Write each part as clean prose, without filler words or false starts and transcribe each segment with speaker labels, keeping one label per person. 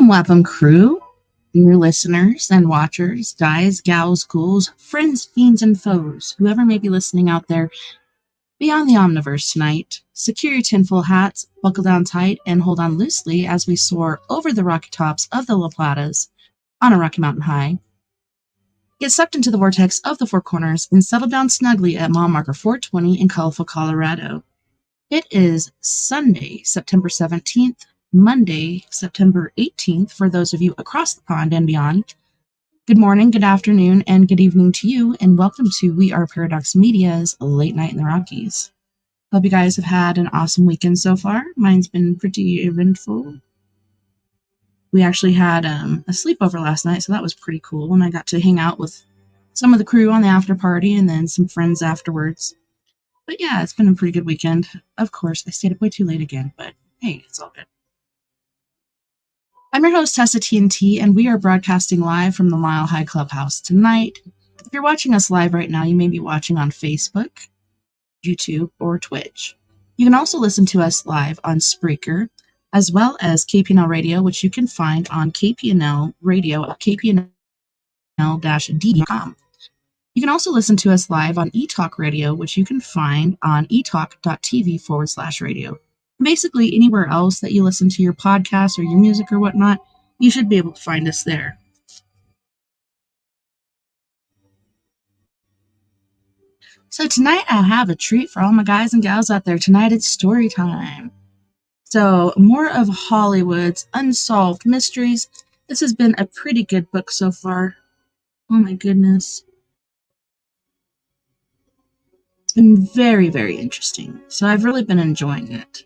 Speaker 1: Welcome, crew, dear listeners and watchers, guys, gals, ghouls, friends, fiends, and foes, whoever may be listening out there beyond the Omniverse tonight. Secure your tinfoil hats, buckle down tight, and hold on loosely as we soar over the rocky tops of the La Platas on a rocky mountain high. Get sucked into the vortex of the Four Corners and settle down snugly at mile marker 420 in colorful Colorado. It is Sunday, September 17th, Monday, September 18th, for those of you across the pond and beyond. Good morning, good afternoon, and good evening to you, and welcome to We Are Paradox Media's Late Night in the Rockies. Hope you guys have had an awesome weekend so far. Mine's been pretty eventful. We actually had a sleepover last night, so that was pretty cool, and I got to hang out with some of the crew on the after party and then some friends afterwards. But yeah, it's been a pretty good weekend. Of course, I stayed up way too late again, but hey, it's all good. I'm your host, TessaTNT, and we are broadcasting live from the Mile High Clubhouse tonight. If you're watching us live right now, you may be watching on Facebook, YouTube, or Twitch. You can also listen to us live on Spreaker, as well as KPNL Radio, which you can find on KPNL Radio at kpnl-d.com. You can also listen to us live on eTalk Radio, which you can find on etalk.tv/radio. Basically, anywhere else that you listen to your podcast or your music or whatnot, you should be able to find us there. So tonight I have a treat for all my guys and gals out there. Tonight it's story time. So more of Hollywood's unsolved mysteries. This has been a pretty good book so far. Oh my goodness. It's been very, very interesting. So I've really been enjoying it.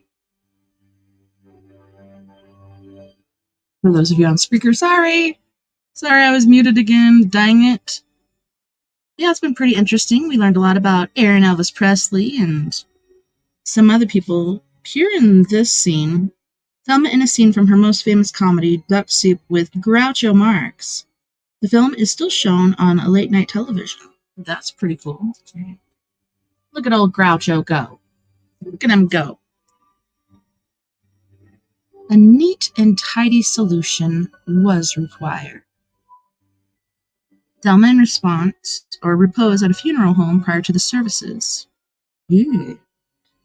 Speaker 1: For those of you on Spreaker, sorry I was muted again, dang it. Yeah, it's been pretty interesting. We learned a lot about Aaron Elvis Presley and some other people. Here in this scene, Thelma in a scene from her most famous comedy, Duck Soup with Groucho Marx. The film is still shown on a late night television. That's pretty cool. Look at old Groucho go. Look at him go. A neat and tidy solution was required. Thelma in response, or repose at a funeral home prior to the services. Ew.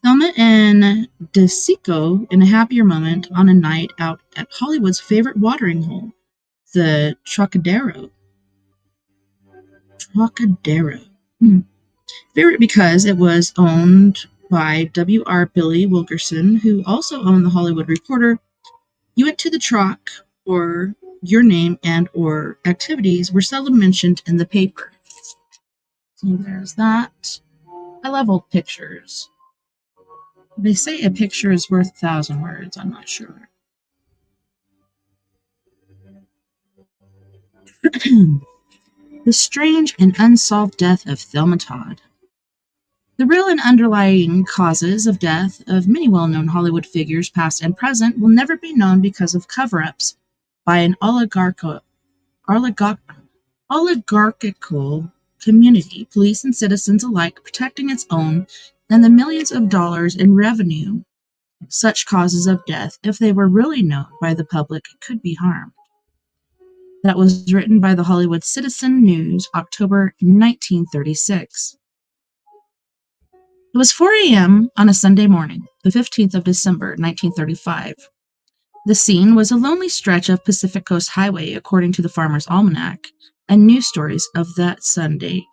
Speaker 1: Thelma and DeSico in a happier moment on a night out at Hollywood's favorite watering hole, the Trocadero. Favorite because it was owned by W.R. Billy Wilkerson, who also owned the Hollywood Reporter. You went to the Troc, or your name and or activities were seldom mentioned in the paper. So there's that. I love old pictures. They say a picture is worth 1,000 words. I'm not sure. The strange and unsolved death of Thelma Todd. The real and underlying causes of death of many well-known Hollywood figures, past and present, will never be known because of cover-ups by an oligarchical community, police and citizens alike protecting its own, and the millions of dollars in revenue such causes of death, if they were really known by the public, could be harmed. That was written by the Hollywood Citizen News, October 1936. It was 4 a.m. on a Sunday morning, the 15th of December, 1935. The scene was a lonely stretch of Pacific Coast Highway, according to the Farmer's Almanac and news stories of that Sunday.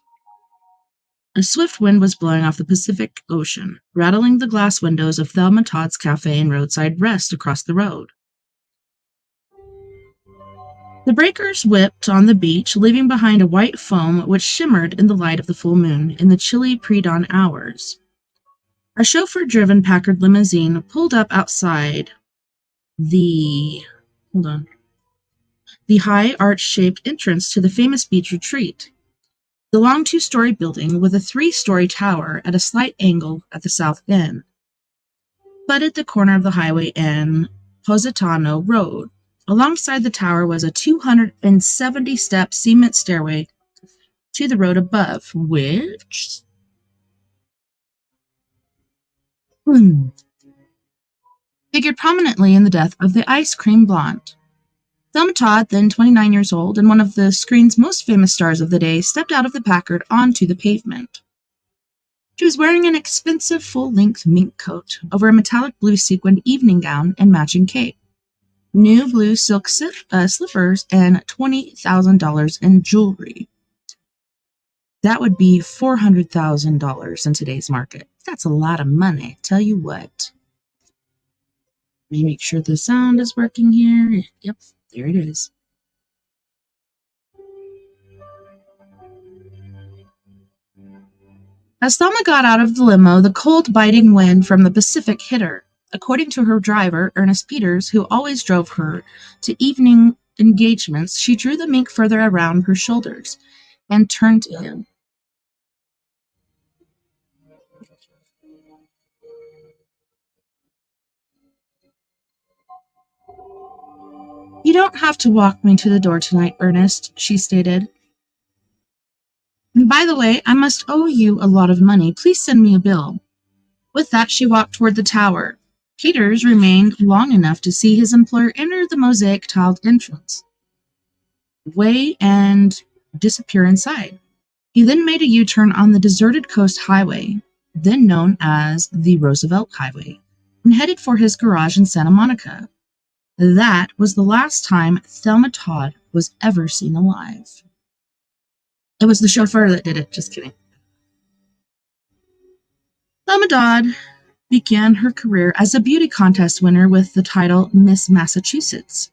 Speaker 1: A swift wind was blowing off the Pacific Ocean, rattling the glass windows of Thelma Todd's Cafe and Roadside Rest across the road. The breakers whipped on the beach, leaving behind a white foam which shimmered in the light of the full moon in the chilly pre-dawn hours. A chauffeur-driven Packard limousine pulled up outside the high arch-shaped entrance to the famous beach retreat, the long 2-story building with a 3-story tower at a slight angle at the south end, butted the corner of the highway and Positano Road. Alongside the tower was a 270-step cement stairway to the road above, which figured prominently in the death of the ice cream blonde. Thelma Todd, then 29 years old and one of the screen's most famous stars of the day, stepped out of the Packard onto the pavement. She was wearing an expensive full-length mink coat over a metallic blue sequined evening gown and matching cape, new blue silk slippers, and $20,000 in jewelry. That would be $400,000 in today's market. That's a lot of money, tell you what. Let me make sure the sound is working here. Yep, there it is. As Thelma got out of the limo, the cold, biting wind from the Pacific hit her. According to her driver, Ernest Peters, who always drove her to evening engagements, she drew the mink further around her shoulders and turned to him. "You don't have to walk me to the door tonight, Ernest," she stated. "And by the way, I must owe you a lot of money. Please send me a bill." With that, she walked toward the tower. Peters remained long enough to see his employer enter the mosaic-tiled entrance way and disappear inside. He then made a U-turn on the deserted coast highway, then known as the Roosevelt Highway, and headed for his garage in Santa Monica. That was the last time Thelma Todd was ever seen alive. It was the chauffeur that did it, just kidding. Thelma Todd began her career as a beauty contest winner with the title Miss Massachusetts.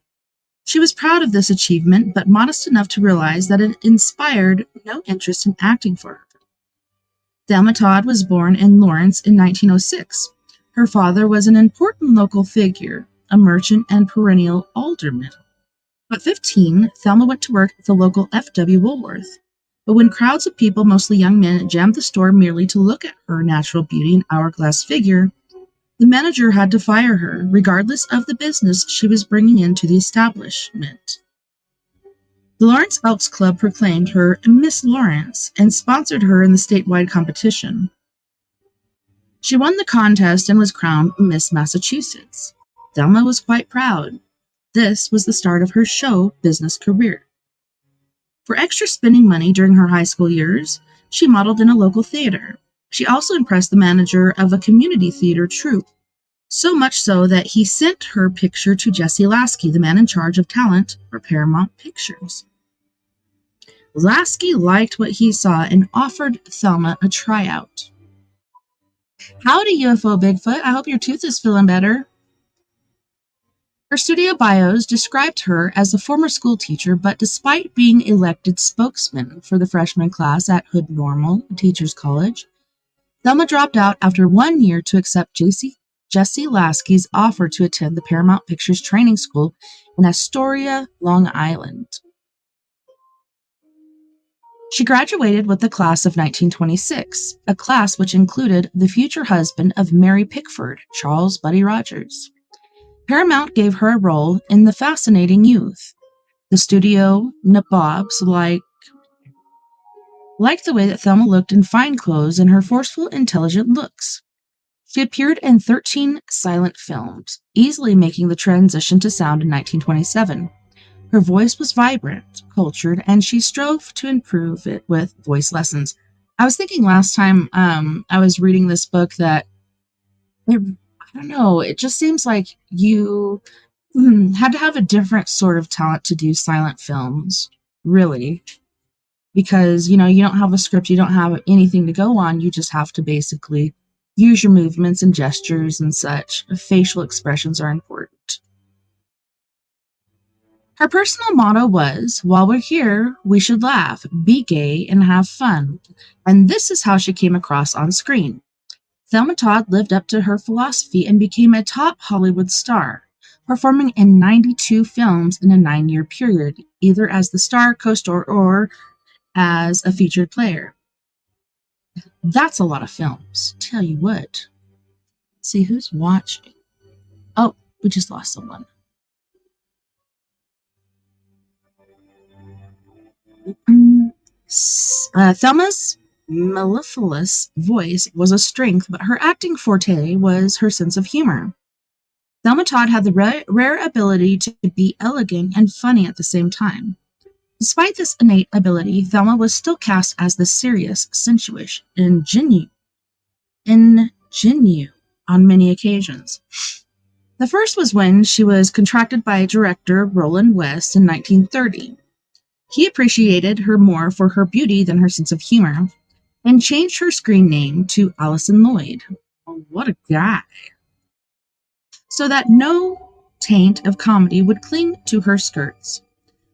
Speaker 1: She was proud of this achievement, but modest enough to realize that it inspired no interest in acting for her. Thelma Todd was born in Lawrence in 1906. Her father was an important local figure, a merchant and perennial alderman. At 15, Thelma went to work at the local F.W. Woolworth. But when crowds of people, mostly young men, jammed the store merely to look at her natural beauty and hourglass figure, the manager had to fire her, regardless of the business she was bringing into the establishment. The Lawrence Elks Club proclaimed her Miss Lawrence and sponsored her in the statewide competition. She won the contest and was crowned Miss Massachusetts. Thelma was quite proud. This was the start of her show business career. For extra spending money during her high school years, she modeled in a local theater. She also impressed the manager of a community theater troupe, so much so that he sent her picture to Jesse Lasky, the man in charge of talent for Paramount Pictures. Lasky liked what he saw and offered Thelma a tryout. "Howdy, UFO Bigfoot. I hope your tooth is feeling better." Her studio bios described her as a former school teacher, but despite being elected spokesman for the freshman class at Hood Normal, a teacher's college, Thelma dropped out after 1 year to accept Jesse Lasky's offer to attend the Paramount Pictures training school in Astoria, Long Island. She graduated with the class of 1926, a class which included the future husband of Mary Pickford, Charles Buddy Rogers. Paramount gave her a role in The Fascinating Youth. The studio nabobs liked the way that Thelma looked in fine clothes and her forceful, intelligent looks. She appeared in 13 silent films, easily making the transition to sound in 1927. Her voice was vibrant, cultured, and she strove to improve it with voice lessons. I was thinking last time I was reading this book that, I don't know, it just seems like you had to have a different sort of talent to do silent films, really. Because, you don't have a script, you don't have anything to go on, you just have to basically use your movements and gestures and such. Facial expressions are important. Her personal motto was, while we're here, we should laugh, be gay, and have fun. And this is how she came across on screen. Thelma Todd lived up to her philosophy and became a top Hollywood star, performing in 92 films in a 9-year period, either as the star, co-star, or as a featured player. That's a lot of films. Tell you what. Let's see who's watching. Oh, we just lost someone. Thelma's mellifluous voice was a strength, but her acting forte was her sense of humor. Thelma Todd had the rare ability to be elegant and funny at the same time. Despite this innate ability, Thelma was still cast as the serious, sensuous ingenue on many occasions. The first was when she was contracted by director Roland West in 1930. He appreciated her more for her beauty than her sense of humor, and changed her screen name to Allison Lloyd. Oh, what a guy. So that no taint of comedy would cling to her skirts.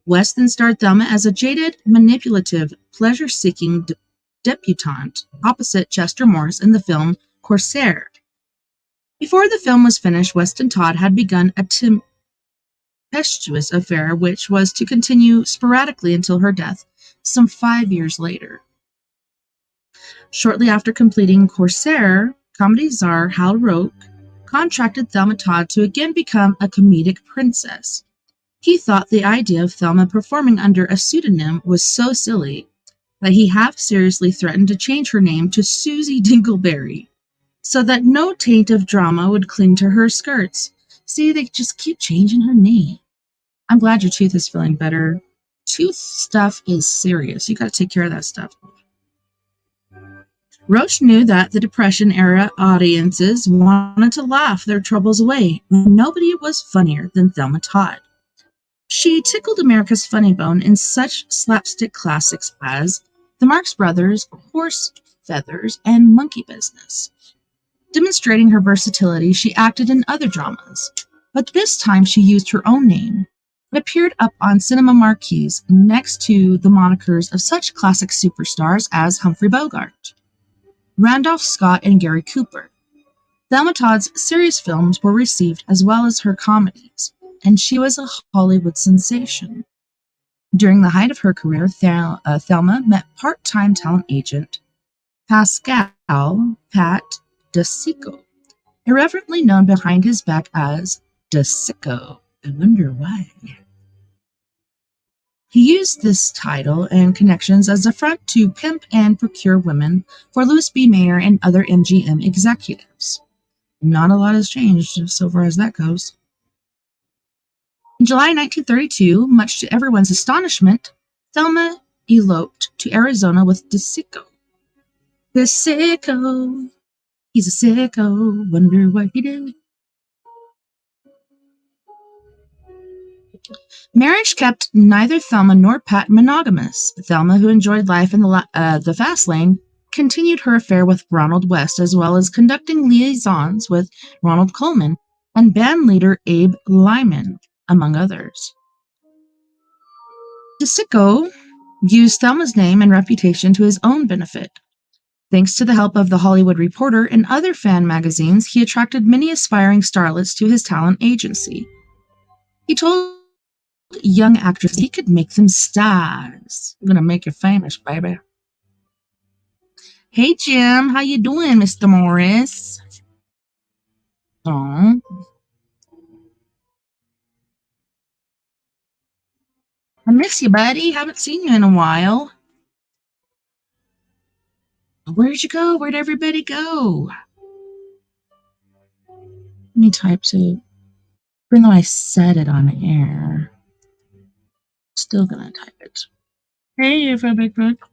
Speaker 1: West then starred Thelma as a jaded, manipulative, pleasure-seeking debutante opposite Chester Morris in the film Corsair. Before the film was finished, West and Todd had begun a tempestuous affair which was to continue sporadically until her death, some 5 years later. Shortly after completing Corsair, comedy czar Hal Roach contracted Thelma Todd to again become a comedic princess. He thought the idea of Thelma performing under a pseudonym was so silly that he half-seriously threatened to change her name to Susie Dingleberry, so that no taint of drama would cling to her skirts. See, they just keep changing her name. I'm glad your tooth is feeling better. Tooth stuff is serious. You got to take care of that stuff. Roach knew that the Depression-era audiences wanted to laugh their troubles away, and nobody was funnier than Thelma Todd. She tickled America's funny bone in such slapstick classics as The Marx Brothers, Horse Feathers, and Monkey Business. Demonstrating her versatility, she acted in other dramas, but this time she used her own name. It appeared up on cinema marquees next to the monikers of such classic superstars as Humphrey Bogart, Randolph Scott, and Gary Cooper. Thelma Todd's serious films were received as well as her comedies, and she was a Hollywood sensation. During the height of her career, Thelma met part-time talent agent Pascal Pat DeSico, irreverently known behind his back as DeSico. I wonder why. He used this title and connections as a front to pimp and procure women for Louis B. Mayer and other MGM executives. Not a lot has changed so far as that goes. In July 1932, much to everyone's astonishment, Thelma eloped to Arizona with DeSico. DeSico, he's a sicko, wonder what he did. Marriage kept neither Thelma nor Pat monogamous. Thelma, who enjoyed life in the fast lane, continued her affair with Ronald West, as well as conducting liaisons with Ronald Colman and band leader Abe Lyman, among others. DeSico used Thelma's name and reputation to his own benefit. Thanks to the help of The Hollywood Reporter and other fan magazines, he attracted many aspiring starlets to his talent agency. He told young actresses he could make them stars. I'm gonna make you famous, baby. Hey, Jim, how you doing, Mr. Morris? Oh, I miss you, buddy. Haven't seen you in a while. Where'd you go? Where'd everybody go? Let me type to, even though I said it on air, still gonna type it. Hey, you for Big Book.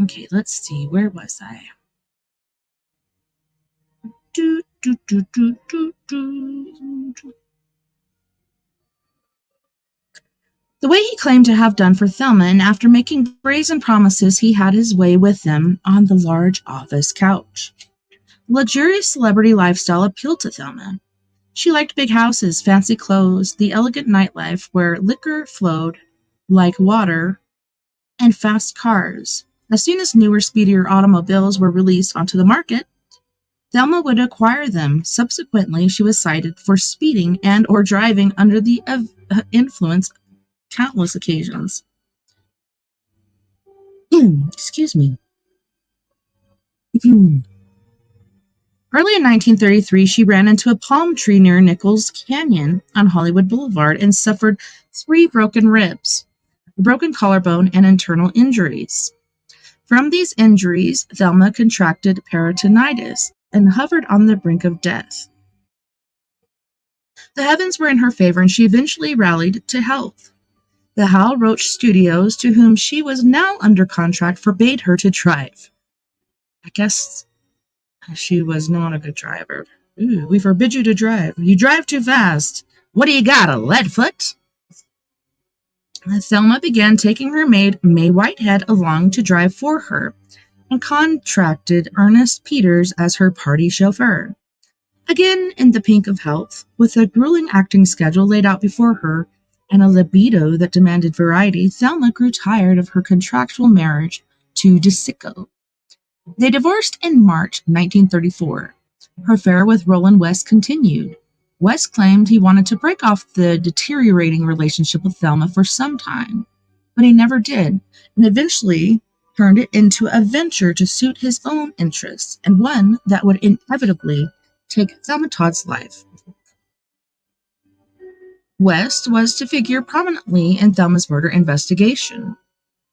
Speaker 1: Okay, let's see. Where was I? Do, do, do, do, do, do. The way he claimed to have done for Thelma, and after making brazen promises, he had his way with them on the large office couch. Luxurious celebrity lifestyle appealed to Thelma. She liked big houses, fancy clothes, the elegant nightlife where liquor flowed like water, and fast cars. As soon as newer, speedier automobiles were released onto the market, Thelma would acquire them. Subsequently, she was cited for speeding and or driving under the influence countless occasions. Excuse me. Early in 1933, she ran into a palm tree near Nichols Canyon on Hollywood Boulevard and suffered 3 broken ribs, a broken collarbone, and internal injuries. From these injuries, Thelma contracted peritonitis and hovered on the brink of death. The heavens were in her favor, and she eventually rallied to health. The Hal Roach Studios, to whom she was now under contract, forbade her to drive. I guess she was not a good driver. Ooh, we forbid you to drive. You drive too fast. What do you got, a lead foot? Thelma began taking her maid, May Whitehead, along to drive for her, and contracted Ernest Peters as her party chauffeur. Again in the pink of health, with a grueling acting schedule laid out before her and a libido that demanded variety, Thelma grew tired of her contractual marriage to DeSico. They divorced in March 1934. Her affair with Roland West continued. West claimed he wanted to break off the deteriorating relationship with Thelma for some time, but he never did, and eventually turned it into a venture to suit his own interests, and one that would inevitably take Thelma Todd's life. West was to figure prominently in Thelma's murder investigation.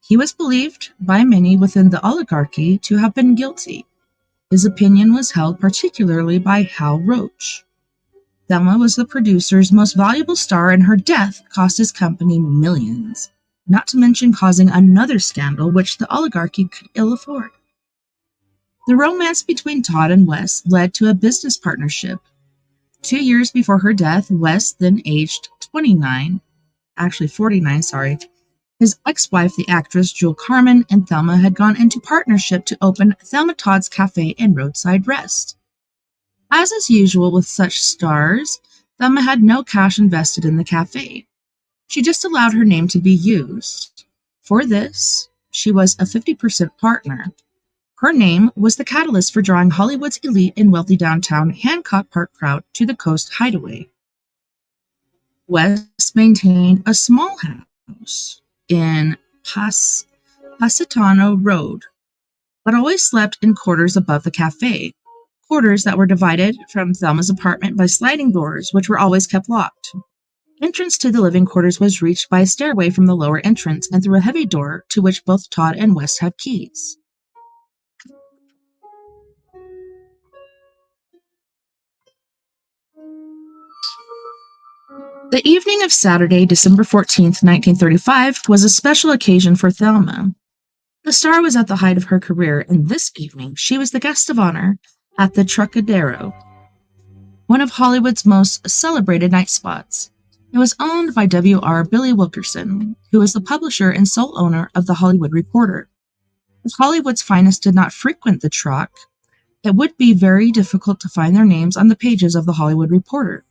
Speaker 1: He was believed by many within the oligarchy to have been guilty. His opinion was held particularly by Hal Roach. Thelma was the producer's most valuable star, and her death cost his company millions, not to mention causing another scandal which the oligarchy could ill afford. The romance between Todd and West led to a business partnership. 2 years before her death, West, then aged 49, actually 49, sorry, his ex-wife, the actress Jewel Carmen, and Thelma had gone into partnership to open Thelma Todd's Cafe and Roadside Rest. As is usual with such stars, Thelma had no cash invested in the cafe. She just allowed her name to be used. For this, she was a 50% partner. Her name was the catalyst for drawing Hollywood's elite and wealthy downtown Hancock Park crowd to the Coast Hideaway. West maintained a small house in Positano Road, but always slept in quarters above the cafe, quarters that were divided from Thelma's apartment by sliding doors, which were always kept locked. Entrance to the living quarters was reached by a stairway from the lower entrance and through a heavy door to which both Todd and West had keys. The evening of Saturday, December 14th, 1935, was a special occasion for Thelma. The star was at the height of her career, and this evening she was the guest of honor at the Trocadero, one of Hollywood's most celebrated night spots. It was owned by W.R. Billy Wilkerson, who was the publisher and sole owner of The Hollywood Reporter. If Hollywood's finest did not frequent the Troc, it would be very difficult to find their names on the pages of The Hollywood Reporter,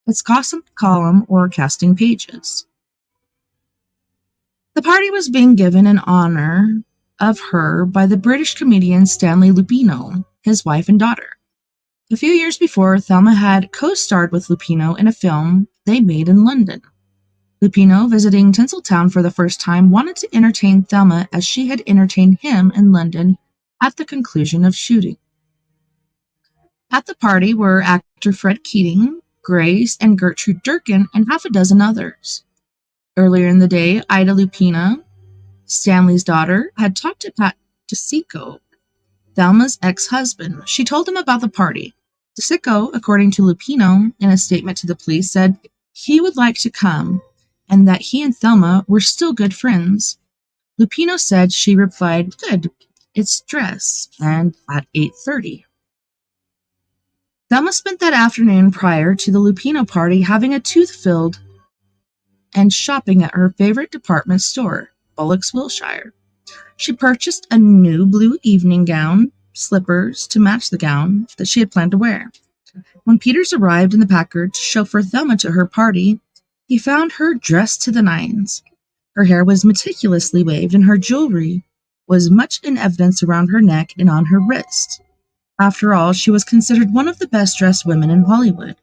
Speaker 1: its gossip column or casting pages. The party was being given in honor of her by the British comedian Stanley Lupino, his wife and daughter. A few years before, Thelma had co-starred with Lupino in a film they made in London. Lupino, visiting Tinseltown for the first time, wanted to entertain Thelma as she had entertained him in London at the conclusion of shooting. At the party were actor Fred Keating, Grace and Gertrude Durkin, and half a dozen others. Earlier in the day, Ida Lupina, Stanley's daughter, had talked to Pat DeSico, Thelma's ex-husband. She told him about the party. DeSico, according to Lupino, in a statement to the police, said he would like to come and that he and Thelma were still good friends. Lupino said she replied, "Good, it's dress," and at 8:30. Thelma spent that afternoon prior to the Lupino party having a tooth filled and shopping at her favorite department store, Bullock's Wilshire. She purchased a new blue evening gown, slippers to match the gown that she had planned to wear. When Peters arrived in the Packard to chauffeur Thelma to her party, he found her dressed to the nines. Her hair was meticulously waved and her jewelry was much in evidence around her neck and on her wrist. After all, she was considered one of the best-dressed women in Hollywood.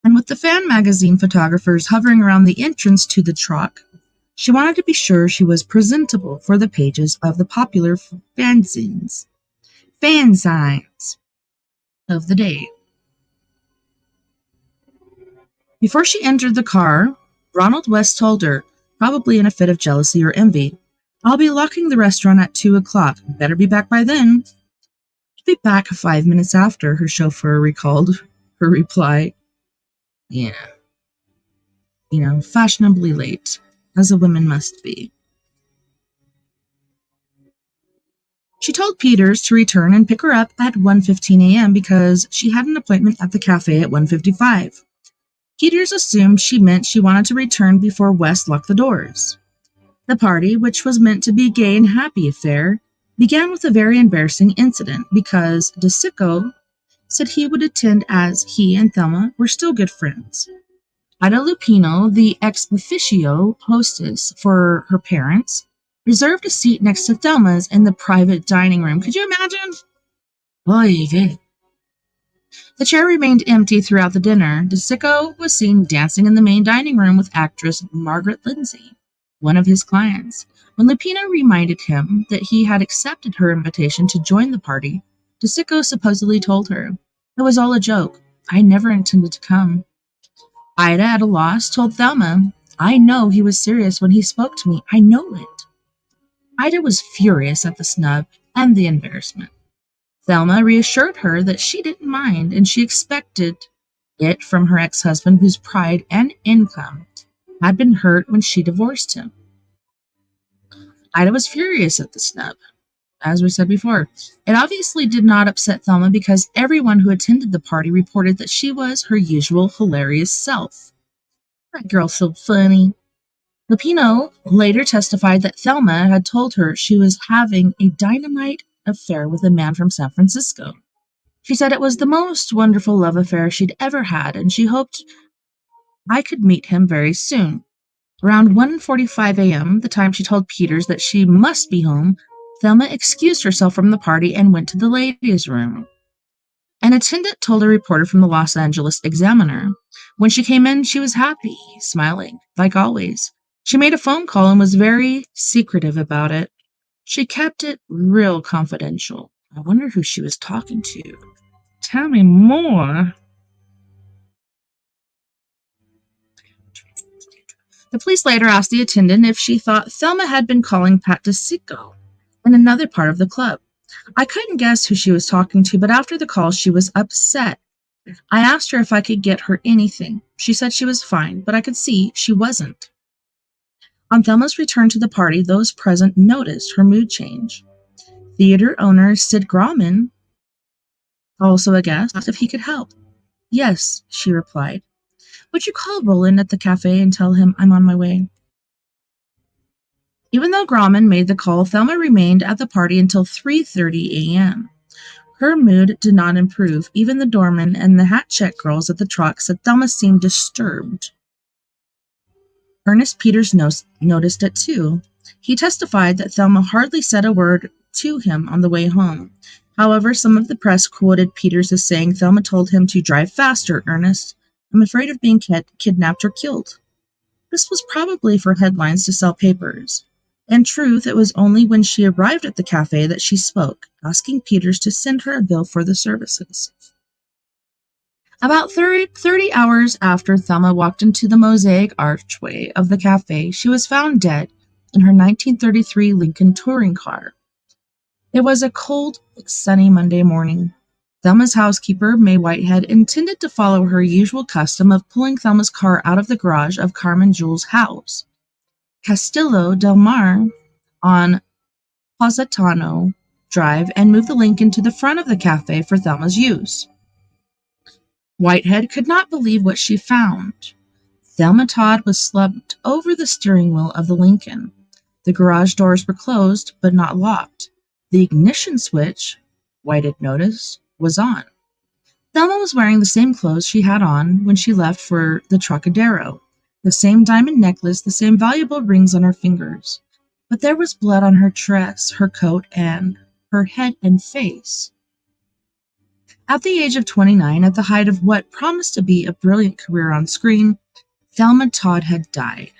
Speaker 1: And with the fan magazine photographers hovering around the entrance to the truck, she wanted to be sure she was presentable for the pages of the popular fanzines of the day. Before she entered the car, Ronald West told her, probably in a fit of jealousy or envy, "I'll be locking the restaurant at 2:00. Better be back by then." "I'll be back 5 minutes after," her chauffeur recalled her reply. Yeah, fashionably late, as a woman must be. She told Peters to return and pick her up at 1:15 a.m. because she had an appointment at the cafe at 1:55. Peters assumed she meant she wanted to return before West locked the doors. The party, which was meant to be a gay and happy affair, began with a very embarrassing incident because DeSico said he would attend as he and Thelma were still good friends. Ida Lupino, the ex officio hostess for her parents, reserved a seat next to Thelma's in the private dining room. Could you imagine? Oy. The chair remained empty throughout the dinner. DeSico was seen dancing in the main dining room with actress Margaret Lindsay, one of his clients. When Lupino reminded him that he had accepted her invitation to join the party, DeSico supposedly told her, "It was all a joke. I never intended to come." Ida, at a loss, told Thelma, "I know he was serious when he spoke to me. I know it." Ida was furious at the snub and the embarrassment. Thelma reassured her that she didn't mind, and she expected it from her ex-husband whose pride and income had been hurt when she divorced him. Ida was furious at the snub, as we said before. It obviously did not upset Thelma because everyone who attended the party reported that she was her usual hilarious self. "That girl's so funny." Lupino later testified that Thelma had told her she was having a dynamite affair with a man from San Francisco. She said it was the most wonderful love affair she'd ever had, and she hoped I could meet him very soon. Around 1:45 a.m., the time she told Peters that she must be home, Thelma excused herself from the party and went to the ladies' room. An attendant told a reporter from the Los Angeles Examiner. When she came in, she was happy, smiling, like always. She made a phone call and was very secretive about it. She kept it real confidential. I wonder who she was talking to. Tell me more. The police later asked the attendant if she thought Thelma had been calling Pat DeSico in another part of the club. "I couldn't guess who she was talking to, but after the call she was upset. I asked her if I could get her anything. She said she was fine, but I could see she wasn't." On Thelma's return to the party, those present noticed her mood change. Theater owner Sid Grauman, also a guest, asked if he could help. "Yes," she replied. "Would you call Roland at the cafe and tell him I'm on my way?" Even though Grauman made the call, Thelma remained at the party until 3:30 a.m. Her mood did not improve. Even the doorman and the hat-check girls at the truck said Thelma seemed disturbed. Ernest Peters noticed it too. He testified that Thelma hardly said a word to him on the way home. However, some of the press quoted Peters as saying Thelma told him to drive faster, Ernest. I'm afraid of being kidnapped or killed. This was probably for headlines to sell papers. In truth, it was only when she arrived at the cafe that she spoke, asking Peters to send her a bill for the services. About 30 hours after Thelma walked into the mosaic archway of the cafe, she was found dead in her 1933 Lincoln touring car. It was a cold, sunny Monday morning. Thelma's housekeeper, May Whitehead, intended to follow her usual custom of pulling Thelma's car out of the garage of Carmen Jules' house, Castillo del Mar, on Positano Drive, and move the Lincoln to the front of the cafe for Thelma's use. Whitehead could not believe what she found. Thelma Todd was slumped over the steering wheel of the Lincoln. The garage doors were closed, but not locked. The ignition switch, Whitehead noticed, was on. Thelma was wearing the same clothes she had on when she left for the Trocadero, the same diamond necklace, the same valuable rings on her fingers. But there was blood on her dress, her coat, and her head and face. At the age of 29, at the height of what promised to be a brilliant career on screen, Thelma Todd had died.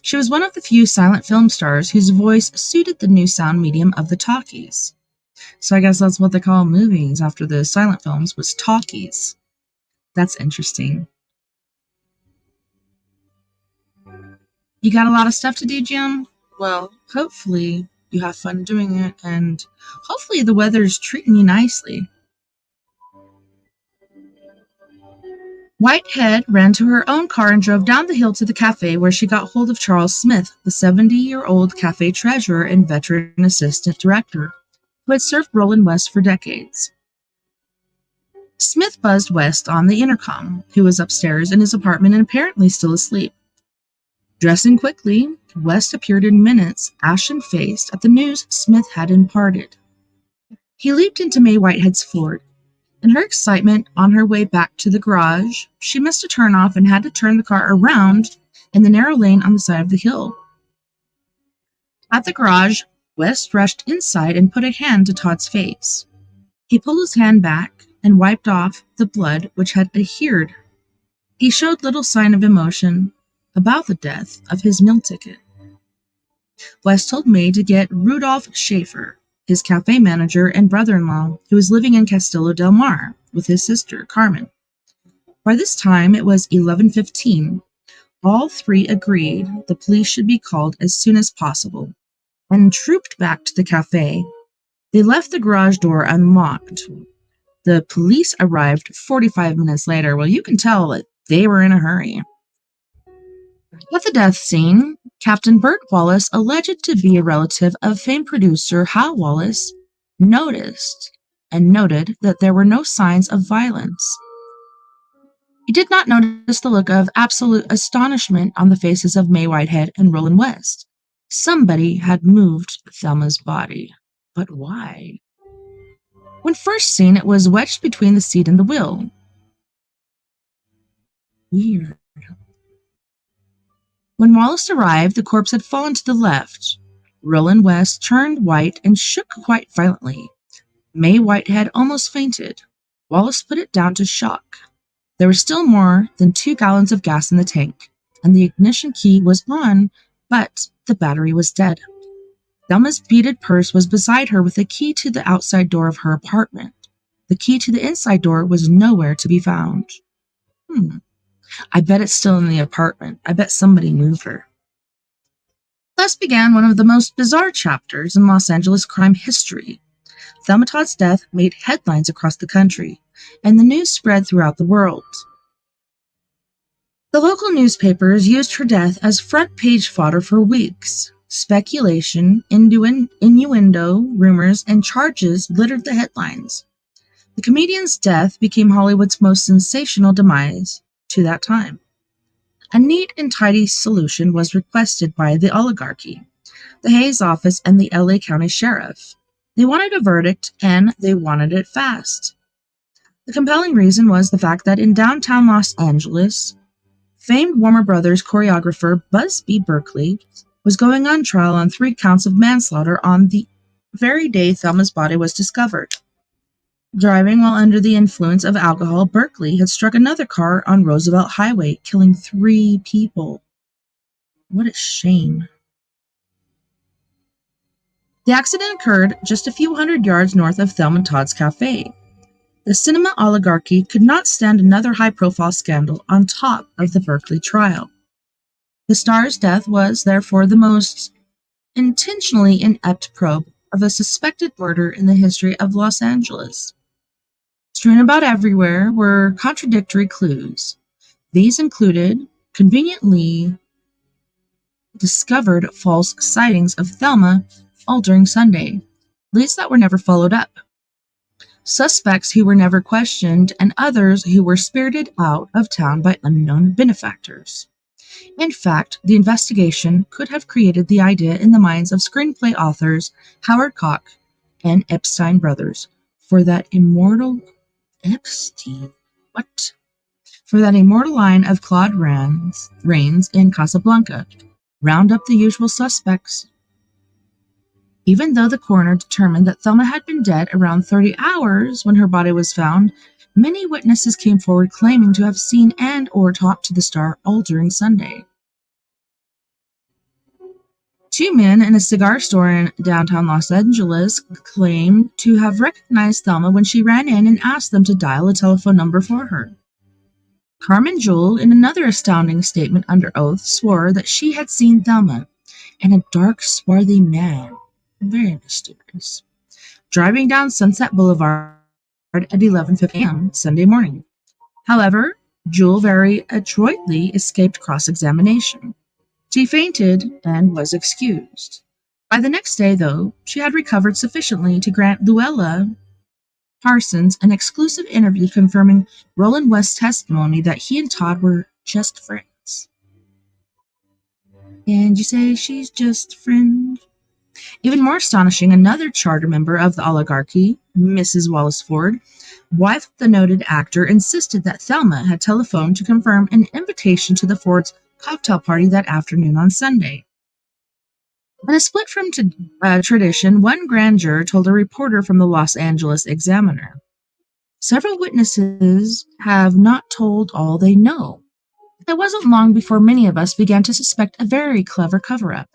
Speaker 1: She was one of the few silent film stars whose voice suited the new sound medium of the talkies. So I guess that's what they call movies after the silent films, was talkies. That's interesting. You got a lot of stuff to do, Jim? Well, hopefully you have fun doing it, and hopefully the weather's treating you nicely. Whitehead ran to her own car and drove down the hill to the cafe, where she got hold of Charles Smith, the 70-year-old cafe treasurer and veteran assistant director, who had served Roland West for decades. Smith buzzed West on the intercom, who was upstairs in his apartment and apparently still asleep. Dressing quickly, West appeared in minutes, ashen-faced, at the news Smith had imparted. He leaped into May Whitehead's Ford. In her excitement on her way back to the garage, she missed a turnoff and had to turn the car around in the narrow lane on the side of the hill. At the garage, West rushed inside and put a hand to Todd's face. He pulled his hand back and wiped off the blood which had adhered. He showed little sign of emotion about the death of his meal ticket. West told May to get Rudolph Schaefer, his cafe manager and brother-in-law, who was living in Castillo del Mar with his sister, Carmen. By this time, it was 11:15. All three agreed the police should be called as soon as possible and trooped back to the cafe. They left the garage door unlocked. The police arrived 45 minutes later. Well, you can tell that they were in a hurry. At the death scene, Captain Bert Wallace, alleged to be a relative of famed producer Hal Wallace, noticed and noted that there were no signs of violence. He did not notice the look of absolute astonishment on the faces of May Whitehead and Roland West. Somebody had moved Thelma's body. But why? When first seen, it was wedged between the seat and the wheel. Weird. When Wallace arrived, the corpse had fallen to the left. Roland West turned white and shook quite violently. May Whitehead almost fainted. Wallace put it down to shock. There was still more than 2 gallons of gas in the tank, and the ignition key was on, but the battery was dead. Thelma's beaded purse was beside her with the key to the outside door of her apartment. The key to the inside door was nowhere to be found. I bet it's still in the apartment. I bet somebody moved her. Thus began one of the most bizarre chapters in Los Angeles crime history. Thelma Todd's death made headlines across the country, and the news spread throughout the world. The local newspapers used her death as front-page fodder for weeks. Speculation, innuendo, rumors, and charges littered the headlines. The comedian's death became Hollywood's most sensational demise to that time. A neat and tidy solution was requested by the oligarchy, the Hayes office, and the LA County Sheriff. They wanted a verdict, and they wanted it fast. The compelling reason was the fact that in downtown Los Angeles, famed Warner Brothers choreographer Busby Berkeley was going on trial on 3 counts of manslaughter on the very day Thelma's body was discovered. Driving while under the influence of alcohol, Berkeley had struck another car on Roosevelt Highway, killing 3 people. What a shame. The accident occurred just a few hundred yards north of Thelma Todd's cafe. The cinema oligarchy could not stand another high-profile scandal on top of the Berkeley trial. The star's death was, therefore, the most intentionally inept probe of a suspected murder in the history of Los Angeles. Strewn about everywhere were contradictory clues. These included conveniently discovered false sightings of Thelma all during Sunday, leads that were never followed up, suspects who were never questioned, and others who were spirited out of town by unknown benefactors. In fact, the investigation could have created the idea in the minds of screenplay authors Howard Koch and Epstein brothers for that immortal line of Claude Rains in Casablanca. Round up the usual suspects. Even though the coroner determined that Thelma had been dead around 30 hours when her body was found, many witnesses came forward claiming to have seen and or talked to the star all during Sunday. 2 men in a cigar store in downtown Los Angeles claimed to have recognized Thelma when she ran in and asked them to dial a telephone number for her. Carmen Jewell, in another astounding statement under oath, swore that she had seen Thelma and a dark, swarthy man, very mysterious, driving down Sunset Boulevard at 11:50 a.m. Sunday morning. However, Jewell very adroitly escaped cross-examination. She fainted and was excused. By the next day, though, she had recovered sufficiently to grant Luella Parsons an exclusive interview confirming Roland West's testimony that he and Todd were just friends. And you say she's just a friend? Even more astonishing, another charter member of the oligarchy, Mrs. Wallace Ford, wife of the noted actor, insisted that Thelma had telephoned to confirm an invitation to the Fords' cocktail party that afternoon on Sunday. In a split from tradition, one grand juror told a reporter from the Los Angeles Examiner, "Several witnesses have not told all they know. It wasn't long before many of us began to suspect a very clever cover-up.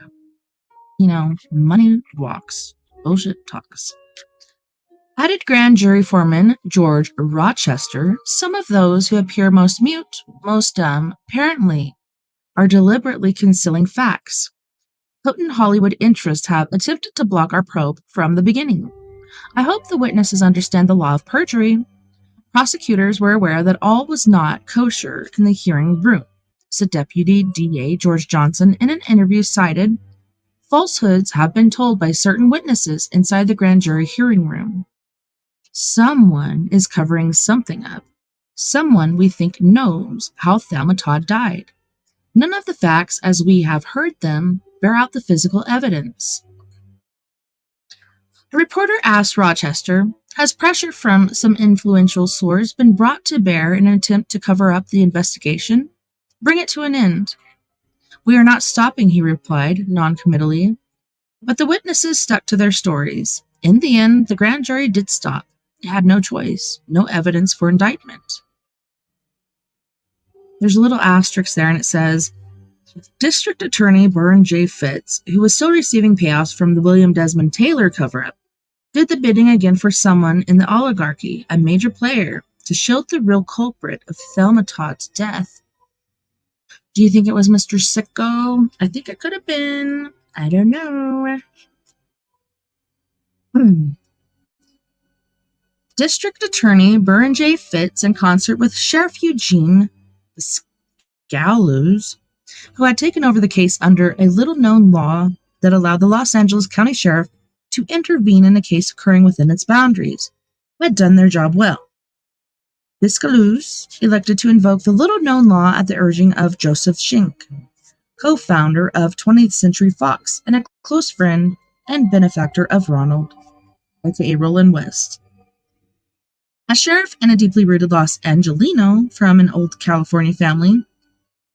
Speaker 1: Money walks, bullshit talks." Added grand jury foreman George Rochester, "Some of those who appear most mute, most dumb, apparently, are deliberately concealing facts. Potent Hollywood interests have attempted to block our probe from the beginning. I hope the witnesses understand the law of perjury. Prosecutors were aware that all was not kosher in the hearing room," said Deputy DA George Johnson in an interview cited. "Falsehoods have been told by certain witnesses inside the grand jury hearing room. Someone is covering something up. Someone we think knows how Thelma Todd died. None of the facts, as we have heard them, bear out the physical evidence." The reporter asked Rochester, "Has pressure from some influential source been brought to bear in an attempt to cover up the investigation? Bring it to an end." "We are not stopping," he replied, noncommittally. But the witnesses stuck to their stories. In the end, the grand jury did stop. It had no choice, no evidence for indictment. There's a little asterisk there, and it says, District Attorney Burn J. Fitz, who was still receiving payouts from the William Desmond Taylor cover-up, did the bidding again for someone in the oligarchy, a major player, to shield the real culprit of Thelma Todd's death. Do you think it was Mr. Sicko? I think it could have been. I don't know. District Attorney Burn J. Fitz, in concert with Sheriff Eugene Scallows, who had taken over the case under a little-known law that allowed the Los Angeles County Sheriff to intervene in a case occurring within its boundaries, had done their job well. Scallows elected to invoke the little-known law at the urging of Joseph Schenck, co-founder of 20th Century Fox and a close friend and benefactor of Ronald, aka Roland West. A sheriff and a deeply rooted Los Angelino from an old California family,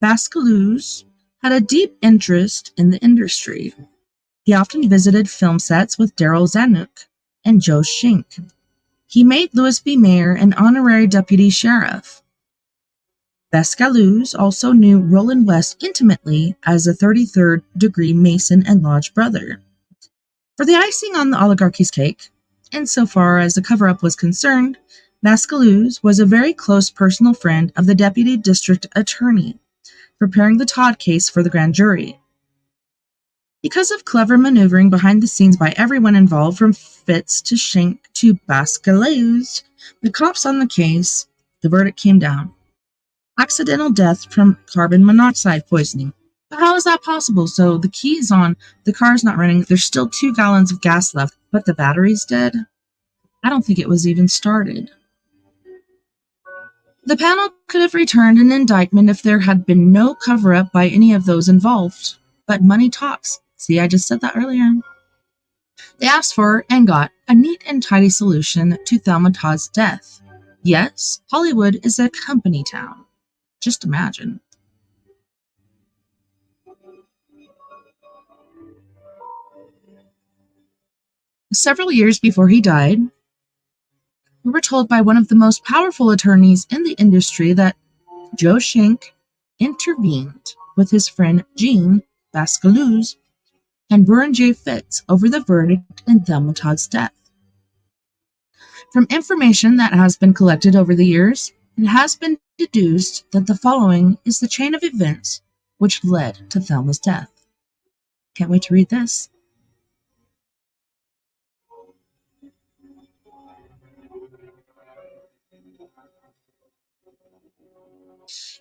Speaker 1: Scallows had a deep interest in the industry. He often visited film sets with Daryl Zanuck and Joe Schenck. He made Louis B. Mayer an honorary deputy sheriff. Bascalous also knew Roland West intimately as a 33rd-degree Mason and Lodge brother. For the icing on the oligarchy's cake, insofar as the cover-up was concerned, Bascalous was a very close personal friend of the deputy district attorney, preparing the Todd case for the grand jury. Because of clever maneuvering behind the scenes by everyone involved, from Fitz to Schenck to Bascalous, the cops on the case, the verdict came down. Accidental death from carbon monoxide poisoning. But how is that possible? So the key's on, the car's not running, there's still 2 gallons of gas left, but the battery's dead? I don't think it was even started. The panel could have returned an indictment if there had been no cover-up by any of those involved. But money talks. See, I just said that earlier. They asked for, and got, a neat and tidy solution to Thelma Todd's death. Yes, Hollywood is a company town. Just imagine. Several years before he died, we were told by one of the most powerful attorneys in the industry that Joe Schenck intervened with his friend Jean Bascalous and Burren J. Fitz over the verdict in Thelma Todd's death. From information that has been collected over the years, it has been deduced that the following is the chain of events which led to Thelma's death. Can't wait to read this.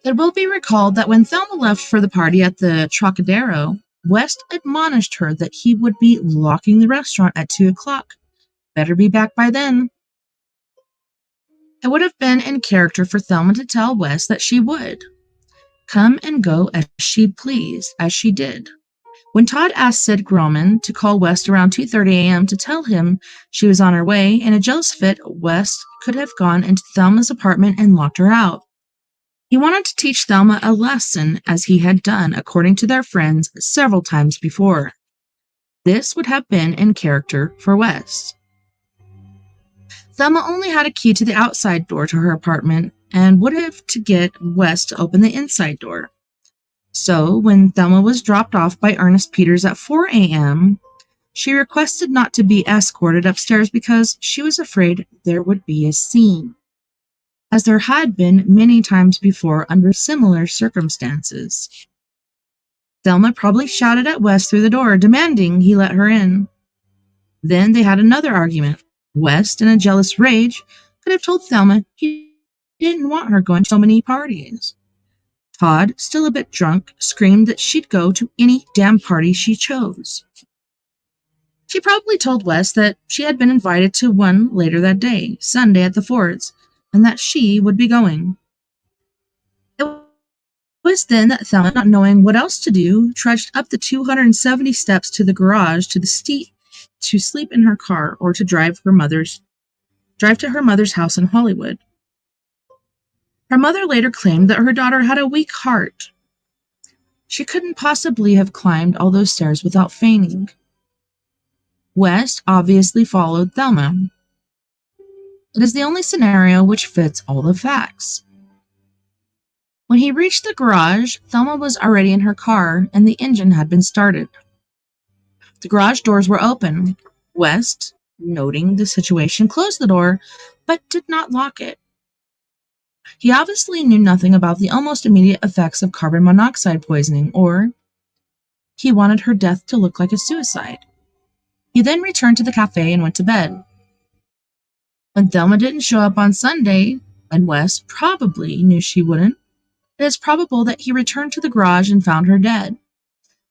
Speaker 1: It will be recalled that when Thelma left for the party at the Trocadero, West admonished her that he would be locking the restaurant at 2 o'clock. Better be back by then. It would have been in character for Thelma to tell West that she would come and go as she pleased, as she did. When Todd asked Sid Grauman to call West around 2:30 a.m. to tell him she was on her way, in a jealous fit, West could have gone into Thelma's apartment and locked her out. He wanted to teach Thelma a lesson, as he had done, according to their friends, several times before. This would have been in character for West. Thelma only had a key to the outside door to her apartment and would have to get West to open the inside door. So, when Thelma was dropped off by Ernest Peters at 4 a.m., she requested not to be escorted upstairs because she was afraid there would be a scene, as there had been many times before under similar circumstances. Thelma probably shouted at West through the door, demanding he let her in. Then they had another argument. West, in a jealous rage, could have told Thelma he didn't want her going to so many parties. Todd, still a bit drunk, screamed that she'd go to any damn party she chose. She probably told West that she had been invited to one later that day, Sunday at the Fords, and that she would be going. It was then that Thelma, not knowing what else to do, trudged up the 270 steps to the garage to sleep in her car or to drive to her mother's house in Hollywood. Her mother later claimed that her daughter had a weak heart. She couldn't possibly have climbed all those stairs without fainting. West obviously followed Thelma. It is the only scenario which fits all the facts. When he reached the garage, Thelma was already in her car and the engine had been started. The garage doors were open. West, noting the situation, closed the door, but did not lock it. He obviously knew nothing about the almost immediate effects of carbon monoxide poisoning, or he wanted her death to look like a suicide. He then returned to the cafe and went to bed. When Thelma didn't show up on Sunday, and West probably knew she wouldn't, it is probable that he returned to the garage and found her dead.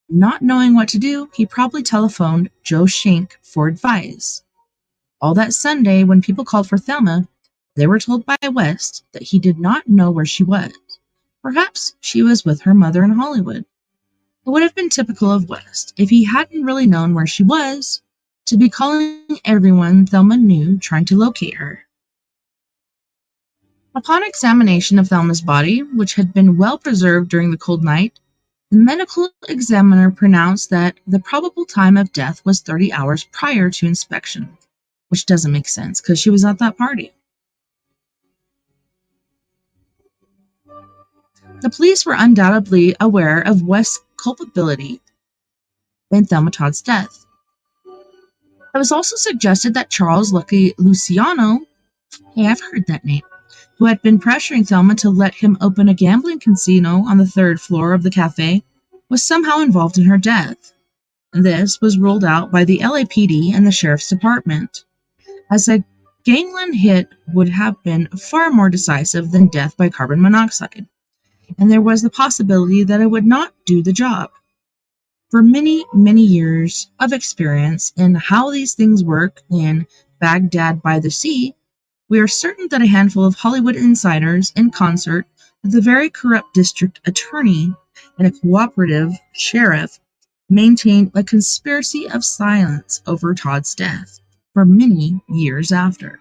Speaker 1: Not knowing what to do, he probably telephoned Joe Schenck for advice. All that Sunday, when people called for Thelma, they were told by West that he did not know where she was. Perhaps she was with her mother in Hollywood. It would have been typical of West, if he hadn't really known where she was, to be calling everyone Thelma knew trying to locate her. Upon examination of Thelma's body, which had been well preserved during the cold night, The medical examiner pronounced that the probable time of death was 30 hours prior to inspection, which doesn't make sense because she was at that party. The police were undoubtedly aware of West's culpability in Thelma Todd's death. It was also suggested that Charles Lucky Luciano, hey, I've heard that name, who had been pressuring Thelma to let him open a gambling casino on the third floor of the cafe, was somehow involved in her death. This was ruled out by the LAPD and the Sheriff's Department, as a gangland hit would have been far more decisive than death by carbon monoxide, and there was the possibility that it would not do the job. For many, many years of experience in how these things work in Baghdad by the Sea, we are certain that a handful of Hollywood insiders, in concert with a very corrupt district attorney and a cooperative sheriff, maintained a conspiracy of silence over Todd's death for many years after.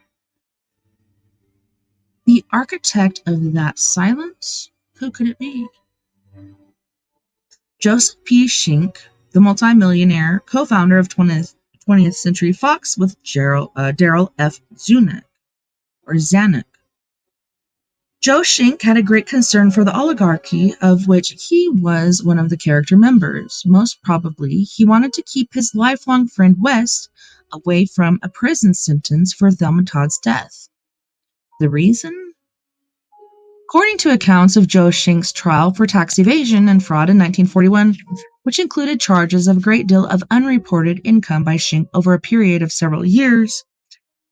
Speaker 1: The architect of that silence, who could it be? Joseph P. Schenck, the multimillionaire co-founder of 20th Century Fox with Daryl F. Zanuck. Joe Schenck had a great concern for the oligarchy, of which he was one of the character members. Most probably, he wanted to keep his lifelong friend West away from a prison sentence for Thelma Todd's death. The reason? According to accounts of Joe Schenck's trial for tax evasion and fraud in 1941, which included charges of a great deal of unreported income by Schenck over a period of several years,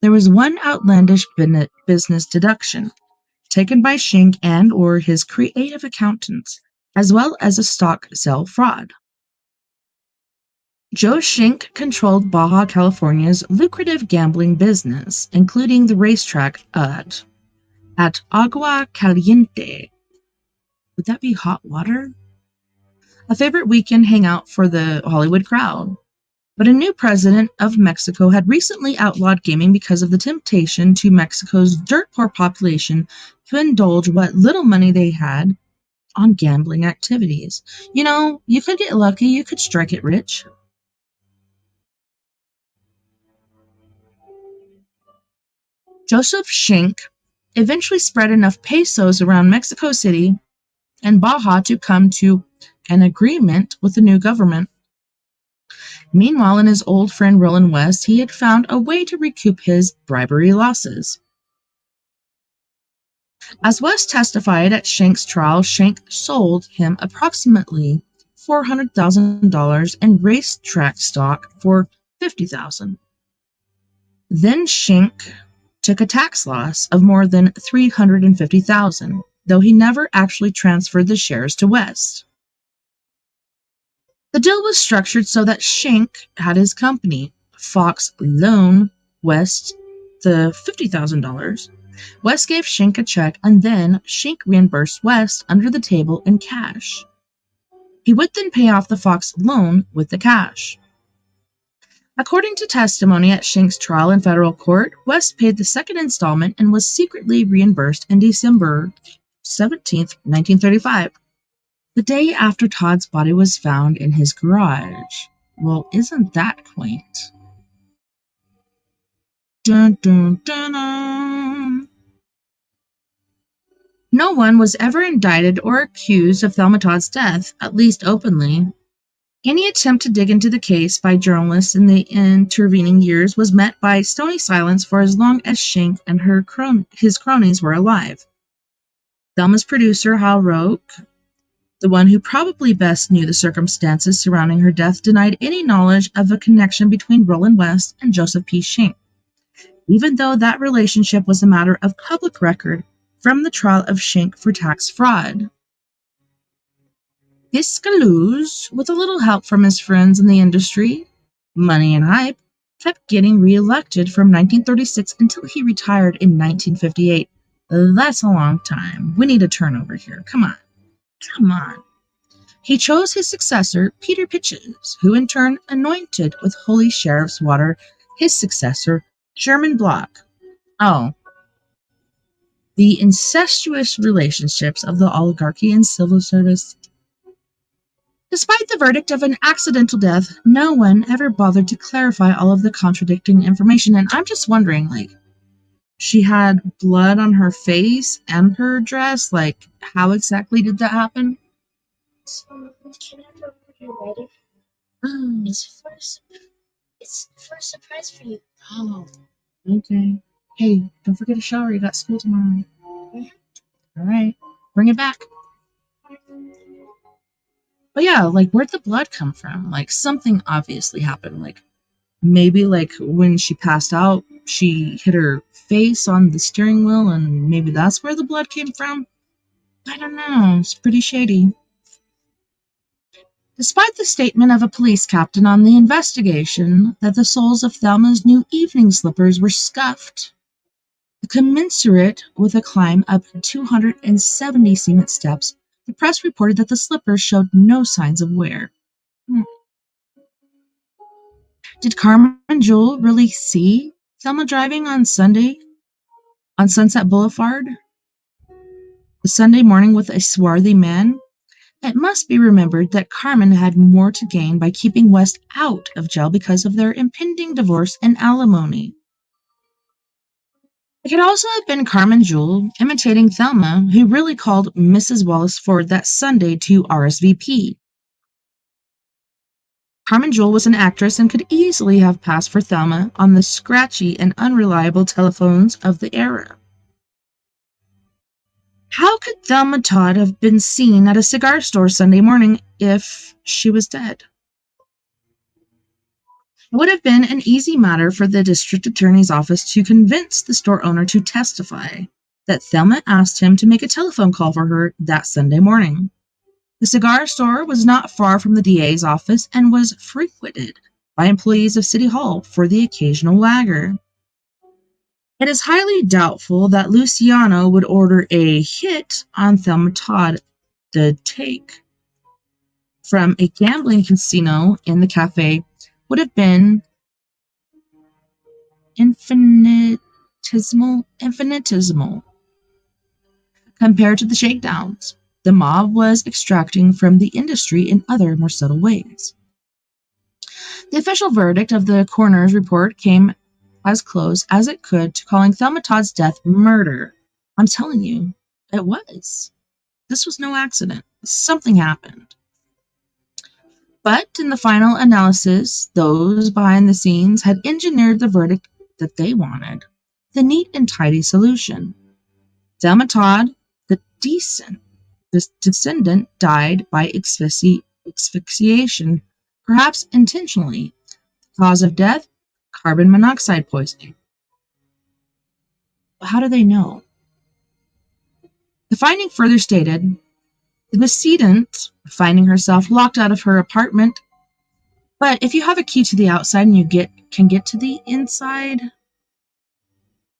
Speaker 1: there was one outlandish business deduction taken by Schenck and or his creative accountants, as well as a stock sale fraud. Joe Schenck controlled Baja California's lucrative gambling business, including the racetrack at Agua Caliente. Would that be hot water? A favorite weekend hangout for the Hollywood crowd. But a new president of Mexico had recently outlawed gaming because of the temptation to Mexico's dirt-poor population to indulge what little money they had on gambling activities. You know, you could get lucky, you could strike it rich. Joseph Schenck eventually spread enough pesos around Mexico City and Baja to come to an agreement with the new government. Meanwhile, in his old friend Roland West, he had found a way to recoup his bribery losses. As West testified at Schenck's trial, Schenck sold him approximately $400,000 in racetrack stock for $50,000. Then Schenck took a tax loss of more than $350,000, though he never actually transferred the shares to West. The deal was structured so that Schenck had his company, Fox, loan West the $50,000. West gave Schenck a check, and then Schenck reimbursed West under the table in cash. He would then pay off the Fox loan with the cash. According to testimony at Schenck's trial in federal court, West paid the second installment and was secretly reimbursed in December 17, 1935. The day after Todd's body was found in his garage. Well, isn't that quaint? Dun, dun, dun, dun. No one was ever indicted or accused of Thelma Todd's death, at least openly. Any attempt to dig into the case by journalists in the intervening years was met by stony silence for as long as Schenck and his cronies were alive. Thelma's producer, Hal Roach, the one who probably best knew the circumstances surrounding her death, denied any knowledge of a connection between Roland West and Joseph P. Schenck, even though that relationship was a matter of public record from the trial of Schenck for tax fraud. Piscaluz, with a little help from his friends in the industry, money and hype, kept getting reelected from 1936 until he retired in 1958. That's a long time. We need a turnover here. Come on. He chose his successor, Peter Pitches, who in turn anointed with holy sheriff's water his successor, Sherman Block. Oh, the incestuous relationships of the oligarchy and civil service. Despite the verdict of an accidental death, no one ever bothered to clarify all of the contradicting information. And I'm just wondering, like, she had blood on her face and her dress. Like, how exactly did that happen?
Speaker 2: So, can I know when you're ready?
Speaker 1: Oh,
Speaker 2: It's for a surprise for you.
Speaker 1: oh, okay. Hey, don't forget to shower. You got school tomorrow.
Speaker 2: Mhm.
Speaker 1: All right, bring it back. But yeah, like, where'd the blood come from? Like, something obviously happened. Like, maybe, like, when she passed out, she hit her face on the steering wheel, and maybe that's where the blood came from. I don't know. It's pretty shady. Despite the statement of a police captain on the investigation that the soles of Thelma's new evening slippers were scuffed, commensurate with a climb up 270 cement steps, the press reported that the slippers showed no signs of wear. Did Carmen Jewel really see Thelma driving on Sunday on Sunset Boulevard the Sunday morning with a swarthy man? It must be remembered that Carmen had more to gain by keeping West out of jail because of their impending divorce and alimony. It could also have been Carmen Jewel imitating Thelma, who really called Mrs. Wallace Ford that Sunday to RSVP. Carmen Jewel was an actress and could easily have passed for Thelma on the scratchy and unreliable telephones of the era. How could Thelma Todd have been seen at a cigar store Sunday morning if she was dead? It would have been an easy matter for the district attorney's office to convince the store owner to testify that Thelma asked him to make a telephone call for her that Sunday morning. The cigar store was not far from the DA's office and was frequented by employees of City Hall for the occasional wagger. It is highly doubtful that Luciano would order a hit on Thelma Todd the take from a gambling casino in the cafe would have been infinitesimal compared to the shakedowns the mob was extracting from the industry in other more subtle ways. The official verdict of the coroner's report came as close as it could to calling Thelma Todd's death murder. I'm telling you, it was. This was no accident. Something happened. But in the final analysis, those behind the scenes had engineered the verdict that they wanted, the neat and tidy solution. Thelma Todd, the descendant, died by asphyxiation, perhaps intentionally. Cause of death, carbon monoxide poisoning. But how do they know? The finding further stated, the decedent, finding herself locked out of her apartment, but if you have a key to the outside and you can get to the inside,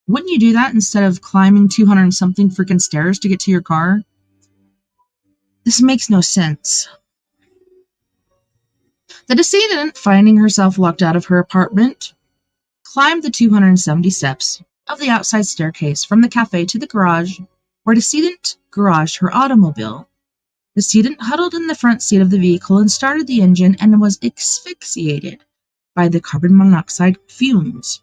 Speaker 1: wouldn't you do that instead of climbing 200 and something freaking stairs to get to your car? This makes no sense. The decedent, finding herself locked out of her apartment, climbed the 270 steps of the outside staircase from the cafe to the garage, where decedent garaged her automobile. Decedent huddled in the front seat of the vehicle and started the engine and was asphyxiated by the carbon monoxide fumes.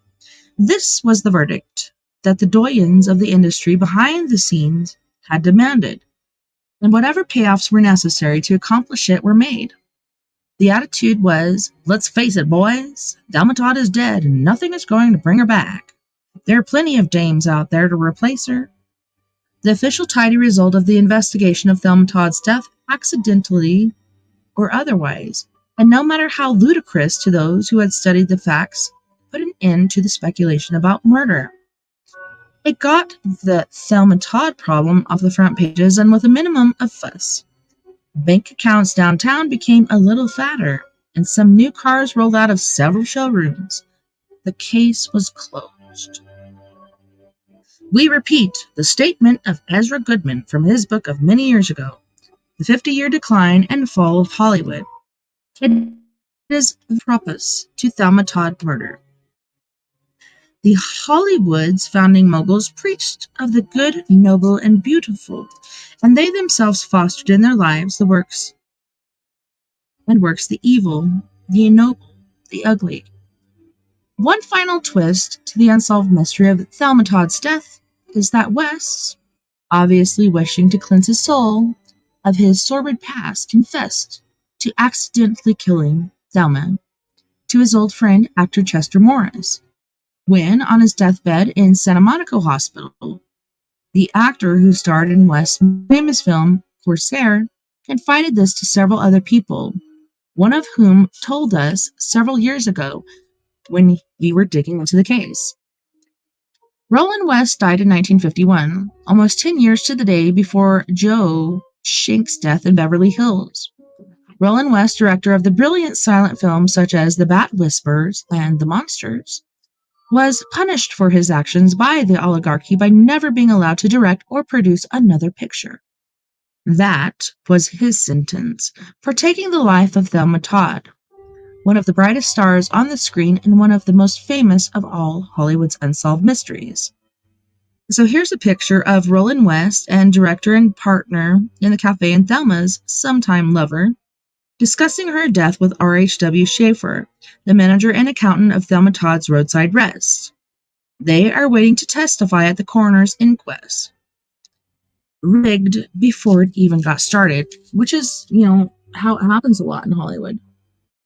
Speaker 1: This was the verdict that the doyens of the industry behind the scenes had demanded, and whatever payoffs were necessary to accomplish it were made. The attitude was, let's face it, boys, Thelma Todd is dead and nothing is going to bring her back. There are plenty of dames out there to replace her. The official tidy result of the investigation of Thelma Todd's death, accidentally or otherwise, and no matter how ludicrous to those who had studied the facts, put an end to the speculation about murder. It got the Thelma Todd problem off the front pages and with a minimum of fuss. Bank accounts downtown became a little fatter, and some new cars rolled out of several showrooms. The case was closed. We repeat the statement of Ezra Goodman from his book of many years ago, The 50-Year Decline and Fall of Hollywood. It is the purpose to Thelma Todd murder. The Hollywood's founding moguls preached of the good, noble, and beautiful, and they themselves fostered in their lives the works and works the evil, the ignoble, the ugly. One final twist to the unsolved mystery of Thelma Todd's death is that Wes, obviously wishing to cleanse his soul of his sordid past, confessed to accidentally killing Thelma to his old friend, actor Chester Morris, when on his deathbed in Santa Monica Hospital. The actor who starred in Wes' famous film Corsair confided this to several other people, one of whom told us several years ago when we were digging into the case. Roland West died in 1951, almost 10 years to the day before Joe Shank's death in Beverly Hills. Roland West, director of the brilliant silent films such as The Bat Whispers and The Monsters, was punished for his actions by the oligarchy by never being allowed to direct or produce another picture. That was his sentence for taking the life of Thelma Todd, one of the brightest stars on the screen and one of the most famous of all Hollywood's unsolved mysteries. So here's a picture of Roland West and director and partner in the cafe and Thelma's sometime lover discussing her death with R.H.W. Schaefer, the manager and accountant of Thelma Todd's roadside rest. They are waiting to testify at the coroner's inquest. Rigged before it even got started, which is, how it happens a lot in Hollywood.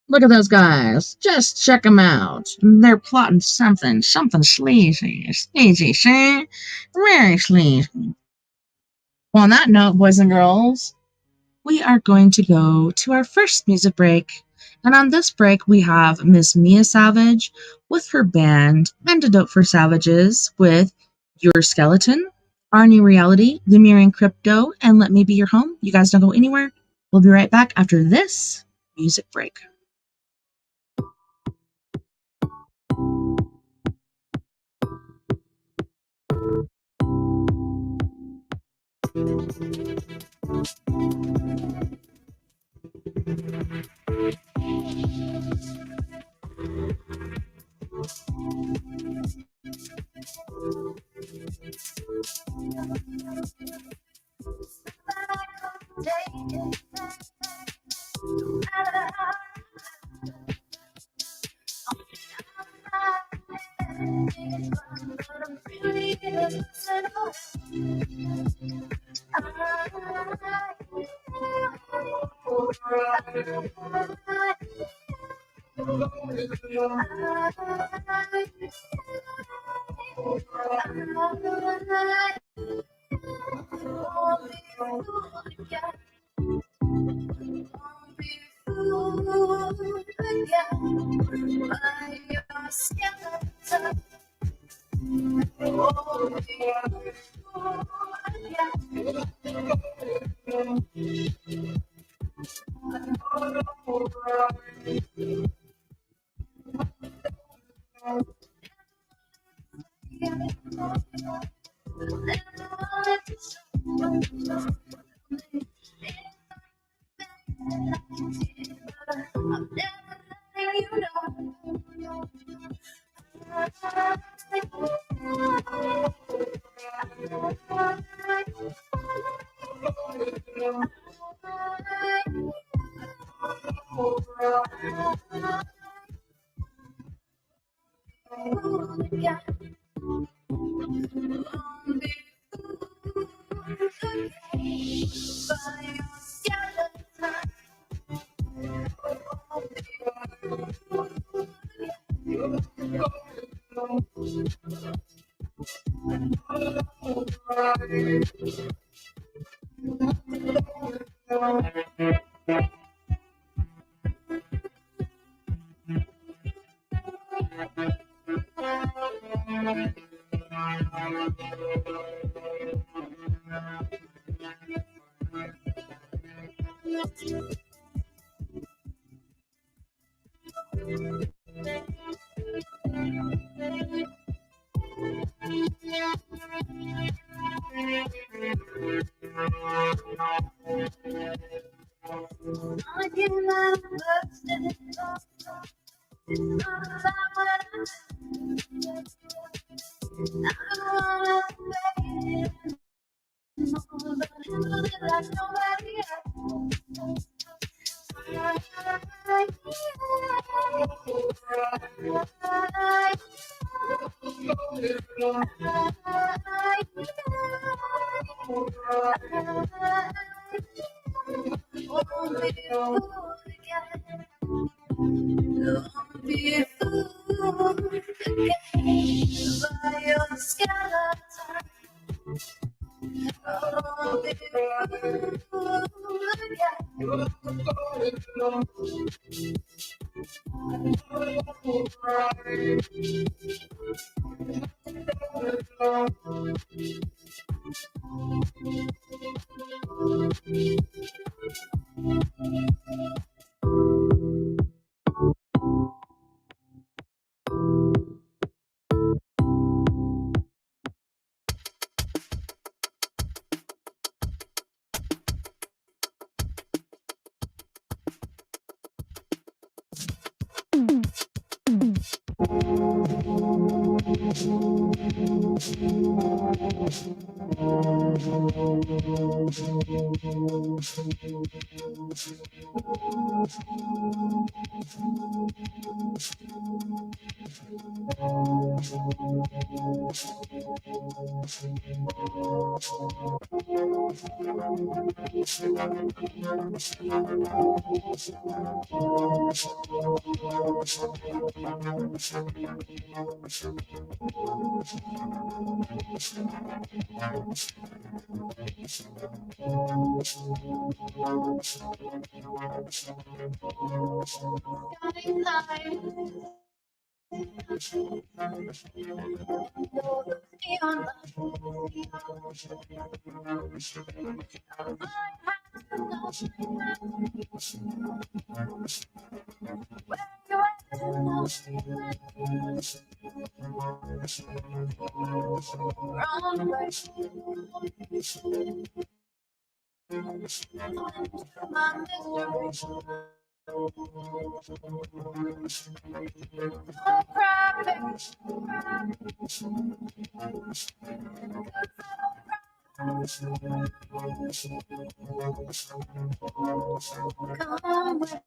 Speaker 1: Look at those guys. Just check them out. They're plotting something sleazy. Sleazy, see? Very sleazy. Well, on that note, boys and girls, we are going to go to our first music break. And on this break, we have Miss Mia Savage with her band Antidote for Savages with Your Skeleton, Our New Reality, The Mirroring Crypto, and Let Me Be Your Home. You guys don't go anywhere. We'll be right back after this music break.
Speaker 2: Be fooled by your skeleton. Oh, be come with me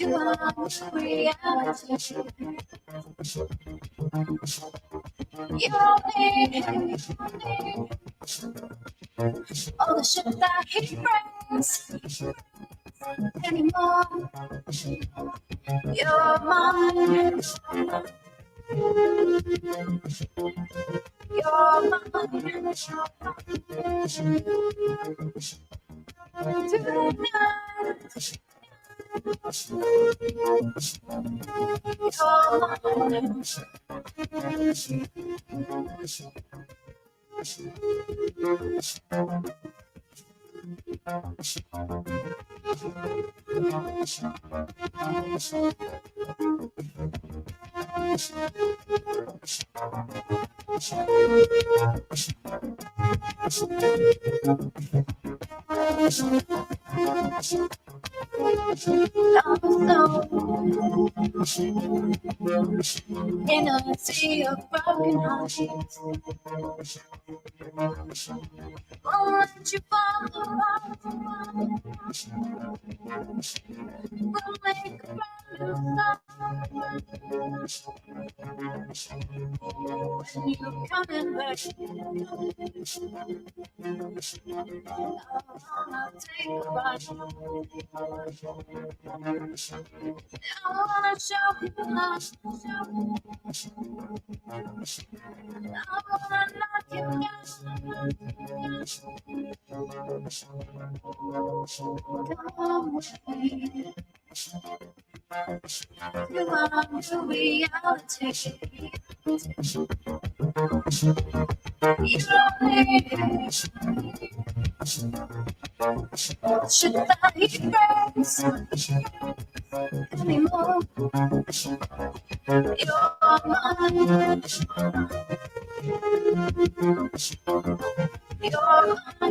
Speaker 2: to our reality. You don't need all the shit that he brings anymore. You're mine. You're mine. Tonight. In a sea of broken hearts, won't let you fall apart. We'll make a brand new start. When you coming back, I'll take a ride. I wanna show you love. I wanna knock you down. Come with me to our new reality. You don't need shit that he brings anymore. You're mine. You're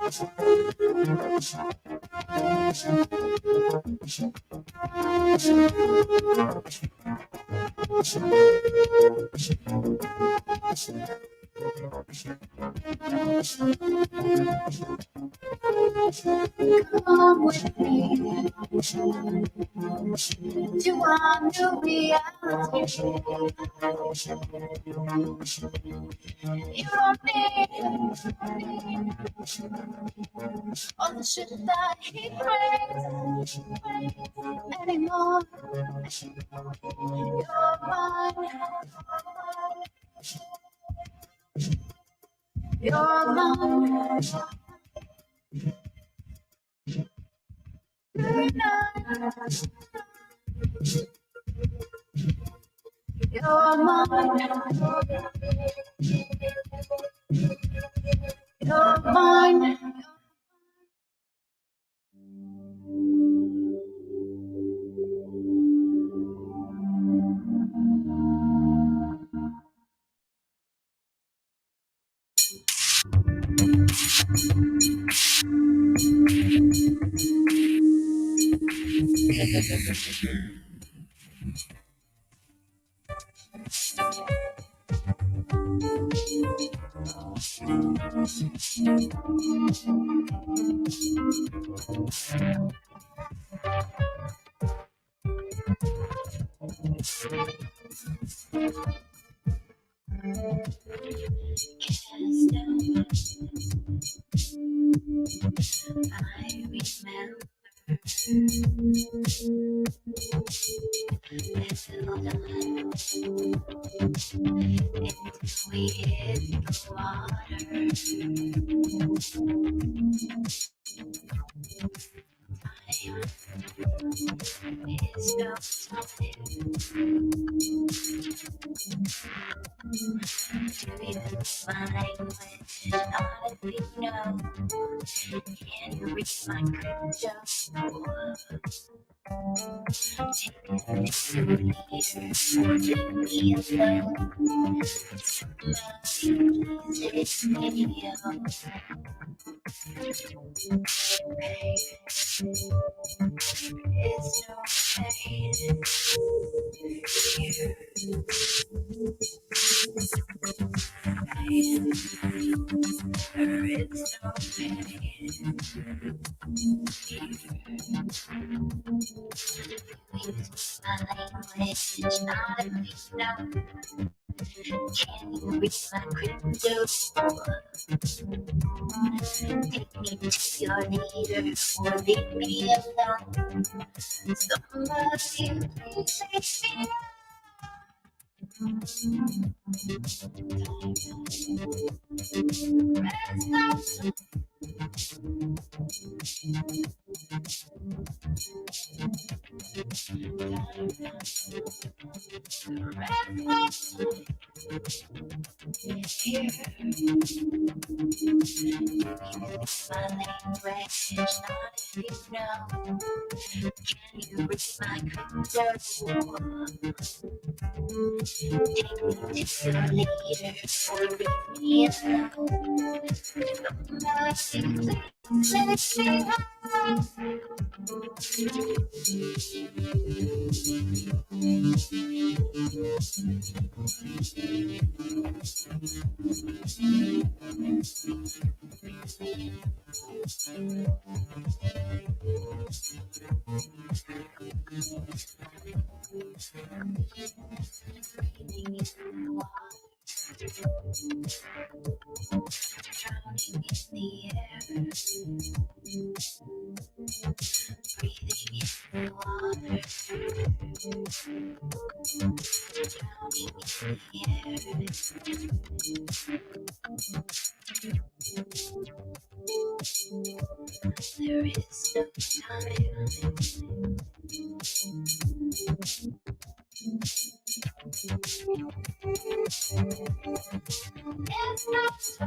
Speaker 1: Come with me to our new reality. You don't need all the shit that he brings anymore. You're mine. You're mine. Tonight. You're mine. You're mine. We hit the water. It's no time to even find when all of you know. Can you read my crypto? Take me to the leader or leave me alone. Somebody please take me out. Baby, it's no pain here. Pain, or it's no pain here. My language, not a big no. Can you read my crypto? Take me to your leader or leave me alone. Somebody please take me out. Here, my language, not if you know. Can you read my crypto? Take me to your leader or leave me alone. Somebody please take me out. Drowning in the air, breathing in the water. Drowning in the air. There is no time. There's no time.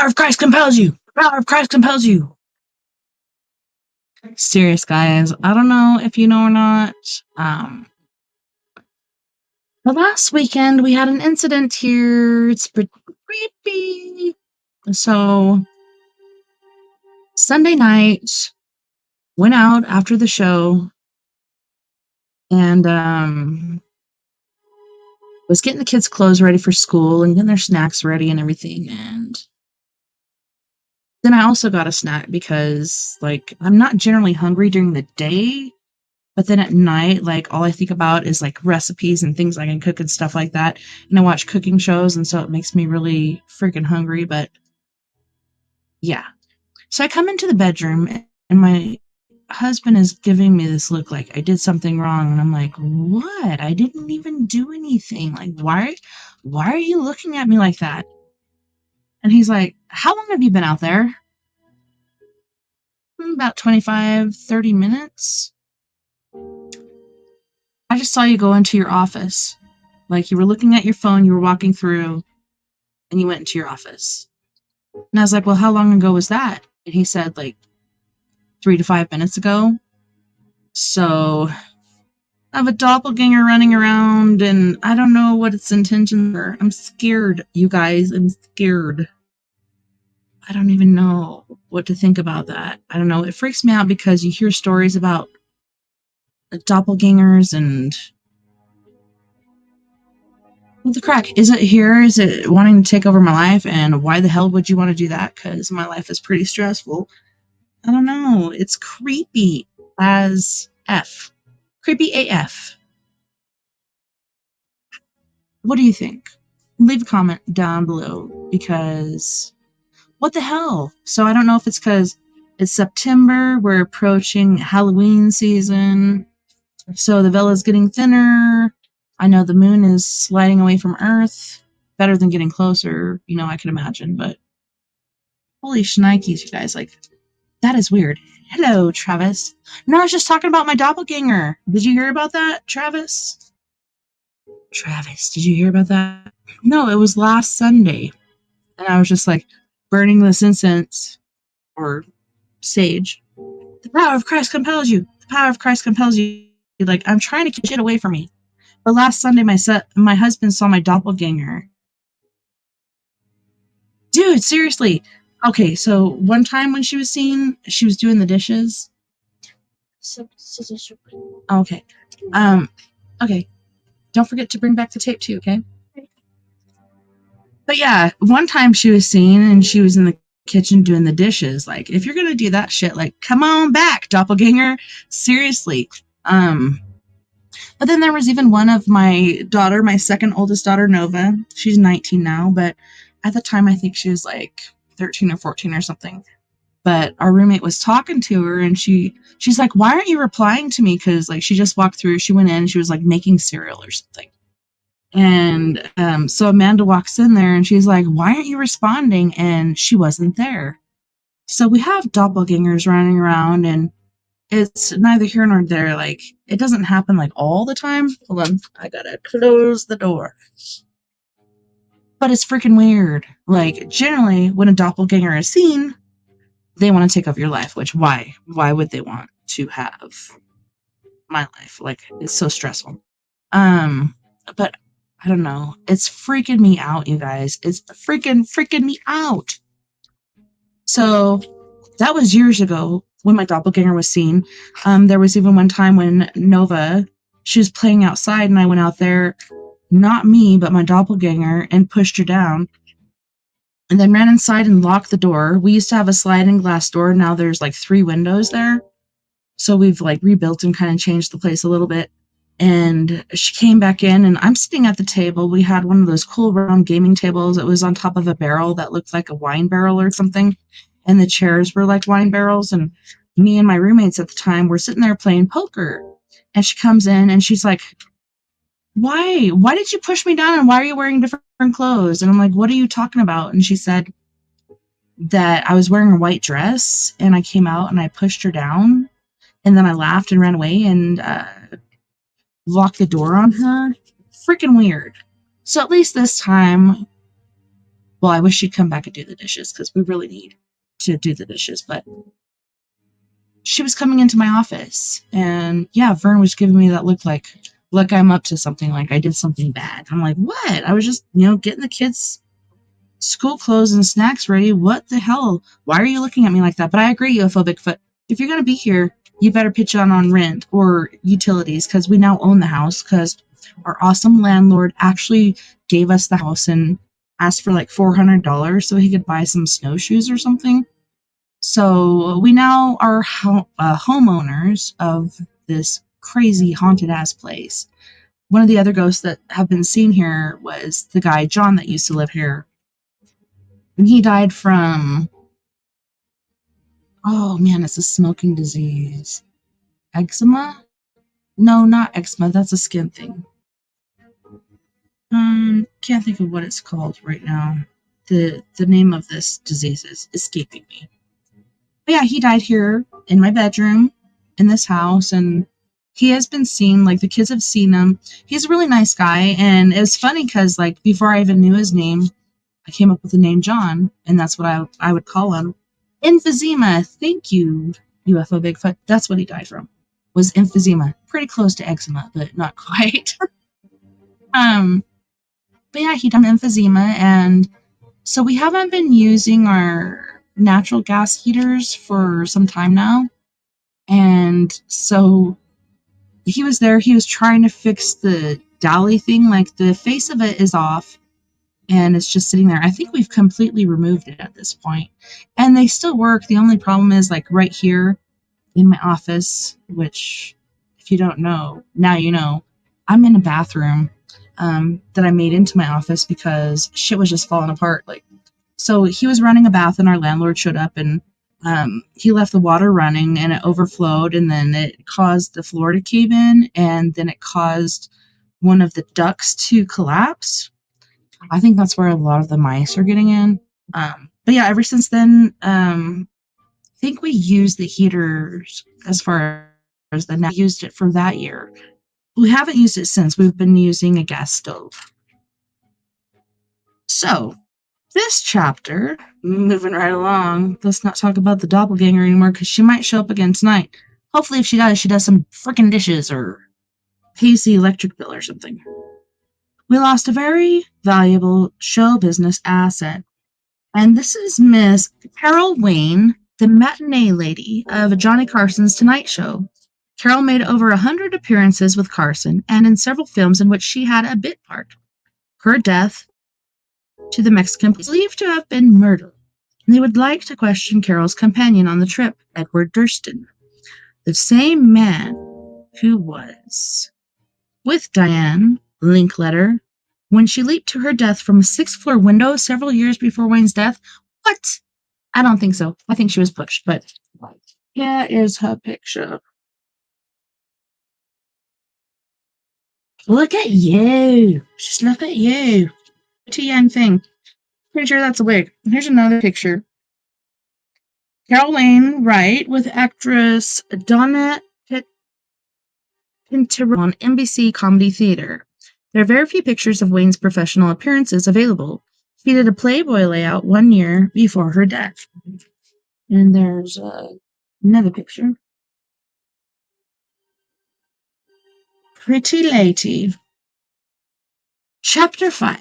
Speaker 1: power of Christ compels you. The power of Christ compels you. Serious, guys. I don't know if you know or not. The last weekend we had an incident here. It's pretty creepy. So Sunday night, went out after the show and was getting the kids' clothes ready for school and getting their snacks ready and everything. And then I also got a snack because, like, I'm not generally hungry during the day, but then at night, like, all I think about is, like, recipes and things I can cook and stuff like that. And I watch cooking shows, and so it makes me really freaking hungry. But yeah. So I come into the bedroom, and my husband is giving me this look like I did something wrong. And I'm like, what? I didn't even do anything. Like, why are you looking at me like that? And he's like, how long have you been out there? About 25, 30 minutes. I just saw you go into your office. Like, you were looking at your phone, you were walking through, and you went into your office. And I was like, well, how long ago was that? And he said, like, 3 to 5 minutes ago. So I have a doppelganger running around, and I don't know what its intentions are. I'm scared, you guys. I'm scared. I don't even know what to think about that. I don't know. It freaks me out because you hear stories about doppelgangers and what the crack? Is it here? Is it wanting to take over my life? And why the hell would you want to do that? Because my life is pretty stressful. I don't know. It's creepy as F. Creepy AF. What do you think? Leave a comment down below because what the hell? So I don't know if it's because it's September, we're approaching Halloween season, so the veil is getting thinner. I know the moon is sliding away from Earth. Better than getting closer, I can imagine, but holy shnikes, you guys, like, that is weird. Hello, Travis. No, I was just talking about my doppelganger. Did you hear about that, Travis? Travis, did you hear about that? No, it was last Sunday. And I was just like burning this incense or sage. The power of Christ compels you. The power of Christ compels you. Like, I'm trying to keep shit away from me. But last Sunday, my husband saw my doppelganger. Dude, seriously. Okay, so one time when she was doing the dishes. Okay. Okay. Don't forget to bring back the tape too, okay? But yeah, one time she was seen and she was in the kitchen doing the dishes. Like, if you're gonna do that shit, like, come on back, doppelganger. Seriously. But then there was even one of my daughter, my second oldest daughter, Nova. She's 19 now, but at the time I think she was like 13 or 14 or something. But our roommate was talking to her and she's like, why aren't you replying to me? Because like she just walked through, she went in and she was like making cereal or something. And so Amanda walks in there and she's like, why aren't you responding? And she wasn't there. So we have doppelgangers running around and it's neither here nor there. Like, it doesn't happen like all the time. Hold on, I gotta close the door. But it's freaking weird. Like, generally, when a doppelganger is seen, they want to take over your life. Which, why? Why would they want to have my life? Like, it's so stressful. But I don't know. It's freaking me out, you guys. It's freaking me out. So that was years ago when my doppelganger was seen. There was even one time when Nova, she was playing outside and I went out there, not me, but my doppelganger, and pushed her down and then ran inside and locked the door. We used to have a sliding glass door. Now there's like 3 windows there. So we've like rebuilt and kind of changed the place a little bit. And she came back in and I'm sitting at the table. We had one of those cool round gaming tables. It was on top of a barrel that looked like a wine barrel or something. And the chairs were like wine barrels. And me and my roommates at the time were sitting there playing poker. And she comes in and she's like, why did you push me down? And why are you wearing different clothes? And I'm like, what are you talking about? And she said that I was wearing a white dress and I came out and I pushed her down. And then I laughed and ran away and locked the door on her. Freaking weird. So at least this time, Well, I wish she'd come back and do the dishes because we really need to do the dishes. But she was coming into my office, and yeah, Vern was giving me that look, I'm up to something, like I did something bad. I'm like, what? I was just, getting the kids school clothes and snacks ready. What the hell? Why are you looking at me like that? But I agree, UFO Bigfoot. If you're going to be here, you better pitch on rent or utilities, because we now own the house, because our awesome landlord actually gave us the house and asked for like $400 so he could buy some snowshoes or something. So we now are homeowners of this crazy haunted ass place. One of the other ghosts that have been seen here was the guy John that used to live here, and he died from, oh man, it's a smoking disease. Eczema? No, not eczema. That's a skin thing. Can't think of what it's called right now. The name of this disease is escaping me. But yeah, he died here in my bedroom in this house, and he has been seen, like the kids have seen him. He's a really nice guy, and it's funny because like before I even knew his name, I came up with the name John, and that's what I would call him. Emphysema. Thank you, UFO Bigfoot. That's what he died from. Was emphysema. Pretty close to eczema, but not quite. um, but yeah, he died from emphysema, and so we haven't been using our natural gas heaters for some time now. And so he was there. He was trying to fix the dolly thing. Like the face of it is off, and it's just sitting there. I think we've completely removed it at this point, and they still work. The only problem is like right here in my office, which if you don't know, now you know, I'm in a bathroom that I made into my office because shit was just falling apart. Like, so he was running a bath, and our landlord showed up, and he left the water running, and it overflowed, and then it caused the floor to cave in, and then it caused one of the ducts to collapse. I think that's where a lot of the mice are getting in. But yeah, ever since then, I think we used the heaters as far as the net. We used it for that year. We haven't used it since. We've been using a gas stove. So, this chapter, moving right along, let's not talk about the doppelganger anymore because she might show up again tonight. Hopefully, if she does, she does some freaking dishes or pays the electric bill or something. We lost a very valuable show business asset. And this is Miss Carol Wayne, the matinee lady of Johnny Carson's Tonight Show. Carol made over 100 appearances with Carson and in several films in which she had a bit part. Her death to the Mexican police is believed to have been murder. And they would like to question Carol's companion on the trip, Edward Durston, the same man who was with Diane Linkletter when she leaped to her death from a sixth-floor window several years before Wayne's death. What? I don't think so. I think she was pushed, but here is her picture. Look at you. Just look at you. Pretty young thing. Pretty sure that's a wig. Here's another picture. Carol Wayne Wright with actress Donna Pinter on NBC Comedy Theater. There are very few pictures of Wayne's professional appearances available. She did a Playboy layout 1 year before her death. And there's another picture. Pretty lady. Chapter 5.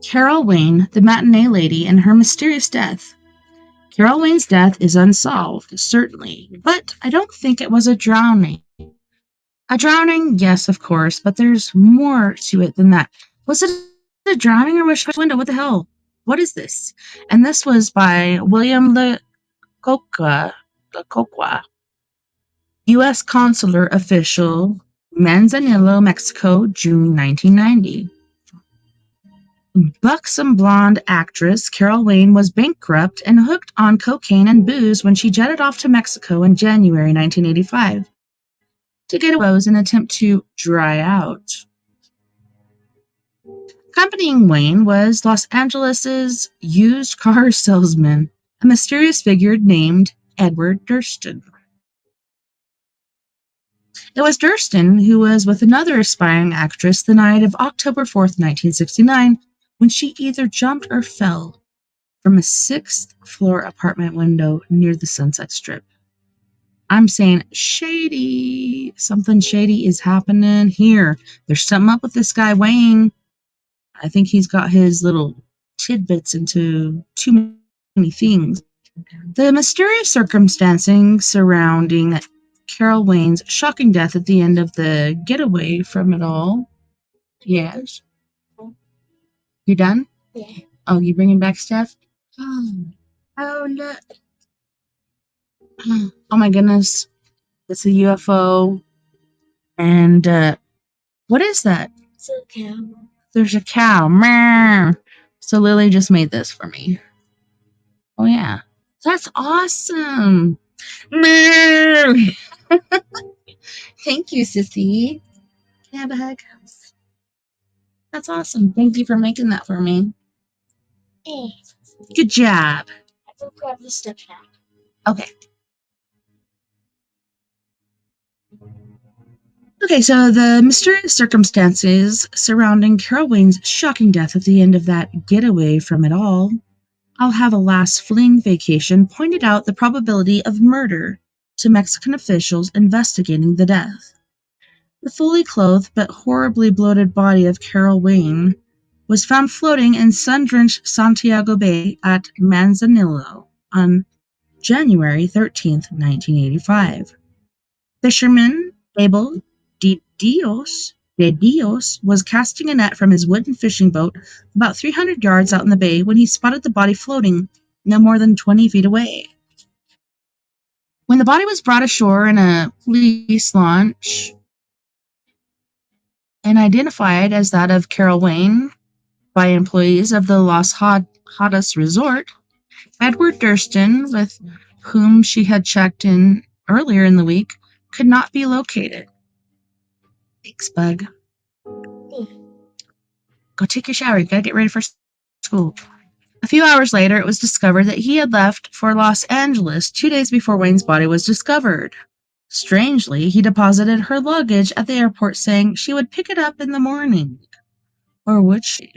Speaker 1: Carol Wayne, the matinee lady, and her mysterious death. Carol Wayne's death is unsolved, certainly, but I don't think it was a drowning. A drowning, yes, of course, but there's more to it than that. Was it a drowning or was she out the window? What the hell? What is this? And this was by William Lecoqua, U.S. consular official, Manzanillo, Mexico, June 1990. Buxom blonde actress Carol Wayne was bankrupt and hooked on cocaine and booze when she jetted off to Mexico in January 1985 to get away in an attempt to dry out. Accompanying Wayne was Los Angeles' used car salesman, a mysterious figure named Edward Durston. It was Durston who was with another aspiring actress the night of October 4th, 1969, when she either jumped or fell from a sixth-floor apartment window near the Sunset Strip. I'm saying shady. Something shady is happening here. There's something up with this guy Wayne. I think he's got his little tidbits into too many things. The mysterious circumstances surrounding Carol Wayne's shocking death at the end of the getaway from it all. Yes. You done?
Speaker 2: Yeah.
Speaker 1: Oh, you bringing back stuff?
Speaker 2: Oh, look.
Speaker 1: Oh my goodness. It's a UFO. And what is that?
Speaker 2: It's a cow.
Speaker 1: There's a cow. Meow. So Lily just made this for me. Oh yeah. That's awesome. Meow. Thank you, Sissy. Can I have a hug? That's awesome. Thank you for making that for me.
Speaker 2: Hey,
Speaker 1: Good job.
Speaker 2: I will grab the stuff now.
Speaker 1: Okay. Okay, so the mysterious circumstances surrounding Carol Wayne's shocking death at the end of that getaway from it all. I'll have a last fling vacation pointed out the probability of murder to Mexican officials investigating the death. The fully clothed but horribly bloated body of Carol Wayne was found floating in sun-drenched Santiago Bay at Manzanillo on January 13, 1985. Fisherman Abel de Dios was casting a net from his wooden fishing boat about 300 yards out in the bay when he spotted the body floating no more than 20 feet away. When the body was brought ashore in a police launch and identified as that of Carol Wayne by employees of the Los Hadas Resort, Edward Durston, with whom she had checked in earlier in the week, could not be located. Thanks, Bug. Go take your shower. You gotta get ready for school. A few hours later, it was discovered that he had left for Los Angeles 2 days before Wayne's body was discovered. Strangely, he deposited her luggage at the airport, saying she would pick it up in the morning. Or would she?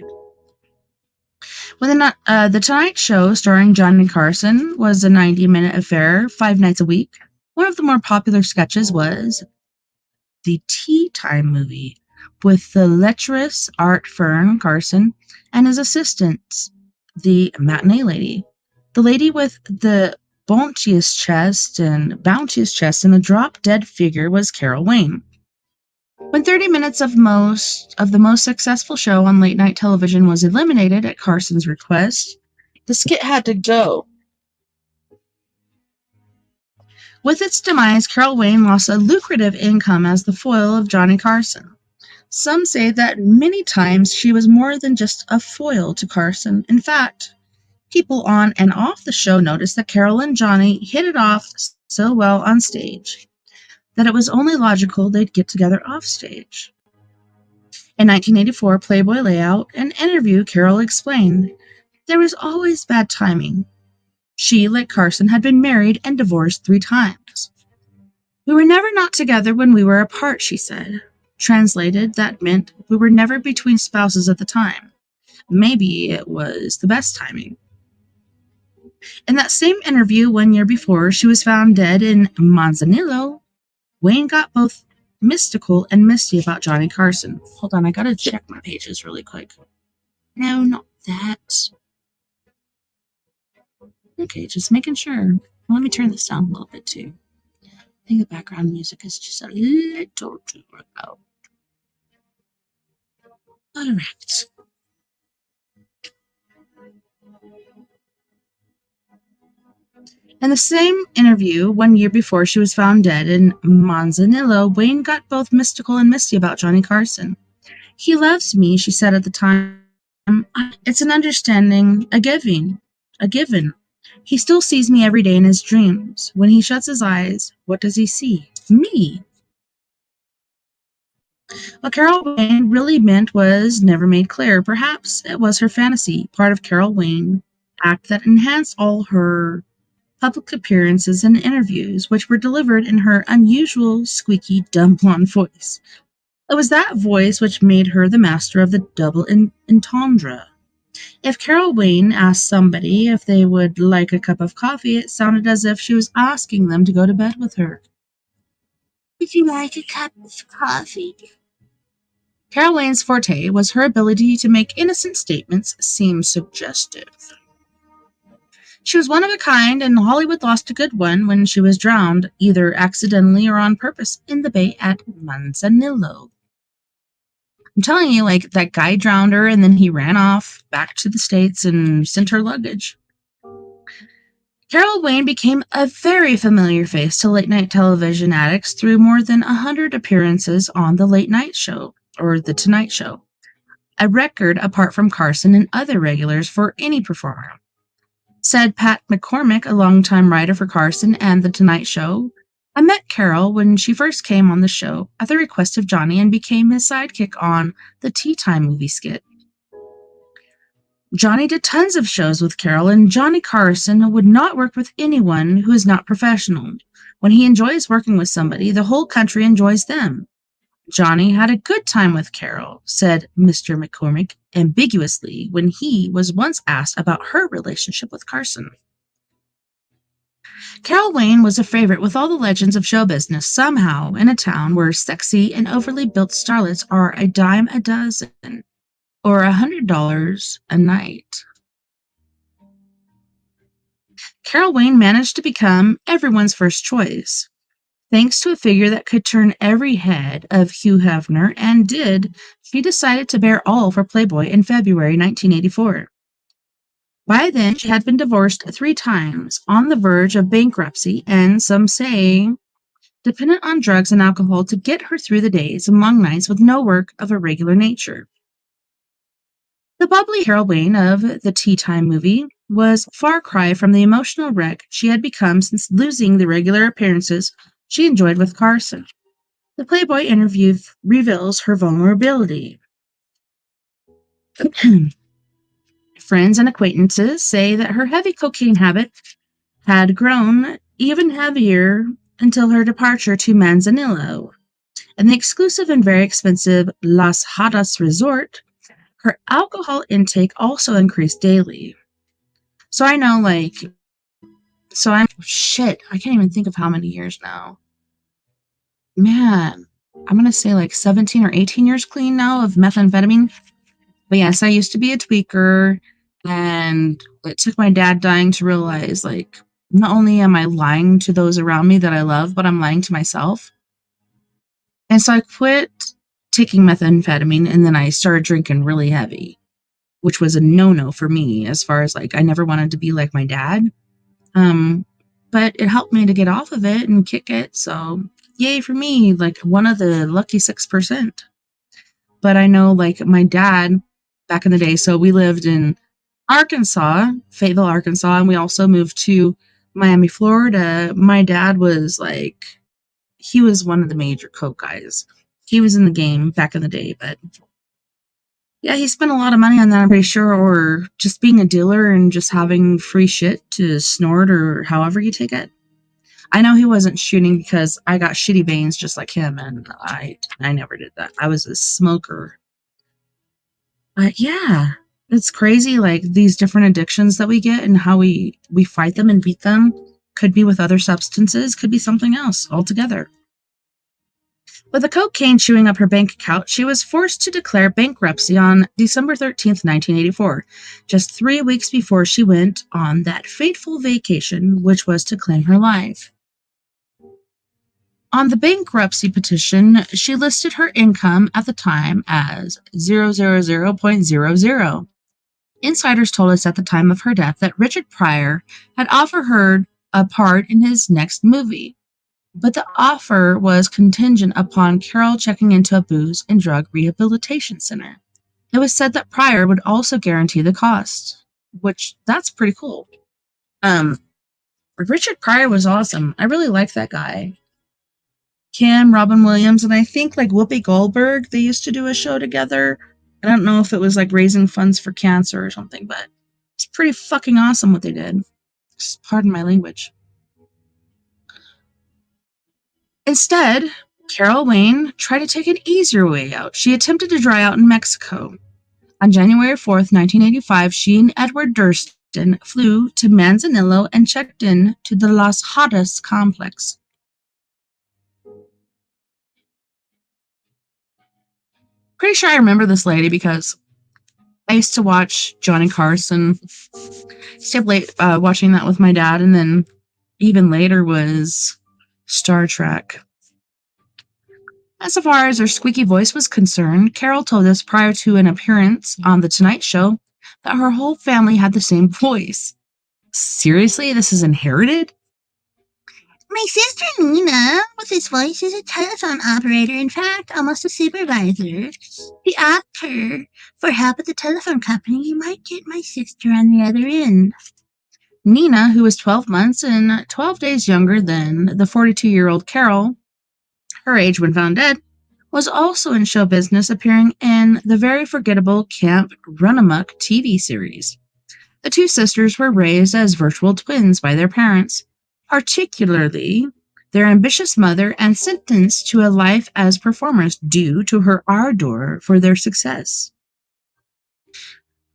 Speaker 1: When the Tonight Show, starring Johnny Carson, was a 90-minute affair 5 nights a week, one of the more popular sketches was the Tea Time movie, with the lecherous Art Fern Carson and his assistants, the matinee lady. The lady with the bounteous chest and the drop-dead figure was Carol Wayne. When 30 minutes of the most successful show on late-night television was eliminated at Carson's request, the skit had to go. With its demise, Carol Wayne lost a lucrative income as the foil of Johnny Carson. Some say that many times she was more than just a foil to Carson. In fact, people on and off the show noticed that Carol and Johnny hit it off so well on stage that it was only logical they'd get together off stage. In 1984 Playboy Layout, an interview, Carol explained, "There was always bad timing. She, like Carson, had been married and divorced 3 times. We were never not together when we were apart," she said. Translated, that meant we were never between spouses at the time. Maybe it was the best timing. In that same interview 1 year before she was found dead in Manzanillo, Wayne got both mystical and misty about Johnny Carson. Hold on, I gotta check my pages really quick. No, not that. Okay, just making sure. Let me turn this down a little bit too. I think the background music is just a little too loud. Alright. In the same interview 1 year before she was found dead in Manzanillo, Wayne got both mystical and misty about Johnny Carson. "He loves me," she said at the time. "It's an understanding, a given. He still sees me every day in his dreams. When he shuts his eyes, what does he see? Me." What Carol Wayne really meant was never made clear. Perhaps it was her fantasy, part of Carol Wayne act that enhanced all her public appearances and interviews, which were delivered in her unusual, squeaky, dumb blonde voice. It was that voice which made her the master of the double entendre. If Carol Wayne asked somebody if they would like a cup of coffee, it sounded as if she was asking them to go to bed with her.
Speaker 2: Would you like a cup of coffee?
Speaker 1: Carol Wayne's forte was her ability to make innocent statements seem suggestive. She was one of a kind, and Hollywood lost a good one when she was drowned, either accidentally or on purpose, in the bay at Manzanillo. I'm telling you, like, that guy drowned her, and then he ran off back to the States and sent her luggage. Carol Wayne became a very familiar face to late-night television addicts through more than 100 appearances on The Late Night Show, or The Tonight Show, a record apart from Carson and other regulars for any performer. Said Pat McCormick, a longtime writer for Carson and The Tonight Show, I met Carol when she first came on the show at the request of Johnny and became his sidekick on the Tea Time movie skit. Johnny did tons of shows with Carol, and Johnny Carson would not work with anyone who is not professional. When he enjoys working with somebody, the whole country enjoys them. Johnny had a good time with Carol, said Mr. McCormick ambiguously when he was once asked about her relationship with Carson. Carol Wayne was a favorite with all the legends of show business, somehow in a town where sexy and overly built starlets are a dime a dozen, or $100 a night. Carol Wayne managed to become everyone's first choice, thanks to a figure that could turn every head of Hugh Hefner, and did. She decided to bear all for Playboy in February 1984. By then, she had been divorced 3 times, on the verge of bankruptcy, and some say dependent on drugs and alcohol to get her through the days and long nights with no work of a regular nature. The bubbly Carol Wayne of the Tea Time movie was a far cry from the emotional wreck she had become since losing the regular appearances she enjoyed with Carson. The Playboy interview reveals her vulnerability. Friends and acquaintances say that her heavy cocaine habit had grown even heavier until her departure to Manzanillo. In the exclusive and very expensive Las Hadas resort, her alcohol intake also increased daily. So I know, shit, I can't even think of how many years now. Man, I'm going to say 17 or 18 years clean now of methamphetamine. But yes, I used to be a tweaker, and it took my dad dying to realize, not only am I lying to those around me that I love, but I'm lying to myself. And so I quit taking methamphetamine, and then I started drinking really heavy, which was a no-no for me, as far as I never wanted to be like my dad. But it helped me to get off of it and kick it. So yay for me, one of the lucky 6%. But I know my dad back in the day, so we lived in Arkansas, Fayetteville, Arkansas, and we also moved to Miami, Florida. My dad was he was one of the major coke guys. He was in the game back in the day, but yeah, he spent a lot of money on that, I'm pretty sure, or just being a dealer and just having free shit to snort or however you take it. I know he wasn't shooting because I got shitty veins just like him, and I never did that. I was a smoker. But yeah, it's crazy, these different addictions that we get and how we fight them and beat them. Could be with other substances, could be something else altogether. With the cocaine chewing up her bank account, she was forced to declare bankruptcy on December 13th, 1984, just 3 weeks before she went on that fateful vacation, which was to claim her life. On the bankruptcy petition, she listed her income at the time as 000.00. Insiders told us at the time of her death that Richard Pryor had offered her a part in his next movie, but the offer was contingent upon Carol checking into a booze and drug rehabilitation center. It was said that Pryor would also guarantee the cost, which that's pretty cool. Richard Pryor was awesome. I really liked that guy. Kim, Robin Williams, and I think Whoopi Goldberg, they used to do a show together. I don't know if it was raising funds for cancer or something, but it's pretty fucking awesome what they did. Just pardon my language. Instead, Carol Wayne tried to take an easier way out. She attempted to dry out in Mexico. On January 4th, 1985, she and Edward Durston flew to Manzanillo and checked in to the Las Hadas complex. Pretty sure I remember this lady because I used to watch Johnny Carson, stay up late watching that with my dad, and then even later was Star Trek. As far as her squeaky voice was concerned, Carol told us prior to an appearance on The Tonight Show that her whole family had the same voice. Seriously, this is inherited?
Speaker 2: My sister Nina, with his voice, is a telephone operator. In fact, almost a supervisor. If you ask her for help at the telephone company, you might get my sister on the other end.
Speaker 1: Nina, who was 12 months and 12 days younger than the 42-year-old Carol, her age when found dead, was also in show business, appearing in the very forgettable Camp Runamuck TV series. The two sisters were raised as virtual twins by their parents, particularly their ambitious mother, and sentenced to a life as performers due to her ardor for their success.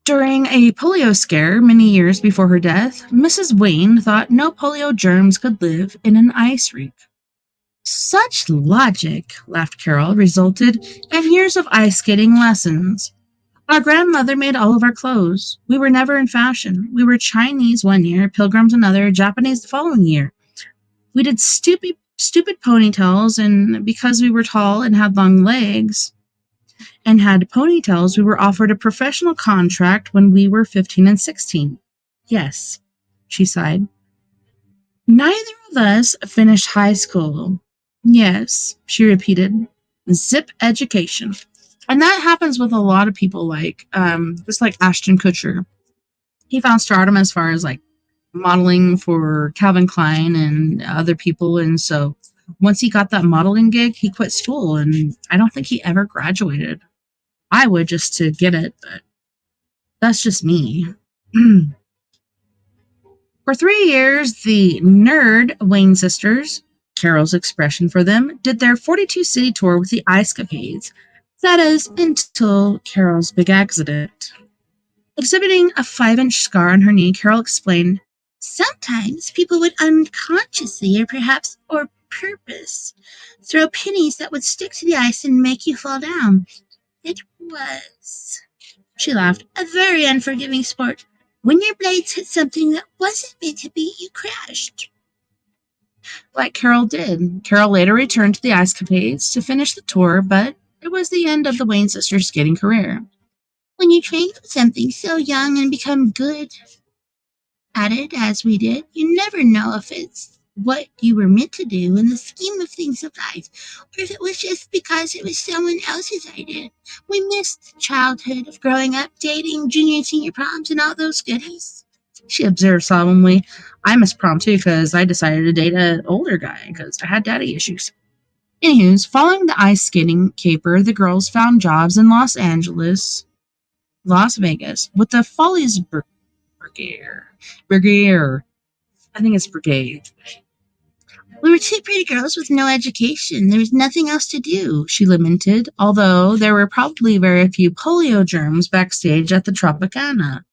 Speaker 1: During a polio scare many years before her death, Mrs. Wayne thought no polio germs could live in an ice rink. Such logic, laughed Carol, resulted in years of ice skating lessons. Our grandmother made all of our clothes. We were never in fashion. We were Chinese one year, Pilgrims another, Japanese the following year. We did stupid ponytails, and because we were tall and had long legs and had ponytails, we were offered a professional contract when we were 15 and 16. Yes, she sighed. Neither of us finished high school. Yes, she repeated. Zip education. And that happens with a lot of people, just like Ashton Kutcher. He found stardom as far as like modeling for Calvin Klein and other people. And so once he got that modeling gig, he quit school. And I don't think he ever graduated. I would just to get it, but that's just me. For 3 years, the nerd Wayne sisters, Carol's expression for them, did their 42-city tour with the Ice Capades. That is, until Carol's big accident. Exhibiting a 5-inch scar on her knee, Carol explained,
Speaker 2: sometimes people would unconsciously or perhaps or purpose throw pennies that would stick to the ice and make you fall down. It was, she laughed, a very unforgiving sport. When your blades hit something that wasn't meant to be, you crashed.
Speaker 1: Like Carol did. Carol later returned to the Ice Capades to finish the tour, but it was the end of the Wayne sisters' skating career.
Speaker 2: When you train for something so young and become good at it, as we did, you never know if it's what you were meant to do in the scheme of things of life, or if it was just because it was someone else's idea. We missed childhood of growing up, dating, junior and senior proms, and all those goodies.
Speaker 1: She observed solemnly. I missed prom too because I decided to date an older guy because I had daddy issues. Anywho's, following the ice skating caper, the girls found jobs in Los Angeles, Las Vegas, with the Follies Brigade. I think it's Brigade.
Speaker 2: We were two pretty girls with no education. There was nothing else to do,
Speaker 1: she lamented, although there were probably very few polio germs backstage at the Tropicana.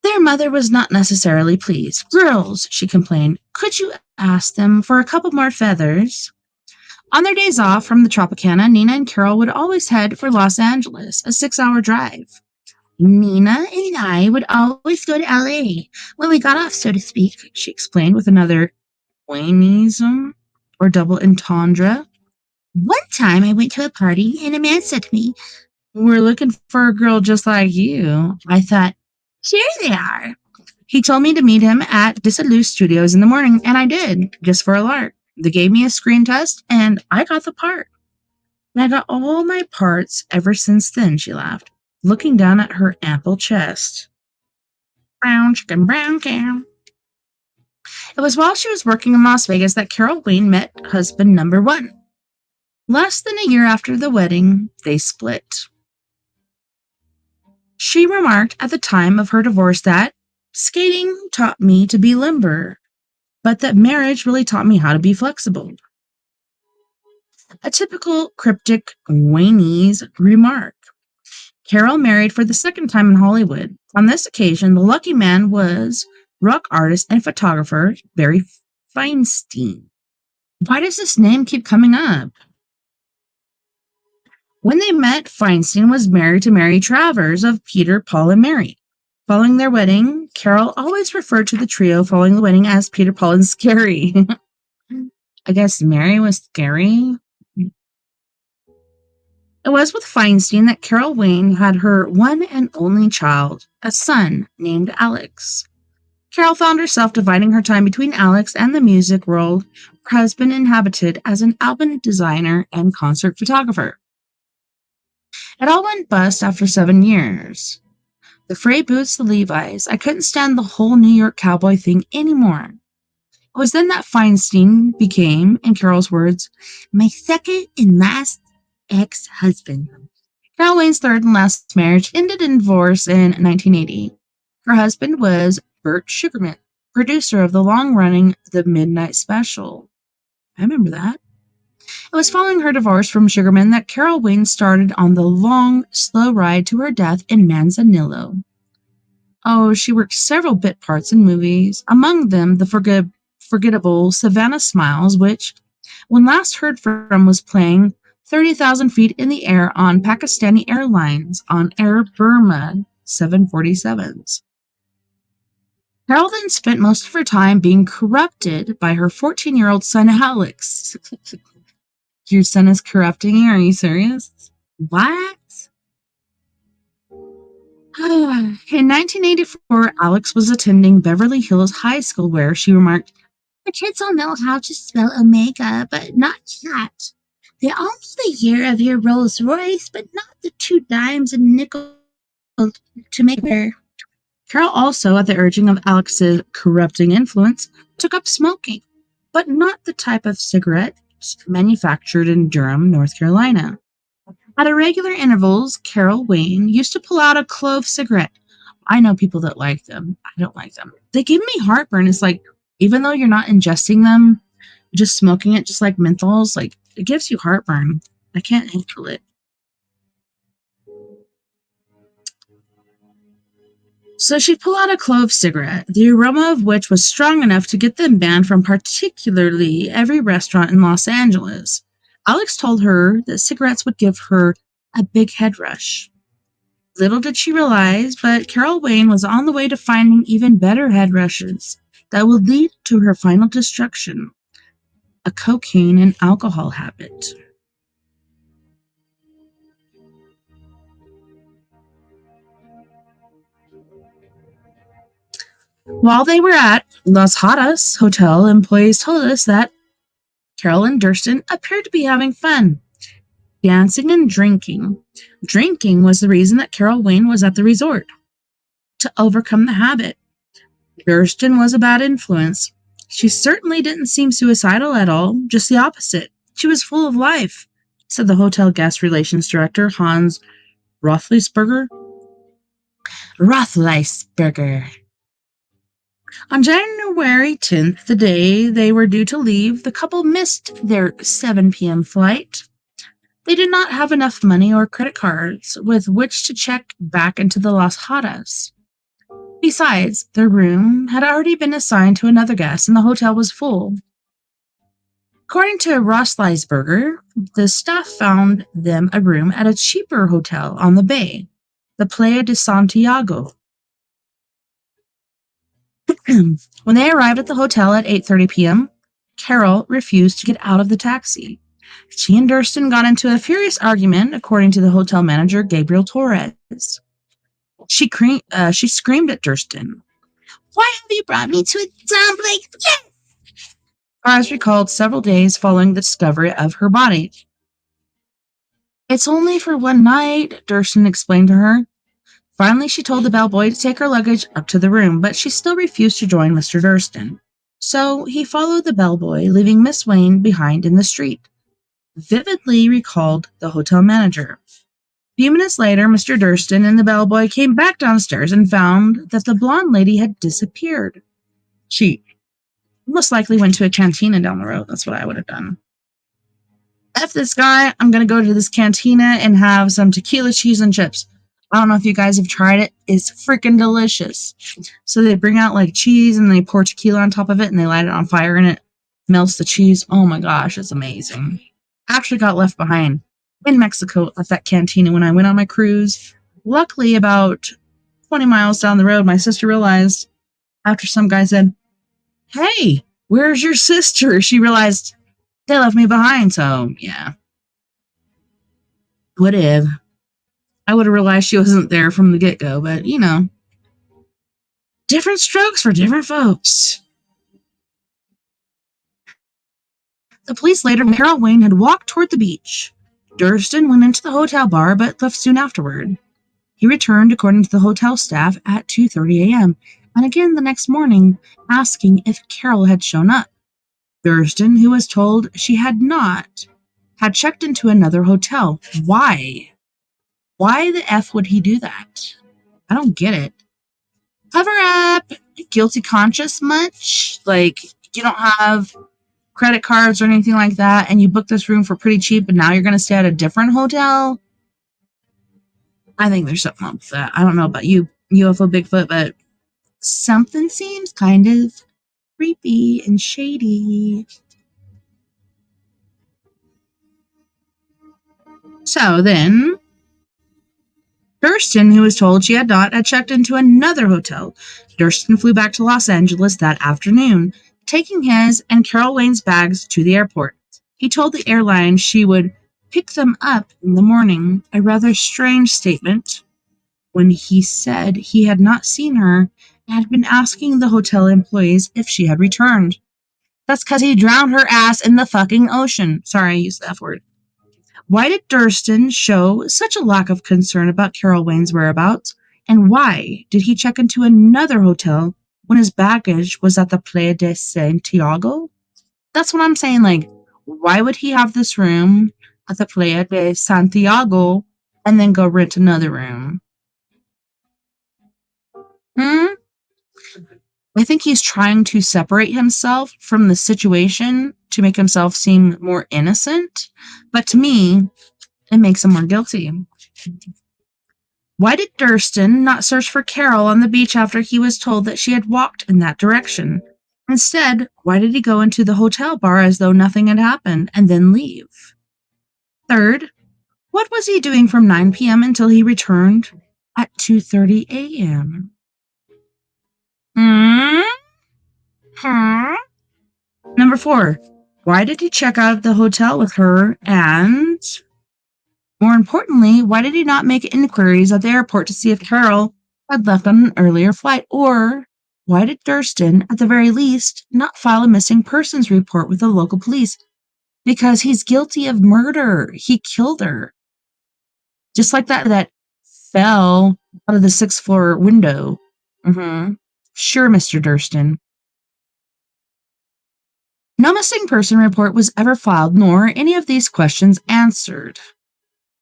Speaker 1: Their mother was not necessarily pleased. Girls, she complained, could you ask them for a couple more feathers? On their days off from the Tropicana, Nina and Carol would always head for Los Angeles, a 6-hour drive.
Speaker 2: Nina and I would always go to LA when we got off, so to speak,
Speaker 1: she explained with another Wayneism or double entendre.
Speaker 2: One time I went to a party and a man said to me,
Speaker 1: we're looking for a girl just like you. I thought,
Speaker 2: here they are.
Speaker 1: He told me to meet him at Dissolute Studios in the morning, and I did, just for a lark. They gave me a screen test, and I got the part. And I got all my parts ever since then, she laughed, looking down at her ample chest. Brown chicken, brown cow. It was while she was working in Las Vegas that Carol Wayne met husband number 1. Less than a year after the wedding, they split. She remarked at the time of her divorce that skating taught me to be limber, but that marriage really taught me how to be flexible. A typical cryptic Wayne's remark. Carol married for the second time in Hollywood. On this occasion, the lucky man was rock artist and photographer Barry Feinstein. Why does this name keep coming up? When they met, Feinstein was married to Mary Travers of Peter, Paul, and Mary. Following their wedding, Carol always referred to the trio following the wedding as Peter, Paul, and Scary. I guess Mary was scary. It was with Feinstein that Carol Wayne had her one and only child, a son named Alex. Carol found herself dividing her time between Alex and the music world her husband inhabited as an album designer and concert photographer. It all went bust after 7 years. The frayed boots, the Levi's, I couldn't stand the whole New York cowboy thing anymore. It was then that Feinstein became, in Carol's words, my second and last ex-husband. Carol Wayne's third and last marriage ended in divorce in 1980. Her husband was Burt Sugarman, producer of the long-running The Midnight Special. I remember that. It was following her divorce from Sugarman that Carol Wayne started on the long, slow ride to her death in Manzanillo. Oh, she worked several bit parts in movies, among them the forgettable Savannah Smiles, which, when last heard from, was playing 30,000 feet in the air on Pakistani Airlines on Air Burma 747s. Carol then spent most of her time being corrupted by her 14-year-old son, Alex. Your son is corrupting you? Are you serious? What? In 1984, Alex was attending Beverly Hills High School where she remarked,
Speaker 2: the kids all know how to spell omega, but not cat. They all know the year of your Rolls Royce, but not the 2 dimes and nickel to make her.
Speaker 1: Carol also, at the urging of Alex's corrupting influence, took up smoking, but not the type of cigarette manufactured in Durham, North Carolina. At irregular intervals, Carol Wayne used to pull out a clove cigarette. I know people that like them. I don't like them. They give me heartburn. It's like, even though you're not ingesting them, just smoking it, just like menthols, like, it gives you heartburn. I can't handle it. So she'd pull out a clove cigarette, the aroma of which was strong enough to get them banned from particularly every restaurant in Los Angeles. Alex told her that cigarettes would give her a big head rush. Little did she realize, but Carol Wayne was on the way to finding even better head rushes that would lead to her final destruction, a cocaine and alcohol habit. While they were at Las Hadas Hotel, employees told us that Carol and Durston appeared to be having fun, dancing and drinking. Drinking was the reason that Carol Wayne was at the resort, to overcome the habit. Durston was a bad influence. She certainly didn't seem suicidal at all, just the opposite. She was full of life, said the hotel guest relations director, Hans Rothleisberger. On January 10th, the day they were due to leave, the couple missed their 7 p.m. flight. They did not have enough money or credit cards with which to check back into the Las Hadas. Besides, their room had already been assigned to another guest and the hotel was full. According to Rothleisberger, the staff found them a room at a cheaper hotel on the bay, the Playa de Santiago. When they arrived at the hotel at 8:30 p.m., Carol refused to get out of the taxi. She and Durston got into a furious argument, according to the hotel manager, Gabriel Torres. She screamed at Durston.
Speaker 2: Why have you brought me to a dump like this?
Speaker 1: Torres recalled several days following the discovery of her body. It's only for one night, Durston explained to her. Finally, she told the bellboy to take her luggage up to the room, but she still refused to join Mr. Durston. So he followed the bellboy, leaving Miss Wayne behind in the street, vividly recalled the hotel manager. A few minutes later, Mr. Durston and the bellboy came back downstairs and found that the blonde lady had disappeared. She most likely went to a cantina down the road. That's what I would have done. F this guy, I'm going to go to this cantina and have some tequila, cheese, and chips. I don't know if you guys have tried it. It's freaking delicious. So they bring out like cheese and they pour tequila on top of it and they light it on fire and it melts the cheese. Oh my gosh, it's amazing. I actually got left behind in Mexico at that cantina when I went on my cruise. Luckily, about 20 miles down the road, my sister realized after some guy said, "Hey, where's your sister?" She realized they left me behind. So, yeah. What if? I would have realized she wasn't there from the get-go, but different strokes for different folks. The police later knew Carol Wayne had walked toward the beach. Durston went into the hotel bar but left soon afterward. He returned, according to the hotel staff, at 2:30 a.m., and again the next morning, asking if Carol had shown up. Durston, who was told she had not, had checked into another hotel. Why? Why the F would he do that? I don't get it. Cover up. Guilty conscious much? Like, you don't have credit cards or anything like that, and you booked this room for pretty cheap, and now you're going to stay at a different hotel? I think there's something wrong with that. I don't know about you, UFO Bigfoot, but something seems kind of creepy and shady. So then, Durston, who was told she had not, had checked into another hotel. Durston flew back to Los Angeles that afternoon, taking his and Carol Wayne's bags to the airport. He told the airline she would pick them up in the morning, a rather strange statement, when he said he had not seen her and had been asking the hotel employees if she had returned. That's because he drowned her ass in the fucking ocean. Sorry, I used the F word. Why did Durston show such a lack of concern about Carol Wayne's whereabouts? And why did he check into another hotel when his baggage was at the Playa de Santiago? That's what I'm saying. Like, why would he have this room at the Playa de Santiago and then go rent another room? I think he's trying to separate himself from the situation to make himself seem more innocent. But to me, it makes him more guilty. Why did Durston not search for Carol on the beach after he was told that she had walked in that direction? Instead, why did he go into the hotel bar as though nothing had happened and then leave? Third, what was he doing from 9 p.m. until he returned at 2:30 a.m.? Number 4, why did he check out of the hotel with her and, more importantly, why did he not make inquiries at the airport to see if Carol had left on an earlier flight? Or why did Durston, at the very least, not file a missing persons report with the local police? Because he's guilty of murder. He killed her. Just like that fell out of the 6th floor window. Sure, Mr. Durston. No missing person report was ever filed, nor any of these questions answered.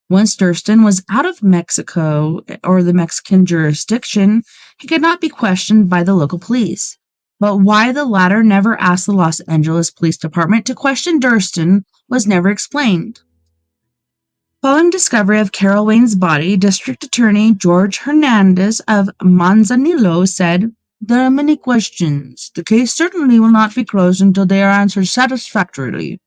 Speaker 1: Once Durston was out of Mexico or the Mexican jurisdiction, he could not be questioned by the local police. But why the latter never asked the Los Angeles Police Department to question Durston was never explained. Following discovery of Carol Wayne's body, District Attorney George Hernandez of Manzanillo said, "There are many questions. The case certainly will not be closed until they are answered satisfactorily."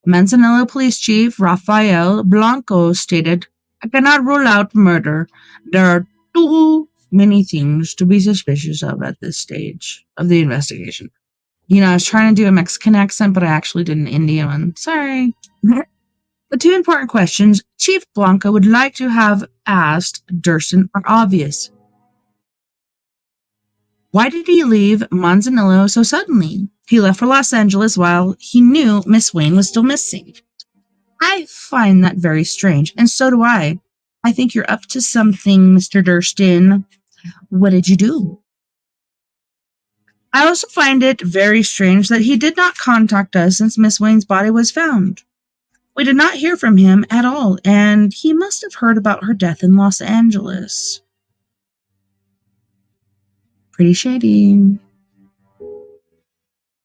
Speaker 1: Manzanillo Police Chief Rafael Blanco stated, "I cannot rule out murder. There are too many things to be suspicious of at this stage of the investigation." I was trying to do a Mexican accent, but I actually did an Indian one. Sorry. The 2 important questions Chief Blanco would like to have asked Durston are obvious. Why did he leave Manzanillo so suddenly? He left for Los Angeles while he knew Miss Wayne was still missing. I find that very strange, and so do I. I think you're up to something, Mr. Durston. What did you do? I also find it very strange that he did not contact us since Miss Wayne's body was found. We did not hear from him at all, and he must have heard about her death in Los Angeles. Pretty shady.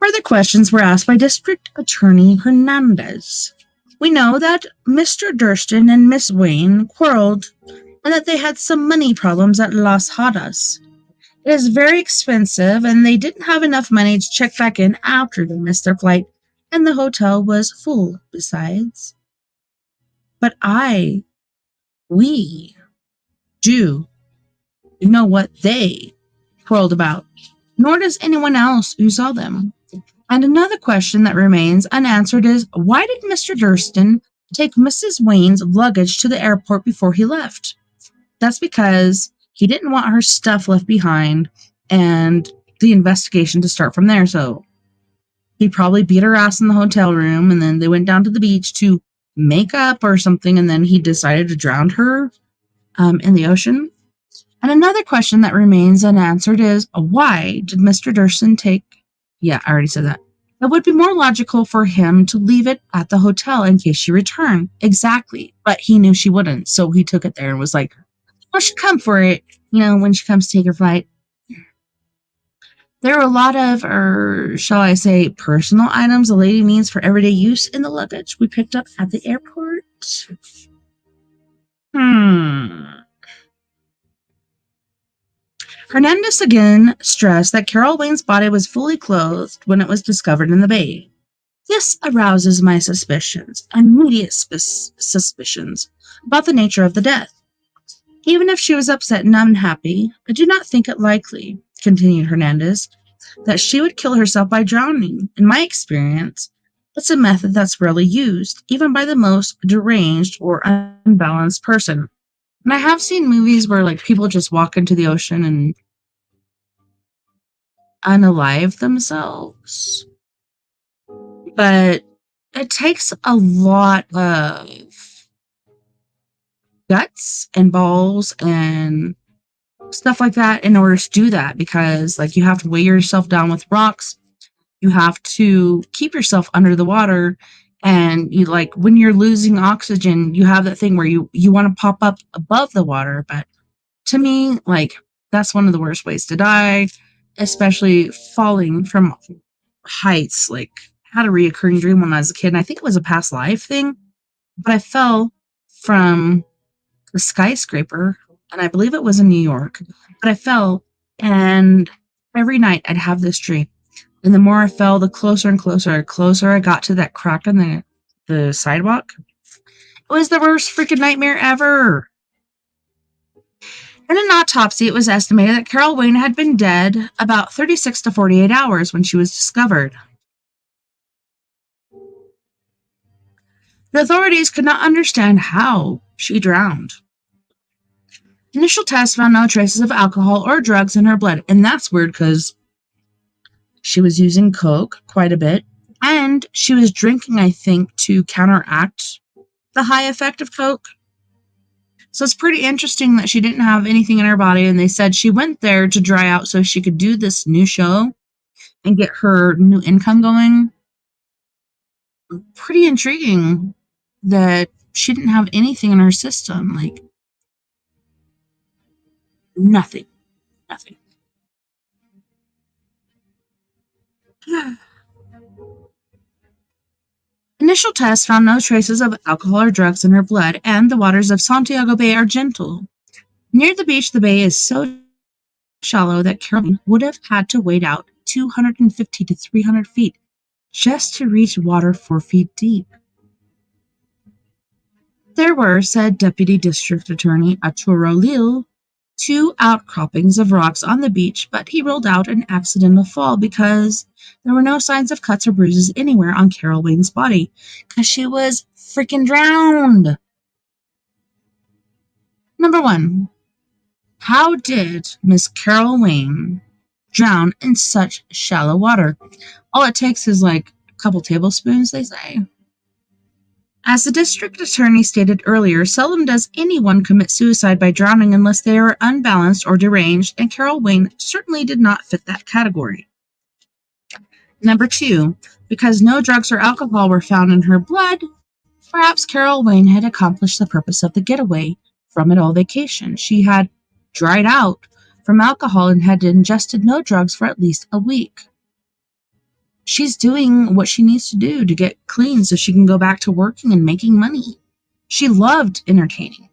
Speaker 1: Further questions were asked by District Attorney Hernandez. We know that Mr. Durston and Miss Wayne quarreled and that they had some money problems at Las Hadas. It is very expensive, and they didn't have enough money to check back in after they missed their flight, and the hotel was full besides. But we do know what they quarreled about, nor does anyone else who saw them. And another question that remains unanswered is, why did Mr. Durston take Mrs. Wayne's luggage to the airport before he left? That's because he didn't want her stuff left behind and the investigation to start from there. So he probably beat her ass in the hotel room, and then they went down to the beach to make up or something, and then he decided to drown her in the ocean. And another question that remains unanswered is, why did Mr. Durston take... Yeah, I already said that. It would be more logical for him to leave it at the hotel in case she returned. Exactly. But he knew she wouldn't, so he took it there and was like, well, she'll come for it, when she comes to take her flight. There are a lot of, or shall I say, personal items a lady needs for everyday use in the luggage we picked up at the airport. Hernandez again stressed that Carol Wayne's body was fully clothed when it was discovered in the bay. This arouses my suspicions, immediate suspicions, about the nature of the death. Even if she was upset and unhappy, I do not think it likely, continued Hernandez, that she would kill herself by drowning. In my experience, it's a method that's rarely used, even by the most deranged or unbalanced person. And I have seen movies where people just walk into the ocean and unalive themselves. But it takes a lot of guts and balls and stuff like that in order to do that, because you have to weigh yourself down with rocks. You have to keep yourself under the water, and you when you're losing oxygen, you have that thing where you want to pop up above the water. But to me, that's one of the worst ways to die, especially falling from heights. I had a reoccurring dream when I was a kid, and I think it was a past life thing, but I fell from a skyscraper, and I believe it was in New York, but I fell, and every night I'd have this dream. And the more I fell, the closer and closer I got to that crack in the sidewalk. It was the worst freaking nightmare ever. In an autopsy, it was estimated that Carol Wayne had been dead about 36 to 48 hours when she was discovered. The authorities could not understand how she drowned. Initial tests found no traces of alcohol or drugs in her blood, and that's weird because she was using coke quite a bit, and she was drinking, I think, to counteract the high effect of coke. So it's pretty interesting that she didn't have anything in her body, and they said she went there to dry out so she could do this new show and get her new income going. Pretty intriguing that she didn't have anything in her system, nothing. Initial tests found no traces of alcohol or drugs in her blood, and the waters of Santiago Bay are gentle. Near the beach, the bay is so shallow that Carol would have had to wade out 250 to 300 feet just to reach water 4 feet deep. There were, said Deputy District Attorney Arturo Lil, 2 outcroppings of rocks on the beach, but he ruled out an accidental fall because there were no signs of cuts or bruises anywhere on Carol Wayne's body, because she was freaking drowned. Number 1. How did Miss Carol Wayne drown in such shallow water? All it takes is a couple tablespoons, they say. As the district attorney stated earlier, seldom does anyone commit suicide by drowning unless they are unbalanced or deranged, and Carol Wayne certainly did not fit that category. Number 2, because no drugs or alcohol were found in her blood, perhaps Carol Wayne had accomplished the purpose of the getaway from it all vacation. She had dried out from alcohol and had ingested no drugs for at least a week. She's doing what she needs to do to get clean so she can go back to working and making money. She loved entertaining.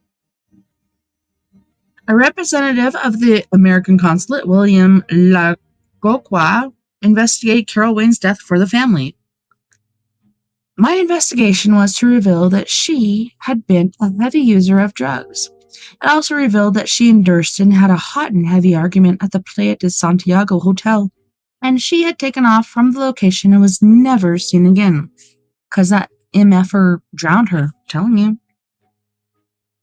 Speaker 1: A representative of the American consulate, William Lagokwa, investigated Carol Wayne's death for the family. My investigation was to reveal that she had been a heavy user of drugs. It also revealed that she and Durston had a hot and heavy argument at the Playa de Santiago hotel, and she had taken off from the location and was never seen again. Because that MFer drowned her, I'm telling you.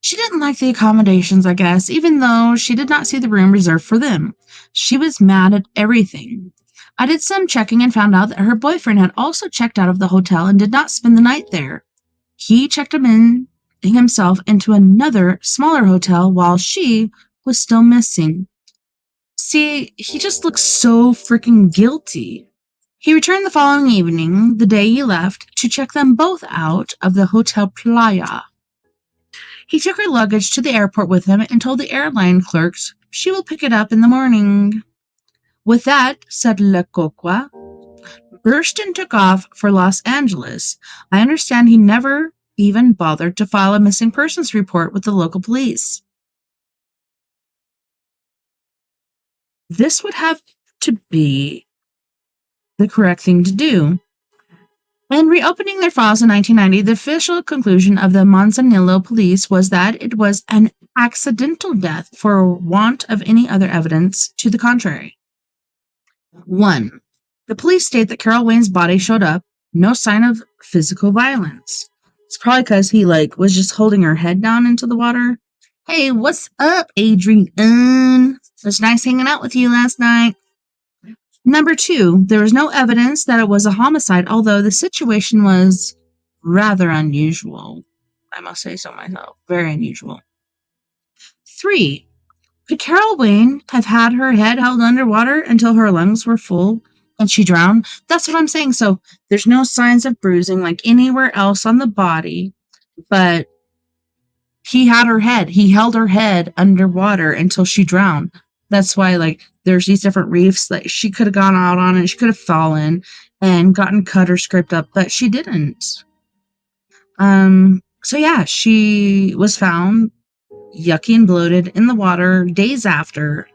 Speaker 1: She didn't like the accommodations, I guess, even though she did not see the room reserved for them. She was mad at everything. I did some checking and found out that her boyfriend had also checked out of the hotel and did not spend the night there. He checked him in himself into another, smaller hotel while she was still missing. See, he just looks so freaking guilty. He returned the following evening, the day he left, to check them both out of the Hotel Playa. He took her luggage to the airport with him and told the airline clerks she will pick it up in the morning. With that, said Lekokwa, Burston took off for Los Angeles. I understand he never even bothered to file a missing persons report with the local police. This would have to be the correct thing to do. In reopening their files in 1990, the official conclusion of the Manzanillo police was that it was an accidental death for want of any other evidence to the contrary. 1. The police state that Carol Wayne's body showed up, no sign of physical violence. It's probably because he was just holding her head down into the water. Hey, what's up, Adrian? It was nice hanging out with you last night. Number 2, there was no evidence that it was a homicide, although the situation was rather unusual. I must say so myself. Very unusual. 3, could Carol Wayne have had her head held underwater until her lungs were full and she drowned? That's what I'm saying. So there's no signs of bruising like anywhere else on the body, but he held her head underwater until she drowned. That's why, there's these different reefs that she could have gone out on and she could have fallen and gotten cut or scraped up, but she didn't. So yeah, she was found yucky and bloated in the water days after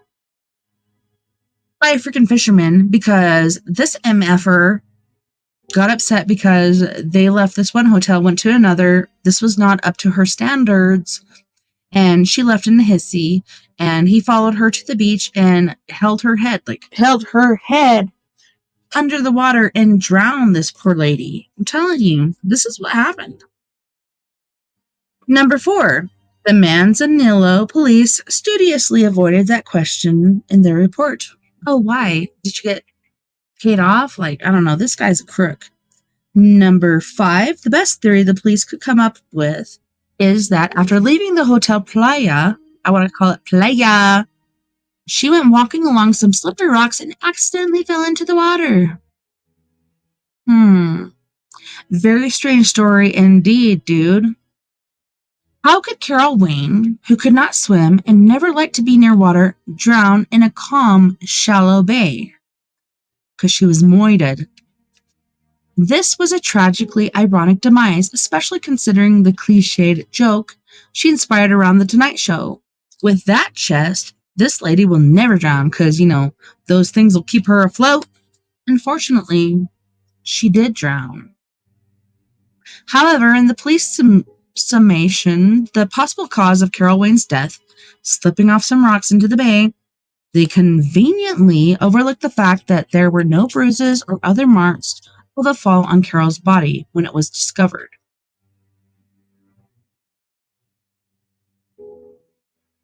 Speaker 1: by a freaking fisherman because this MFer got upset because they left this one hotel, went to another. This was not up to her standards. And she left in the hissy, and he followed her to the beach and held her head under the water and drowned this poor lady. I'm telling you, this is what happened. Number 4, the Manzanillo police studiously avoided that question in their report. Oh, why? Did you get paid off? I don't know. This guy's a crook. Number 5, the best theory the police could come up with is that after leaving the Hotel Playa, I want to call it Playa, she went walking along some slippery rocks and accidentally fell into the water. Very strange story indeed, dude. How could Carol Wayne, who could not swim and never liked to be near water, drown in a calm, shallow bay? Because she was moited. This was a tragically ironic demise, especially considering the cliched joke she inspired around the Tonight Show. With that chest, this lady will never drown because, those things will keep her afloat. Unfortunately, she did drown. However, in the police summation, the possible cause of Carol Wayne's death, slipping off some rocks into the bay, they conveniently overlooked the fact that there were no bruises or other marks of the fall on Carol's body when it was discovered.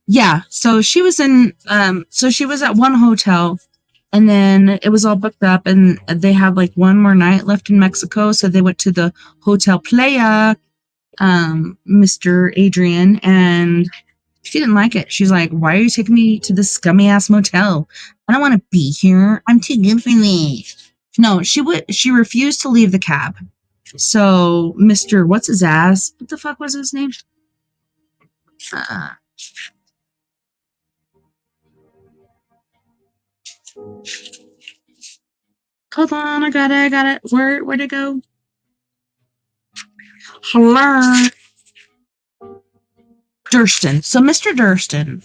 Speaker 1: Yeah, so she was at one hotel, and then it was all booked up, and they had one more night left in Mexico, so they went to the Hotel Playa, Mr. Adrian, and she didn't like it. She's like, "Why are you taking me to this scummy ass motel? I don't want to be here. I'm too good for this." No, she refused to leave the cab. So Mr. What's his ass? What the fuck was his name? Hold on, I got it. Where'd it go? Hello. Durston. So Mr. Durston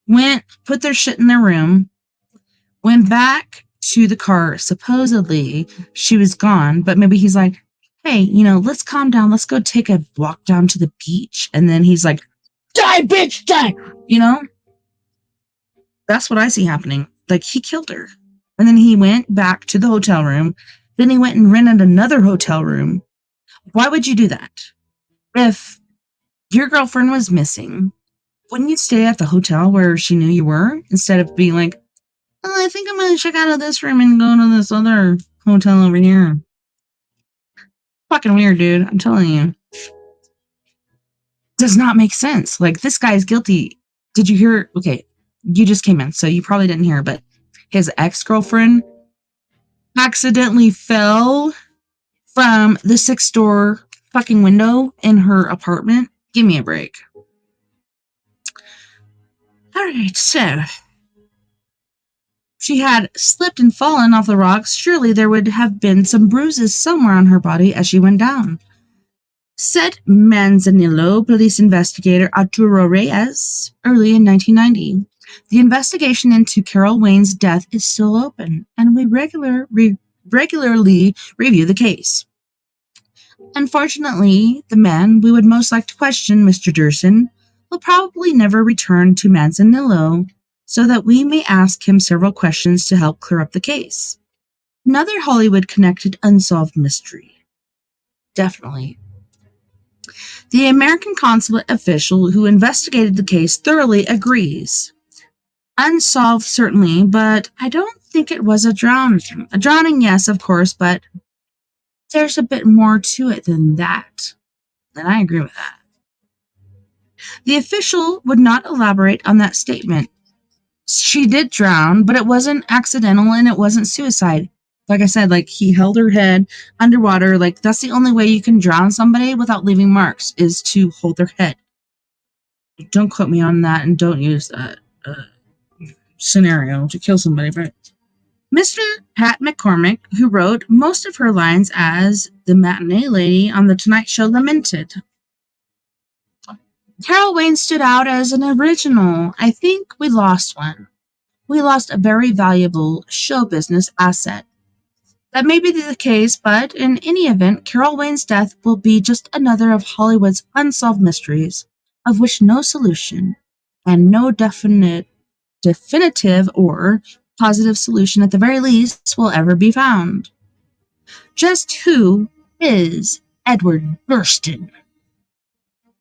Speaker 1: went, put their shit in their room, went back to the car. Supposedly, she was gone, but maybe he's like, hey, let's calm down. Let's go take a walk down to the beach. And then he's like, die, bitch, die. That's what I see happening. Like, he killed her. And then he went back to the hotel room. Then he went and rented another hotel room. Why would you do that? If your girlfriend was missing, wouldn't you stay at the hotel where she knew you were instead of being like, oh, I think I'm going to check out of this room and go to this other hotel over here? Fucking weird, dude. I'm telling you. Does not make sense. Like, this guy is guilty. Did you hear? Okay, you just came in, so you probably didn't hear, but his ex-girlfriend accidentally fell from the 6th-story fucking window in her apartment. Give me a break. All right, so she had slipped and fallen off the rocks. Surely there would have been some bruises somewhere on her body as she went down, said Manzanillo police investigator Arturo Reyes early in 1990. The investigation into Carol Wayne's death is still open, and we regularly review the case. Unfortunately, the man we would most like to question, Mr. Durson, will probably never return to Manzanillo, so that we may ask him several questions to help clear up the case. Another Hollywood-connected unsolved mystery. Definitely. The American consulate official who investigated the case thoroughly agrees. Unsolved, certainly, but I don't think it was a drowning. A drowning, yes, of course, but there's a bit more to it than that. And I agree with that. The official would not elaborate on that statement. She did drown, but it wasn't accidental and it wasn't suicide. Like I said, like, he held her head underwater. Like, that's the only way you can drown somebody without leaving marks, is to hold their head. Don't quote me on that, and don't use that scenario to kill somebody. But Mr. Pat McCormick, who wrote most of her lines as the matinee lady on The Tonight Show, lamented. Carol Wayne stood out as an original. I think we lost one. We lost a very valuable show business asset. That may be the case, but in any event, Carol Wayne's death will be just another of Hollywood's unsolved mysteries, of which no solution, and no definitive or positive solution at the very least, will ever be found. Just who is Edward Burston?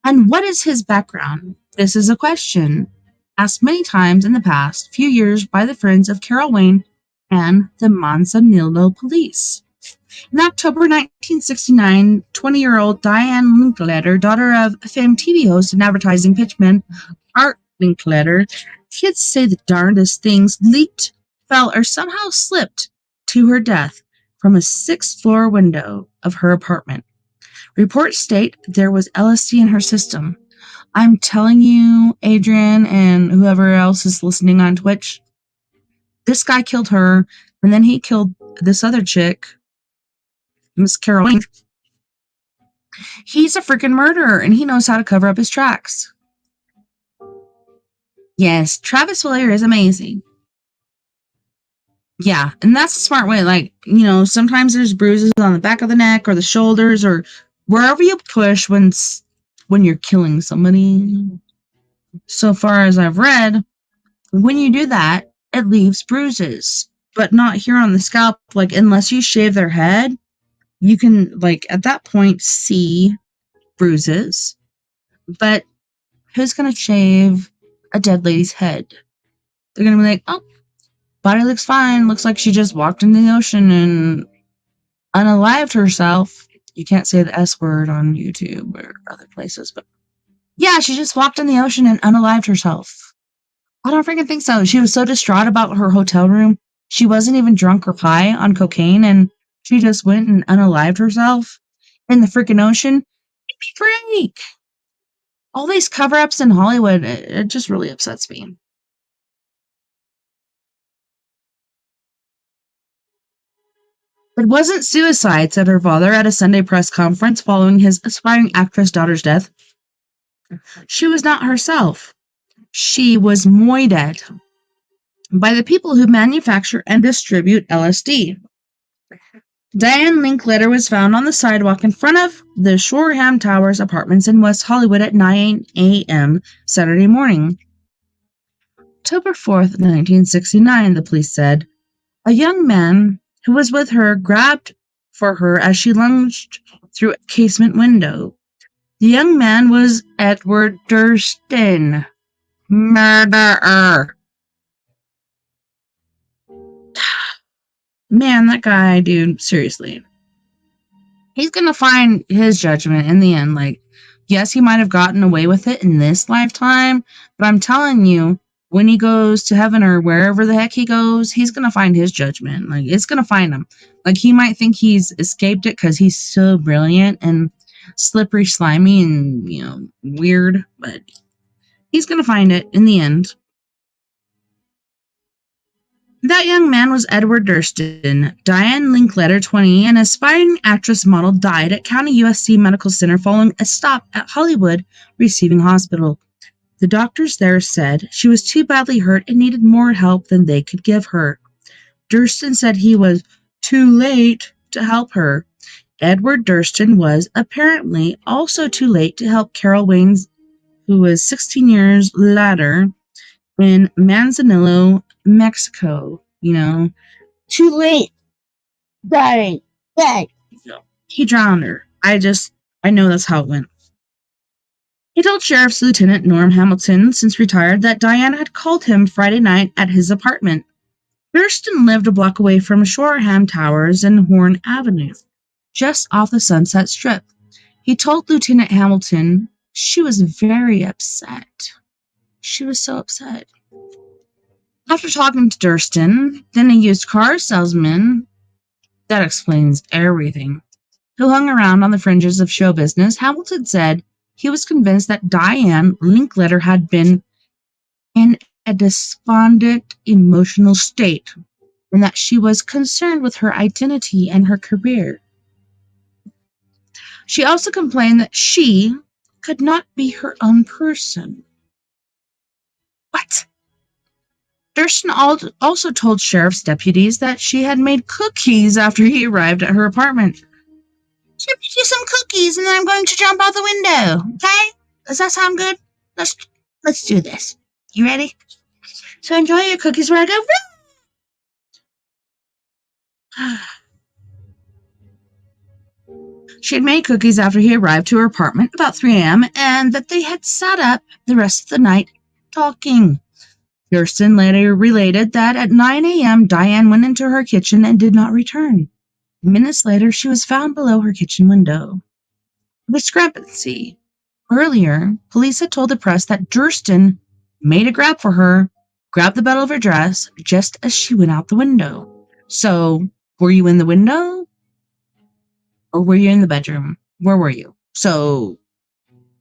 Speaker 1: And what is his background? This is a question asked many times in the past few years by the friends of Carol Wayne and the Manzanillo police. In October 1969, 20-year-old Diane Linkletter, daughter of famed TV host and advertising pitchman Art Linkletter, kids say the darndest things, leaped, fell, or somehow slipped to her death from a 6th-floor window of her apartment. Reports state there was LSD in her system. I'm telling you, Adrian and whoever else is listening on Twitch, this guy killed her, and then he killed this other chick, Miss Caroline. He's a freaking murderer, and he knows how to cover up his tracks. Yes, Travis Willier is amazing. Yeah, and that's a smart way. Like, sometimes there's bruises on the back of the neck or the shoulders or wherever you push when you're killing somebody. So far as I've read, when you do that, it leaves bruises, but not here on the scalp. Like, unless you shave their head, you can, like, at that point, see bruises. But who's going to shave a dead lady's head? They're going to be like, oh, body looks fine. Looks like she just walked into the ocean and unalived herself. You can't say the S word on YouTube or other places, but yeah, she just walked in the ocean and unalived herself. I don't freaking think so. She was so distraught about her hotel room. She wasn't even drunk or high on cocaine, and she just went and unalived herself in the freaking ocean. Freak! All these cover-ups in Hollywood, it just really upsets me. It wasn't suicide, said her father at a Sunday press conference following his aspiring actress daughter's death. She was not herself. She was moided by the people who manufacture and distribute LSD. Diane Linkletter was found on the sidewalk in front of the Shoreham Towers apartments in West Hollywood at 9 a.m. Saturday morning. October 4th, 1969, the police said. A young man who was with her grabbed for her as she lunged through a casement window. The young man was Edward Durston. Murderer. Man, that guy, dude, seriously. He's gonna find his judgment in the end. Like, yes, he might have gotten away with it in this lifetime, but I'm telling you, when he goes to heaven or wherever the heck he goes, he's gonna find his judgment. Like, it's gonna find him. Like, he might think he's escaped it because he's so brilliant and slippery, slimy, and, weird, but he's gonna find it in the end. That young man was Edward Durston. Diane Linkletter, 20, an aspiring actress model, died at County USC Medical Center following a stop at Hollywood Receiving Hospital. The doctors there said she was too badly hurt and needed more help than they could give her. Durston said he was too late to help her. Edward Durston was apparently also too late to help Carol Waynes, who was 16 years later in Manzanillo, Mexico. Too late. Dying. He drowned her. I know that's how it went. He told Sheriff's Lieutenant Norm Hamilton, since retired, that Diane had called him Friday night at his apartment. Durston lived a block away from Shoreham Towers and Horn Avenue, just off the Sunset Strip. He told Lieutenant Hamilton she was very upset. She was so upset. After talking to Durston, then a used car salesman, that explains everything, who hung around on the fringes of show business, Hamilton said he was convinced that Diane Linkletter had been in a despondent emotional state and that she was concerned with her identity and her career. She also complained that she could not be her own person. What? Durston also told sheriff's deputies that she had made cookies after he arrived at her apartment. She made you some cookies and then I'm going to jump out the window. Okay? Does that sound good? Let's do this. You ready? So enjoy your cookies where I go. She had made cookies after he arrived to her apartment about 3 a.m. and that they had sat up the rest of the night talking. Durston later related that at 9 a.m. Diane went into her kitchen and did not return. Minutes later, she was found below her kitchen window. Discrepancy. Earlier, police had told the press that Durston made a grab for her, grabbed the bell of her dress just as she went out the window. So, were you in the window? Or were you in the bedroom? Where were you? So,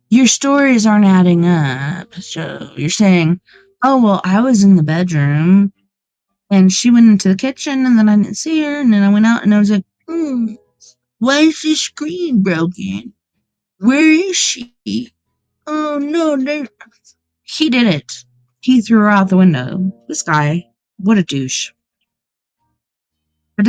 Speaker 1: your stories aren't adding up. So, you're saying, oh, well, I was in the bedroom, and she went into the kitchen, and then I didn't see her, and then I went out, and I was like, why is the screen broken? Where is she? Oh, no, he did it. He threw her out the window. This guy, what a douche. A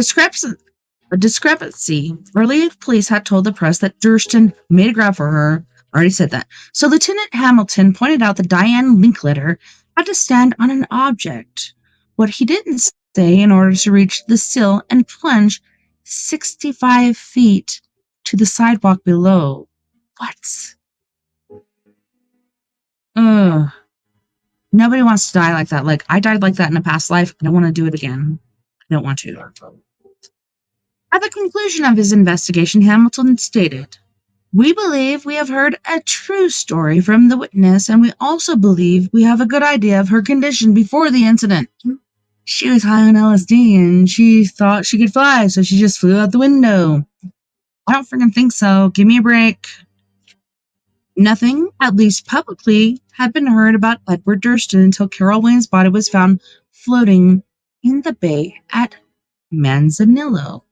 Speaker 1: discrepancy. Earlier, police had told the press that Durston made a grab for her. Already said that. So Lieutenant Hamilton pointed out that Diane Linkletter had to stand on an object. What he didn't say in order to reach the sill and plunge 65 feet to the sidewalk below. What? Ugh. Nobody wants to die like that. Like, I died like that in a past life. I don't want to do it again. I don't want to. At the conclusion of his investigation, Hamilton stated, "We believe we have heard a true story from the witness, and we also believe we have a good idea of her condition before the incident. She was high on LSD, and she thought she could fly, so she just flew out the window. I don't freaking think so. Give me a break." Nothing, at least publicly, had been heard about Edward Durston until Carol Wayne's body was found floating in the bay at Manzanillo.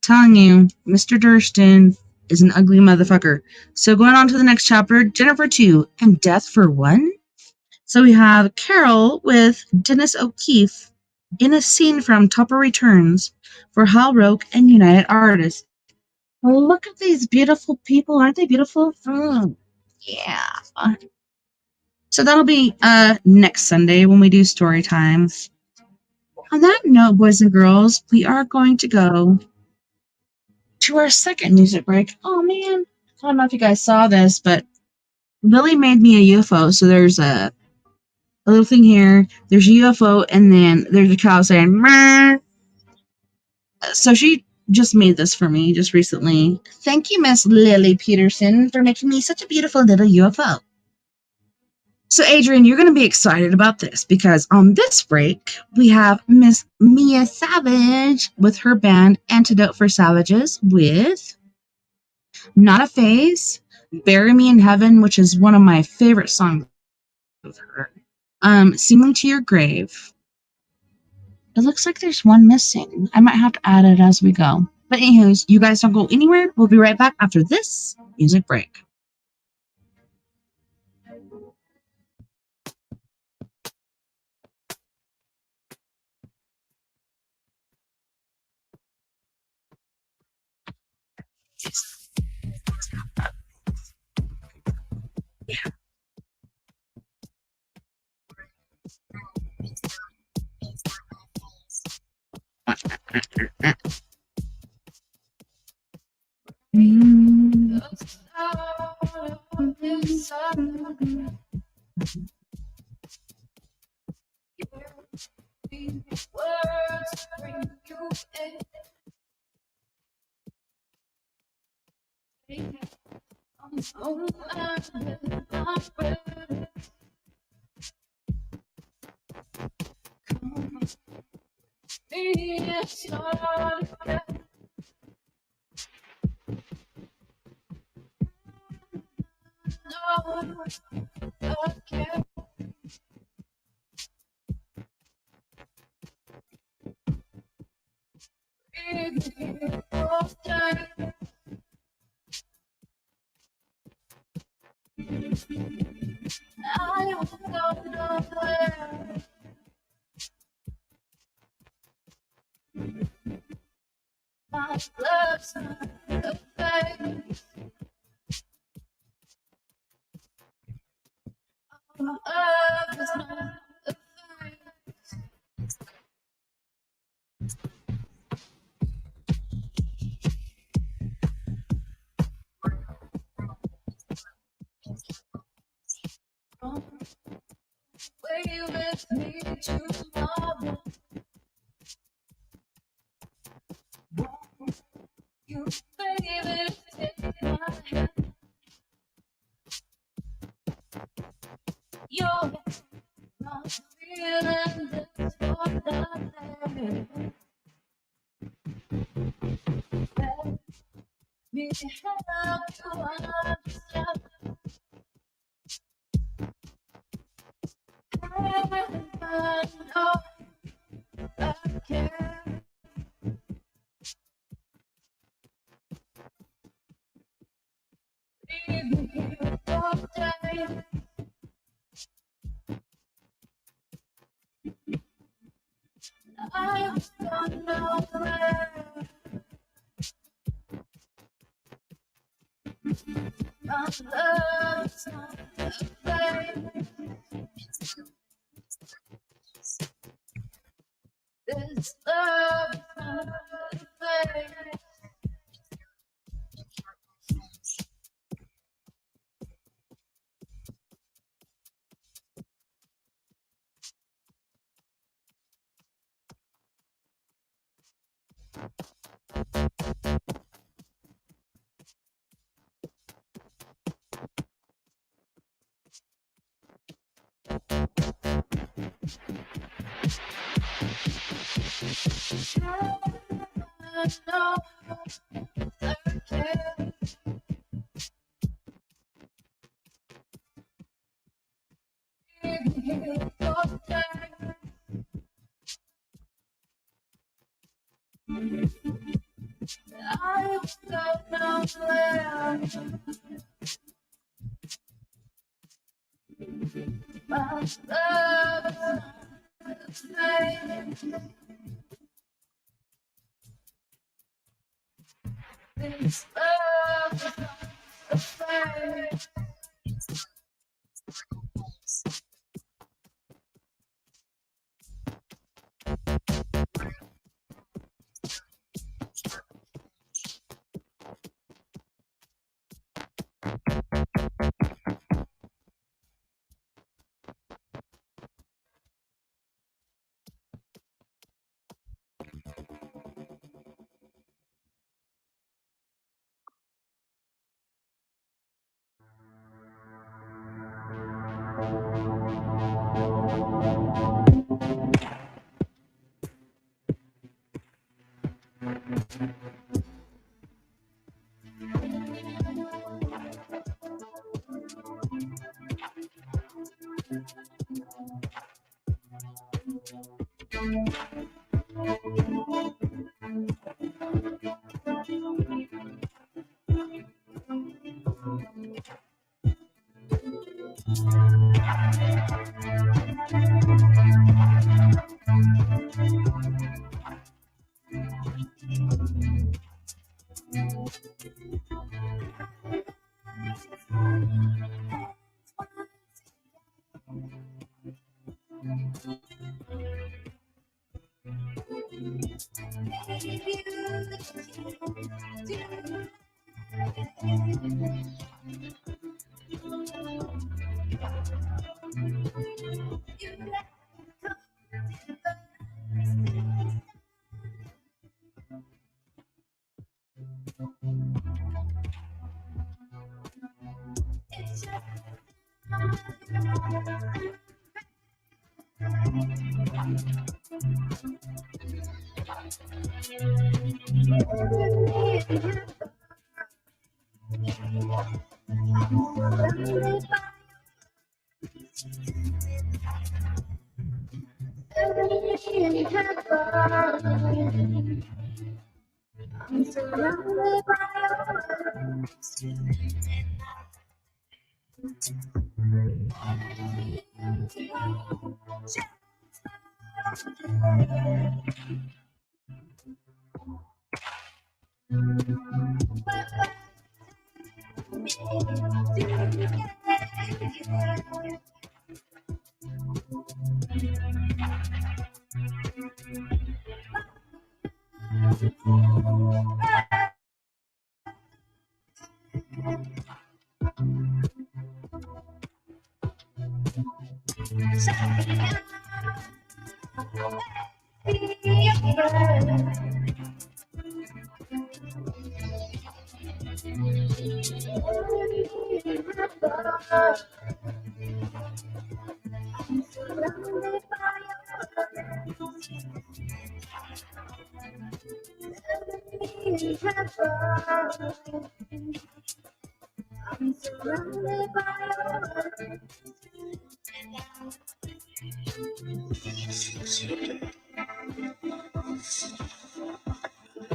Speaker 1: Telling you, Mr. Durston is an ugly motherfucker. So going on to the next chapter, Jennifer 2, and Death for One? So we have Carol with Dennis O'Keefe in a scene from Topper Returns for Hal Roke and United Artists. Look at these beautiful people. Aren't they beautiful? Yeah. So that'll be next Sunday when we do story time. On that note, boys and girls, we are going to go to our second music break. Oh man, I don't know if you guys saw this, but Lily made me a UFO. So there's a little thing here. There's a UFO, and then there's a cow saying "Meow." So she just made this for me just recently. Thank you, Miss Lily Peterson, for making me such a beautiful little UFO. So, Adrian, you're going to be excited about this because on this break, we have Miss Mia Savage with her band Antidote for Savages with Not a Phase, Bury Me in Heaven, which is one of my favorite songs of her, Singing to Your Grave. It looks like there's one missing. I might have to add it as we go. But anywho's, you guys don't go anywhere. We'll be right back after this music break. But love is fake. This love is fake.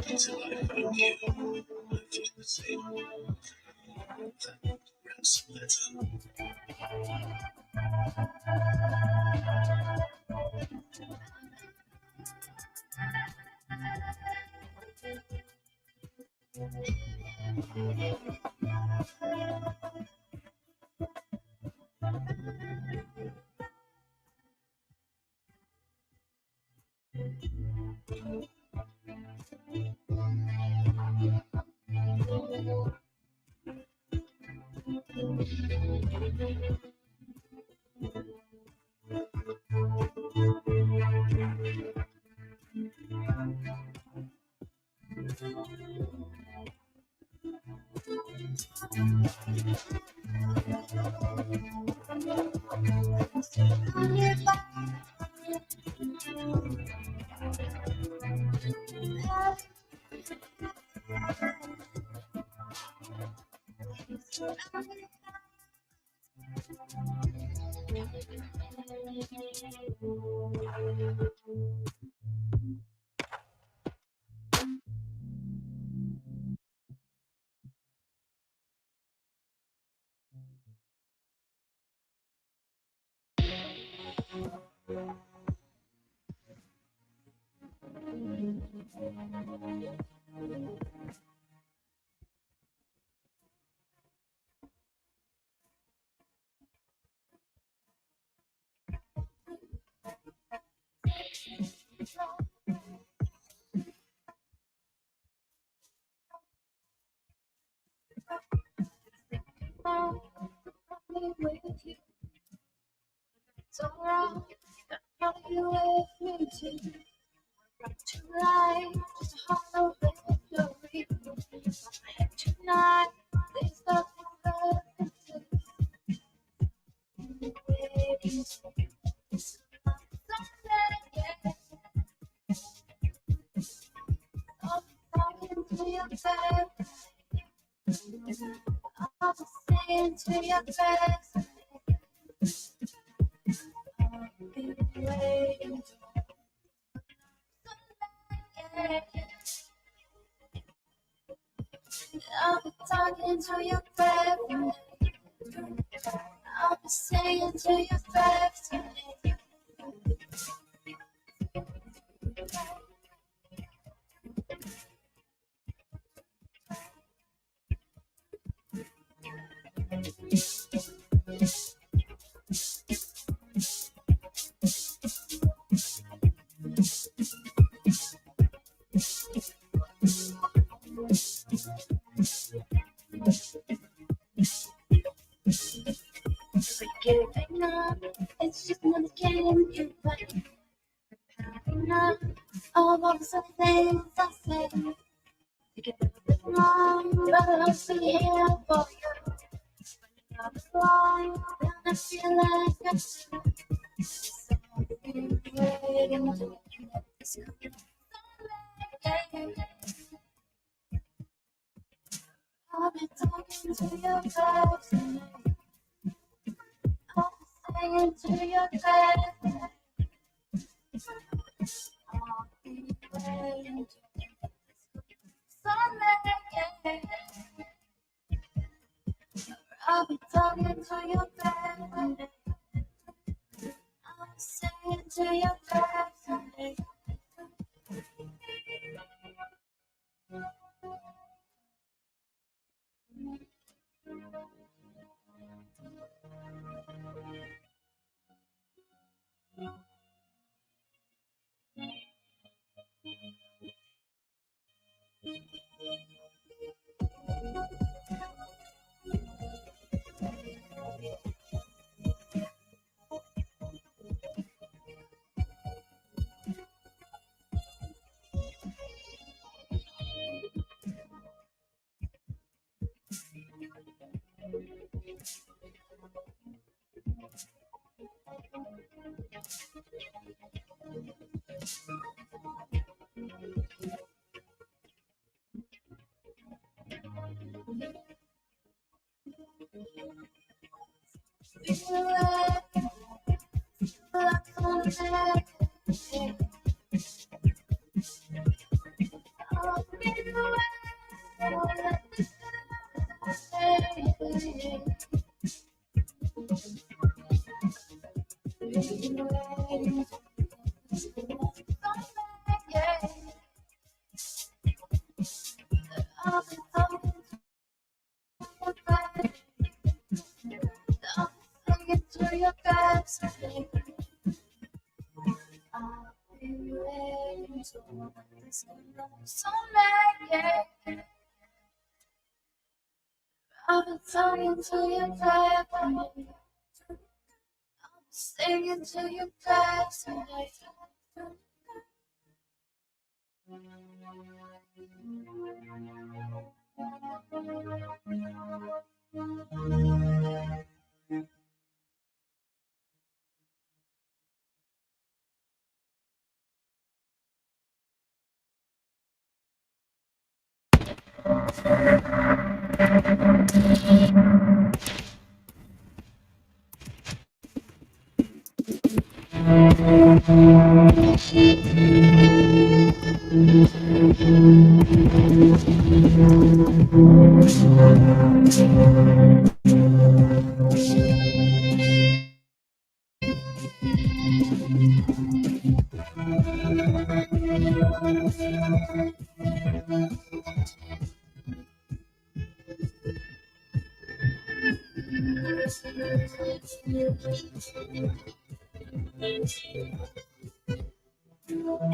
Speaker 1: Until I found you, I feel the same. That ransom letter.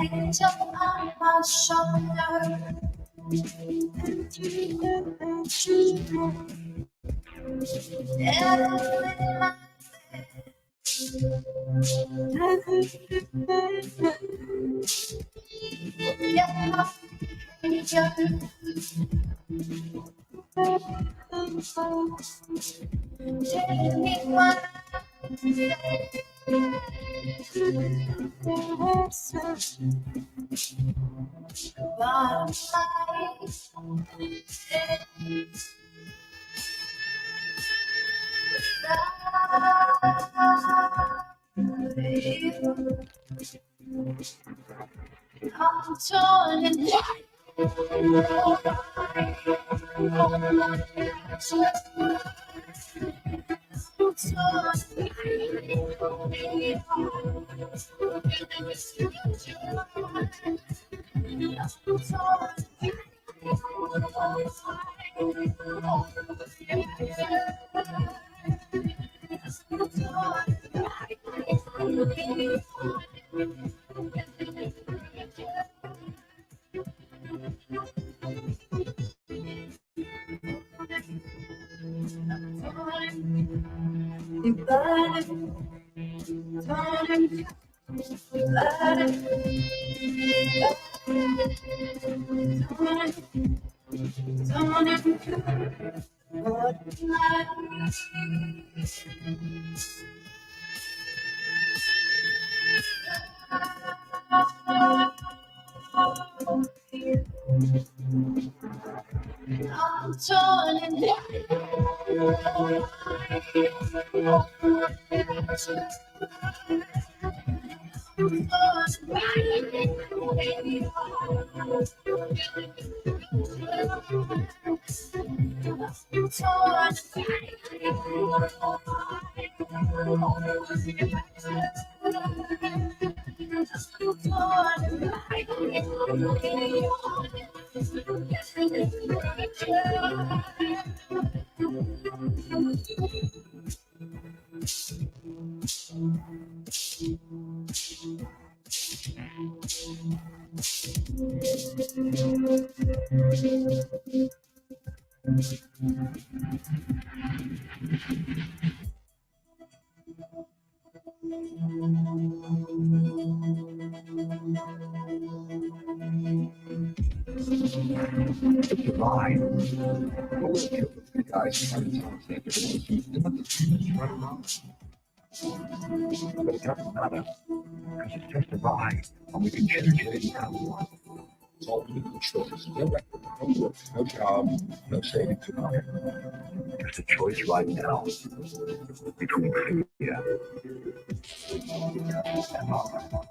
Speaker 2: Angel on my shoulder. Take me one I'm torn and
Speaker 3: Line. We'll kill the guys trying to tell us that they're not the humans running around. But it doesn't matter, because it's just a ride, and we can change it anyhow we want. It's all political choice. No record, no work, no job, no savings tonight. Just a choice right now between fear and love.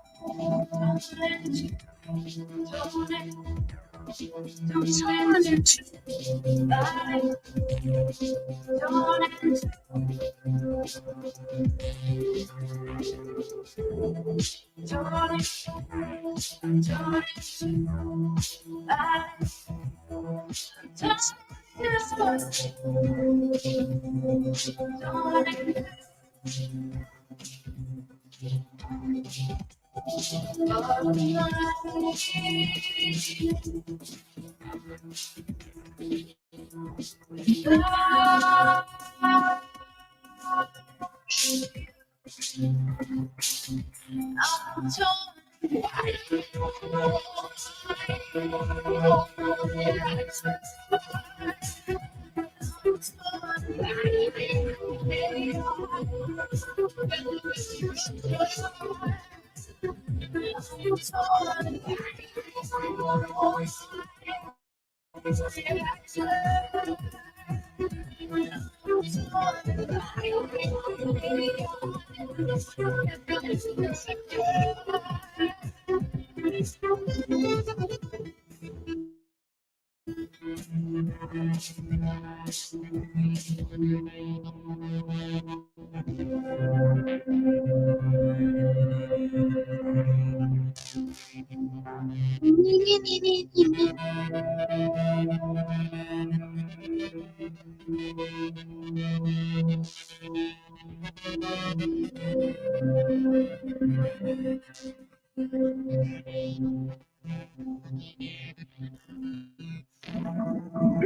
Speaker 3: There's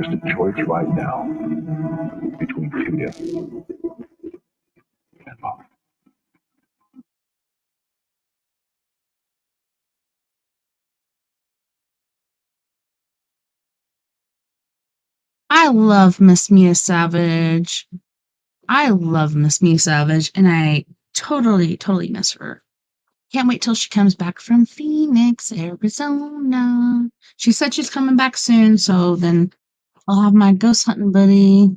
Speaker 3: a choice right now between fear and love.
Speaker 1: I love Miss Mia Savage. I love Miss Mia Savage, and I totally miss her. Can't wait till she comes back from Phoenix, Arizona. She said she's coming back soon, so then I'll have my ghost hunting buddy.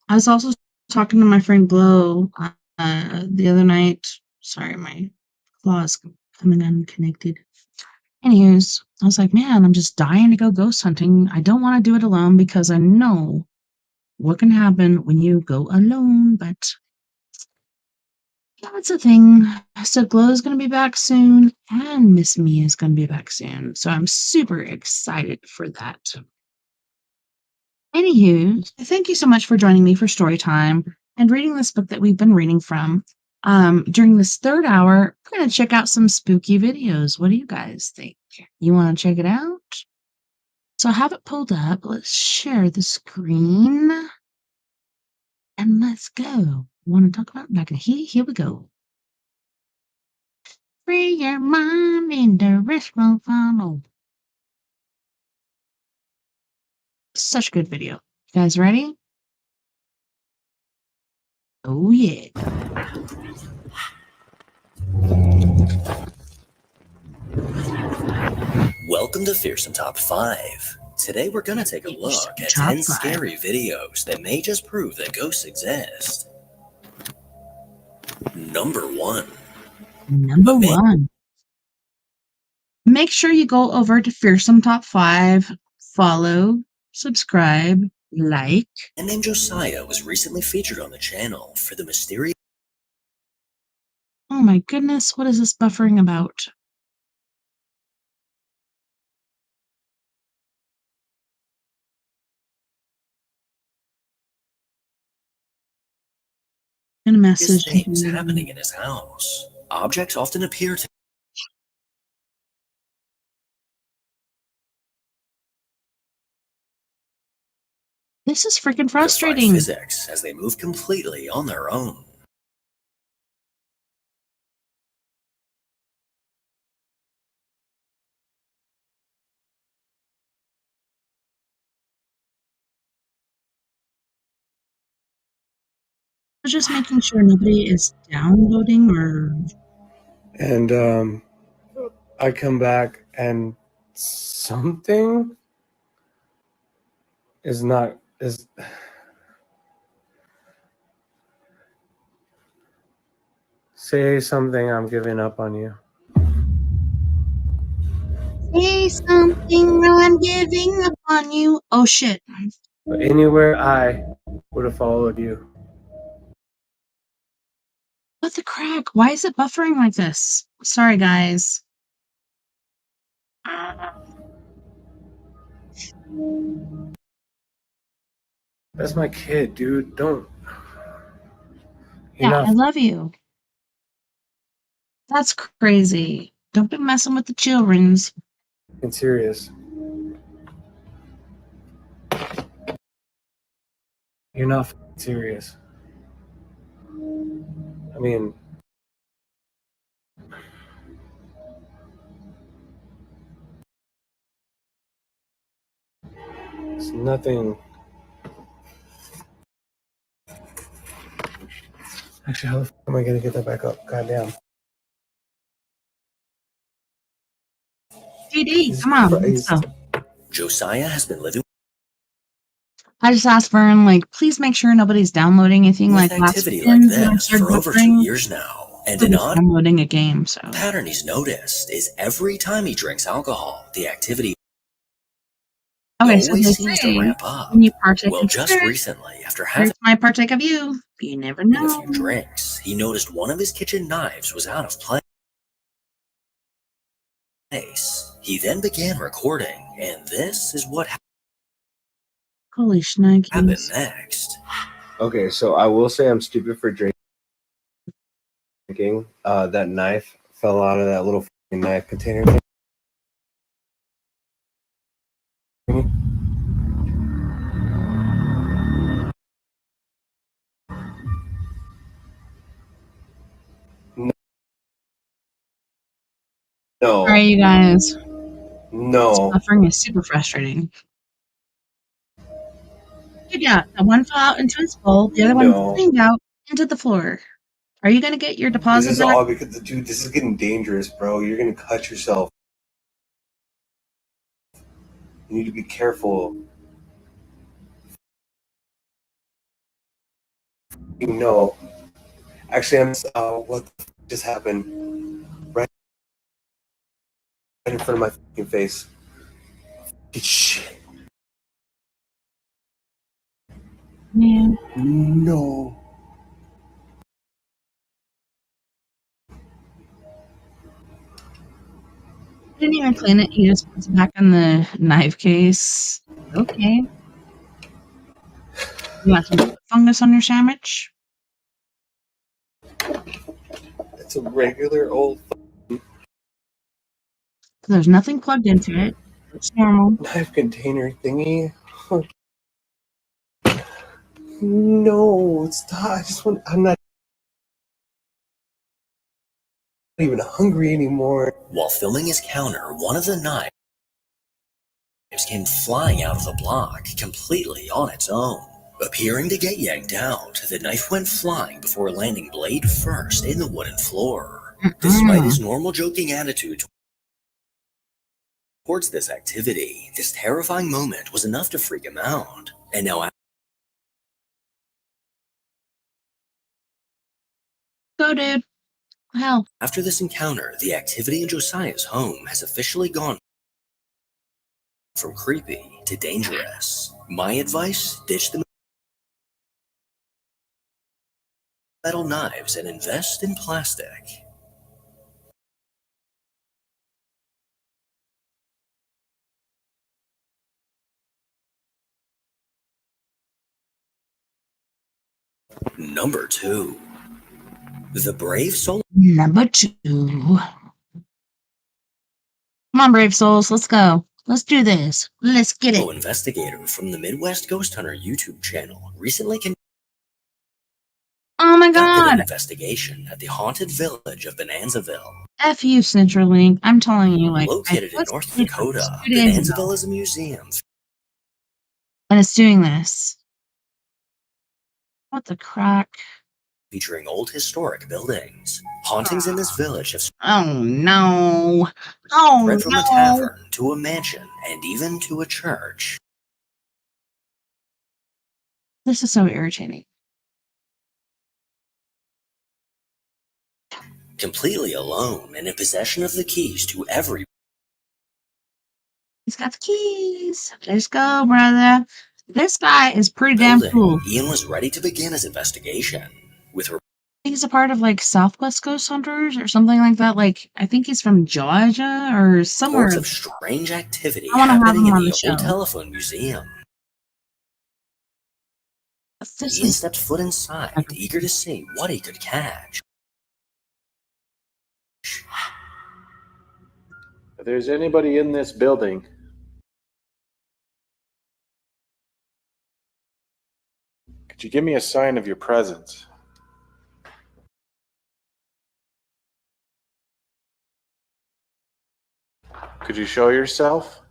Speaker 1: I was also talking to my friend Glow the other night. Sorry, my claw's coming unconnected. Anyways, I was like, man, I'm just dying to go ghost hunting. I don't want to do it alone because I know what can happen when you go alone, but that's a thing. So Glow's gonna be back soon, and Miss Mia is gonna be back soon. So I'm super excited for that. Anywho, thank you so much for joining me for story time and reading this book that we've been reading from. During this third hour, we're gonna check out some spooky videos. What do you guys think? You want to check it out? So I have it pulled up. Let's share the screen. And let's go. Want to talk about back in here we go. Free your mind and the rest will follow. Such a good video. You guys ready? Oh yeah.
Speaker 4: Welcome to Fearsome Top 5. Today we're gonna take a look at 10 scary videos that may just prove that ghosts exist. Number 1.
Speaker 1: Number 1. Make sure you go over to Fearsome Top 5, follow, subscribe, like.
Speaker 4: A man named Josiah was recently featured on the channel for the mysterious...
Speaker 1: Oh my goodness, what is this buffering about? And a message.
Speaker 4: things happening in his house. Objects often appear to...
Speaker 1: This is freaking frustrating.
Speaker 4: Physics as they move completely on their own.
Speaker 1: Just making sure nobody is downloading or...
Speaker 5: And I come back and something is not... Say something, I'm giving up on you.
Speaker 1: Say something, I'm giving up on you. Oh shit.
Speaker 5: But anywhere I would have followed you.
Speaker 1: What the crack? Why is it buffering like this? Sorry, guys.
Speaker 5: That's my kid, dude. Don't.
Speaker 1: Yeah,
Speaker 5: Enough.
Speaker 1: I love you. That's crazy. Don't be messing with the children's.
Speaker 5: It's serious. You're not serious. I mean... It's nothing... Actually, how the f*** am I gonna get that back up? Goddamn.
Speaker 1: GD, come on. Let's go.
Speaker 4: Josiah has been living
Speaker 1: I just asked Vern, like, please make sure nobody's downloading anything
Speaker 4: with
Speaker 1: like last
Speaker 4: activity
Speaker 1: weekend
Speaker 4: like
Speaker 1: when I
Speaker 4: this
Speaker 1: started
Speaker 4: for over 2
Speaker 1: buffering.
Speaker 4: years now. And
Speaker 1: Nobody's
Speaker 4: an odd
Speaker 1: downloading a game, so...
Speaker 4: pattern he's noticed is every time he drinks alcohol, the activity
Speaker 1: Okay, so they
Speaker 4: always seems
Speaker 1: say
Speaker 4: to ramp up.
Speaker 1: when you partake
Speaker 4: Well,
Speaker 1: in
Speaker 4: just
Speaker 1: spirits,
Speaker 4: recently, after having
Speaker 1: spirits might partake of you. You never
Speaker 4: a
Speaker 1: know.
Speaker 4: few drinks, he noticed one of his kitchen knives was out of place. He then began recording, and this is what
Speaker 1: Holy
Speaker 4: happened
Speaker 1: shnikes.
Speaker 4: next.
Speaker 5: Okay, so I will say I'm stupid for drinking. That knife fell out of that little knife container thing. No.
Speaker 1: Alright, you guys.
Speaker 5: No.
Speaker 1: Suffering is super frustrating. Yeah, the one fell out into his bowl, the other one cleaned out into the floor. Are you gonna get your deposit
Speaker 5: This is
Speaker 1: back?
Speaker 5: all because, dude, this is getting dangerous, bro. You're gonna cut yourself. You need to be careful. No. Actually, what the f just happened? Right in front of my fucking face. Shit.
Speaker 1: Yeah.
Speaker 5: No.
Speaker 1: He didn't even clean it, he just puts it back in the knife case. Okay. You want some fungus on your sandwich?
Speaker 5: It's a regular old
Speaker 1: There's nothing plugged into it. It's normal.
Speaker 5: knife container thingy. No, stop. I'm not even hungry anymore.
Speaker 4: While filling his counter, one of the knives came flying out of the block completely on its own. Appearing to get yanked out, the knife went flying before landing blade first in the wooden floor. Despite his normal joking attitude towards this activity, this terrifying moment was enough to freak him out. And now,
Speaker 1: Go, dude. Hell.
Speaker 4: after this encounter, the activity in Josiah's home has officially gone from creepy to dangerous. My advice: ditch the metal knives and invest in plastic. Number 2. The brave soul.
Speaker 1: Number 2. Come on, brave souls, let's go. Let's do this. Let's get it.
Speaker 4: Investigator from the Midwest Ghost Hunter YouTube channel recently
Speaker 1: Oh my
Speaker 4: conducted
Speaker 1: god.
Speaker 4: an investigation at the haunted village of Bonanzaville.
Speaker 1: F you, CenturyLink. I'm telling you, like,
Speaker 4: Located in North
Speaker 1: it
Speaker 4: Dakota,
Speaker 1: 2 days ago,
Speaker 4: Bonanzaville is a museum
Speaker 1: and it's doing this. What the crack?
Speaker 4: featuring old historic buildings. Hauntings in this village have
Speaker 1: Oh no. Oh
Speaker 4: spread from a
Speaker 1: no.
Speaker 4: tavern to a mansion and even to a church.
Speaker 1: This is so irritating.
Speaker 4: Completely alone and in possession of the keys to every
Speaker 1: He's got the keys. Let's go, brother. This guy is pretty damn
Speaker 4: building,
Speaker 1: cool.
Speaker 4: Ian was ready to begin his investigation. With
Speaker 1: He's a part of like Southwest Ghost Hunters or something like that. Like, I think he's from Georgia or somewhere.
Speaker 4: reports of strange activity
Speaker 1: I wanna have
Speaker 4: happening
Speaker 1: him
Speaker 4: in
Speaker 1: on
Speaker 4: the
Speaker 1: the
Speaker 4: old
Speaker 1: show.
Speaker 4: telephone museum.
Speaker 1: This
Speaker 4: Ian
Speaker 1: is
Speaker 4: stepped foot inside, eager to see what he could catch.
Speaker 5: If there's anybody in this building, could you give me a sign of your presence? Could you show yourself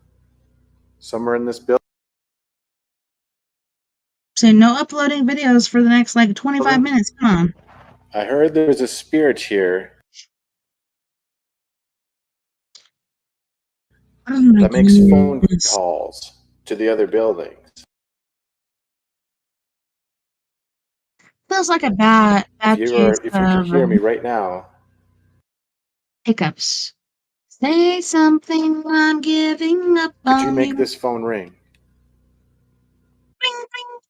Speaker 5: somewhere in this building?
Speaker 1: so no uploading videos for the next like 25 minutes. Come on.
Speaker 5: I heard there was a spirit here that makes phone calls to the other buildings.
Speaker 1: Feels like a bad
Speaker 5: If you
Speaker 1: case
Speaker 5: can
Speaker 1: of
Speaker 5: hear me right now,
Speaker 1: hiccups. Say something, I'm giving up
Speaker 5: could you
Speaker 1: on
Speaker 5: make
Speaker 1: you.
Speaker 5: this phone ring?
Speaker 1: Bing, bing.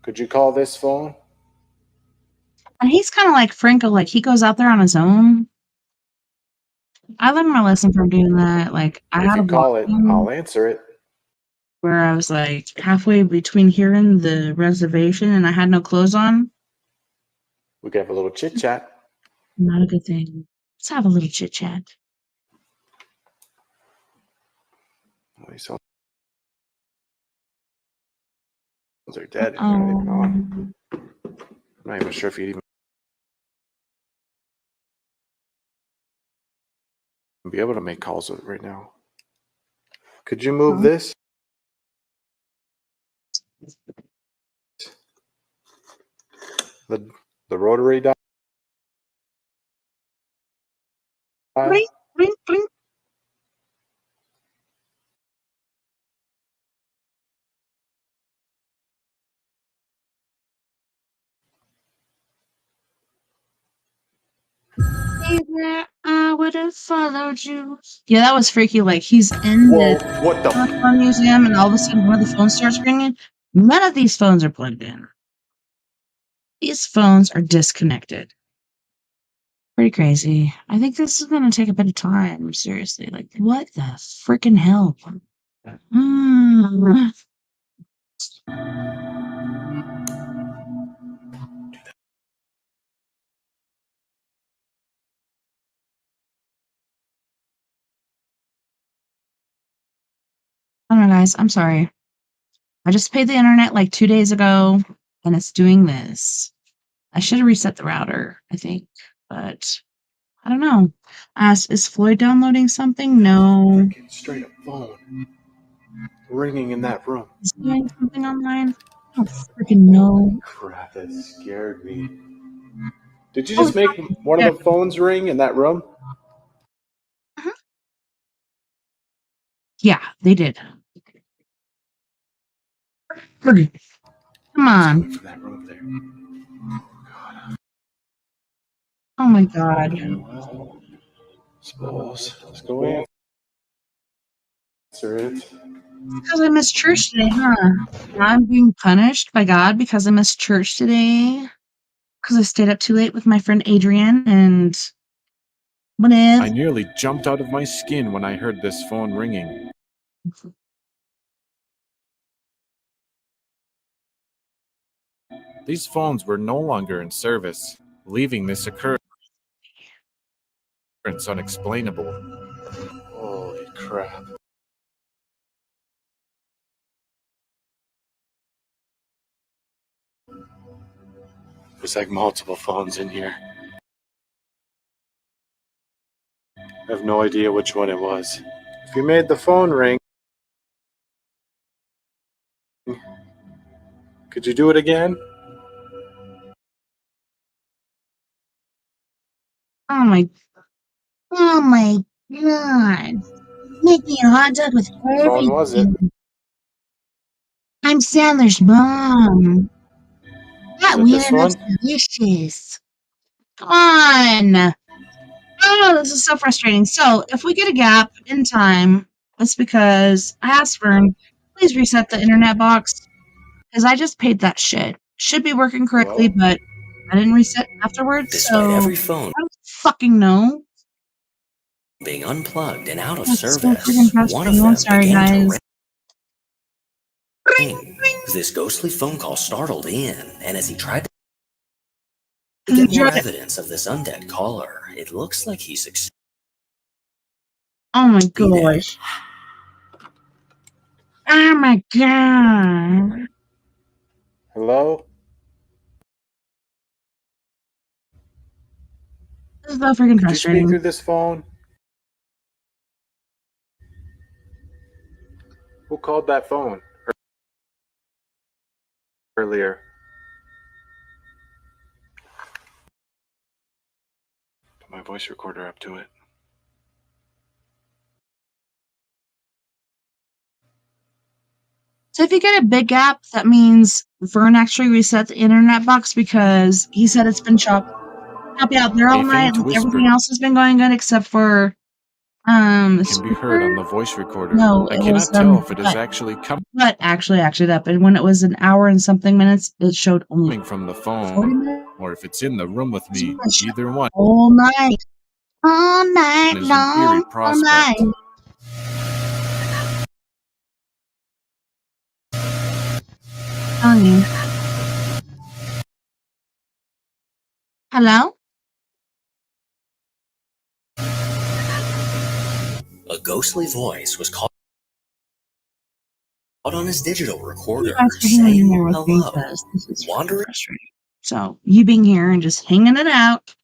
Speaker 5: Could you call this phone?
Speaker 1: And he's kind of like Franco, like he goes out there on his own. I learned my lesson from doing that. Like, I
Speaker 3: If
Speaker 1: had a
Speaker 3: you call it,
Speaker 1: walk-in
Speaker 3: I'll answer it.
Speaker 1: where I was like halfway between here and the reservation, and I had no clothes on.
Speaker 3: We can have a little chit chat.
Speaker 1: Not a good thing. Let's have a little chit chat.
Speaker 3: Sounds are dead. They're not even on. I'm not even sure if you'd even be able to make calls right now. Could you move this? The rotary dial?
Speaker 1: Blink, blink, blink. Hey there, I would have followed you. Yeah, that was freaky. Like, he's in
Speaker 3: Whoa,
Speaker 1: the
Speaker 3: what the
Speaker 1: telephone museum, and all of a sudden one of the phones starts ringing. None of these phones are plugged in. These phones are disconnected. Pretty crazy. I think this is going to take a bit of time. Seriously. Like, what the freaking hell? Mm. I don't know, guys. I'm sorry. I just paid the internet like 2 days ago, and it's doing this. I should have reset the router, I think, but I don't know. Is Floyd downloading something? No.
Speaker 3: freaking straight up phone ringing in that room?
Speaker 1: Is he doing something online? I don't freaking know.
Speaker 3: Holy crap, that scared me. Did you
Speaker 1: Oh,
Speaker 3: just make one
Speaker 1: yeah.
Speaker 3: of the phones ring in that room?
Speaker 1: Mhm. Yeah, they did. Come on.
Speaker 3: Coming from that room there.
Speaker 1: Oh my god.
Speaker 3: Okay, well, suppose let's go answer it.
Speaker 1: Because I missed church today, huh? I'm being punished by God because I missed church today. Because I stayed up too late with my friend Adrian and whatever.
Speaker 6: I nearly jumped out of my skin when I heard this phone ringing. These phones were no longer in service, leaving this occurrence unexplainable.
Speaker 3: Holy crap. There's like multiple phones in here. I have no idea which one it was. If you made the phone ring, could you do it again?
Speaker 1: Oh my god. Making a hot dog with
Speaker 3: What phone was it?
Speaker 1: everything. I'm Sandler's mom.
Speaker 3: Was
Speaker 1: That
Speaker 3: it this
Speaker 1: wiener
Speaker 3: one?
Speaker 1: looks delicious. Come on. Oh, this is so frustrating. So, if we get a gap in time, it's because I asked Vern, please reset the internet box. Because I just paid that shit. Should be working correctly,
Speaker 3: Hello?
Speaker 1: but I didn't reset afterwards,
Speaker 4: Despite
Speaker 1: so
Speaker 4: every phone
Speaker 1: I don't fucking know.
Speaker 4: being unplugged and out of
Speaker 1: That's so freaking
Speaker 4: service, one of
Speaker 1: frustrating. I'm
Speaker 4: them
Speaker 1: sorry,
Speaker 4: began to
Speaker 1: guys.
Speaker 4: ring. This ghostly phone call startled Ian, and as he tried to
Speaker 1: Is
Speaker 4: get
Speaker 1: it
Speaker 4: more
Speaker 1: dry?
Speaker 4: evidence of this undead caller, it looks like he succeeded.
Speaker 1: Oh my gosh. Oh my god.
Speaker 3: Hello?
Speaker 1: This is so freaking
Speaker 3: Could you speak through
Speaker 1: frustrating.
Speaker 3: this phone? Who called that phone earlier? Put my voice recorder up to it.
Speaker 1: So if you get a big gap, that means Vern actually reset the internet box because he said it's been choppy out there all
Speaker 6: A
Speaker 1: night.
Speaker 6: faint
Speaker 1: Like
Speaker 6: whisper
Speaker 1: everything else has been going good except for
Speaker 6: can be heard on
Speaker 1: Squidward.
Speaker 6: the voice recorder.
Speaker 1: No,
Speaker 6: I
Speaker 1: it was
Speaker 6: cannot tell if it is actually
Speaker 1: but actually acted up. And when it was an hour and something minutes, it showed only
Speaker 6: coming from the
Speaker 1: 40
Speaker 6: phone,
Speaker 1: minutes.
Speaker 6: or if it's in the room with me.
Speaker 1: It showed
Speaker 6: Either one.
Speaker 1: all night.
Speaker 2: All night
Speaker 6: is an
Speaker 2: long,
Speaker 6: eerie
Speaker 2: all night.
Speaker 6: prospect.
Speaker 1: Telling you.
Speaker 2: Hello?
Speaker 4: A ghostly voice was called on his digital
Speaker 1: You
Speaker 4: recorder
Speaker 1: guys are hanging in
Speaker 4: saying
Speaker 1: there with me
Speaker 4: hello.
Speaker 1: because this is
Speaker 4: Wandering
Speaker 1: frustrating. So you being here and just hanging it out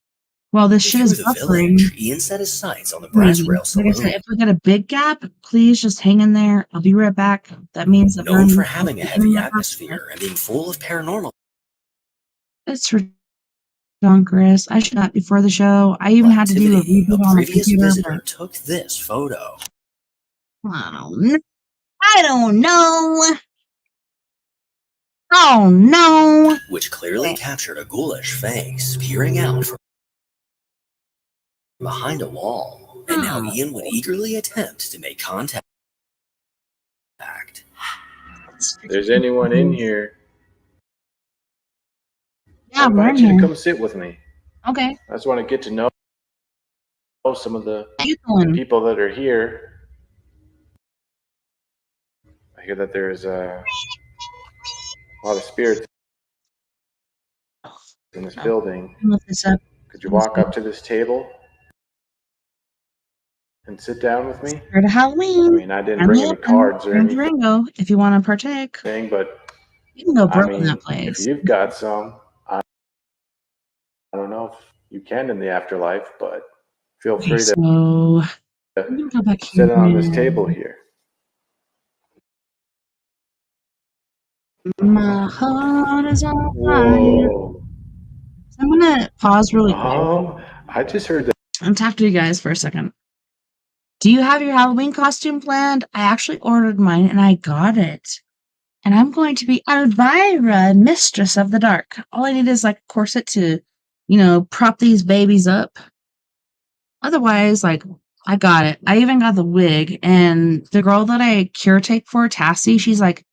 Speaker 1: while this shit
Speaker 4: through
Speaker 1: is
Speaker 4: the
Speaker 1: buffering.
Speaker 4: village, Ian set his sights on the brass
Speaker 1: Amazing.
Speaker 4: rail
Speaker 1: Like I
Speaker 4: saloon,
Speaker 1: said, if we got a big gap, please just hang in there. I'll be right back. That means that
Speaker 4: known
Speaker 1: we're
Speaker 4: for having a heavy atmosphere and being full of paranormal.
Speaker 1: It's ridiculous. I shot that before the show. I even had to do a
Speaker 4: activity.
Speaker 1: reboot
Speaker 4: A
Speaker 1: on the
Speaker 4: previous
Speaker 1: computer.
Speaker 4: visitor took this photo,
Speaker 2: I don't know.
Speaker 1: Oh no!
Speaker 4: which clearly captured a ghoulish face peering out from behind a wall. And now Ian would eagerly attempt to make contact.
Speaker 5: If there's anyone in here, I
Speaker 1: Yeah, we're
Speaker 5: invite
Speaker 1: in
Speaker 5: you to
Speaker 1: here.
Speaker 5: come sit with me.
Speaker 1: Okay.
Speaker 5: I just want to get to know some of the
Speaker 1: How you doing?
Speaker 5: people that are here. I hear that there's a lot of spirits in this building.
Speaker 1: Lift this up.
Speaker 5: Could you walk up to this table and sit down with me?
Speaker 1: Spirit of
Speaker 5: I
Speaker 1: Halloween.
Speaker 5: mean, I didn't
Speaker 1: I'm
Speaker 5: bring any cards or
Speaker 1: in
Speaker 5: anything,
Speaker 1: Durango. If you want to partake,
Speaker 5: but
Speaker 1: you can go
Speaker 5: I
Speaker 1: broke in
Speaker 5: mean,
Speaker 1: that
Speaker 5: if
Speaker 1: place.
Speaker 5: you've got some, I don't know if you can in the afterlife, but feel
Speaker 1: Okay,
Speaker 5: free to
Speaker 1: so I'm gonna go back here.
Speaker 5: sit on this table here.
Speaker 1: My heart is on fire.
Speaker 5: Whoa.
Speaker 1: I'm gonna pause really quick
Speaker 5: I just heard that.
Speaker 1: and talk to you guys for a second. Do you have your Halloween costume planned? I actually ordered mine and I got it. And I'm going to be Elvira, Mistress of the Dark. All I need is like a corset to, prop these babies up. Otherwise, like, I got it. I even got the wig. And the girl that I caretake for, Tassie, she's like,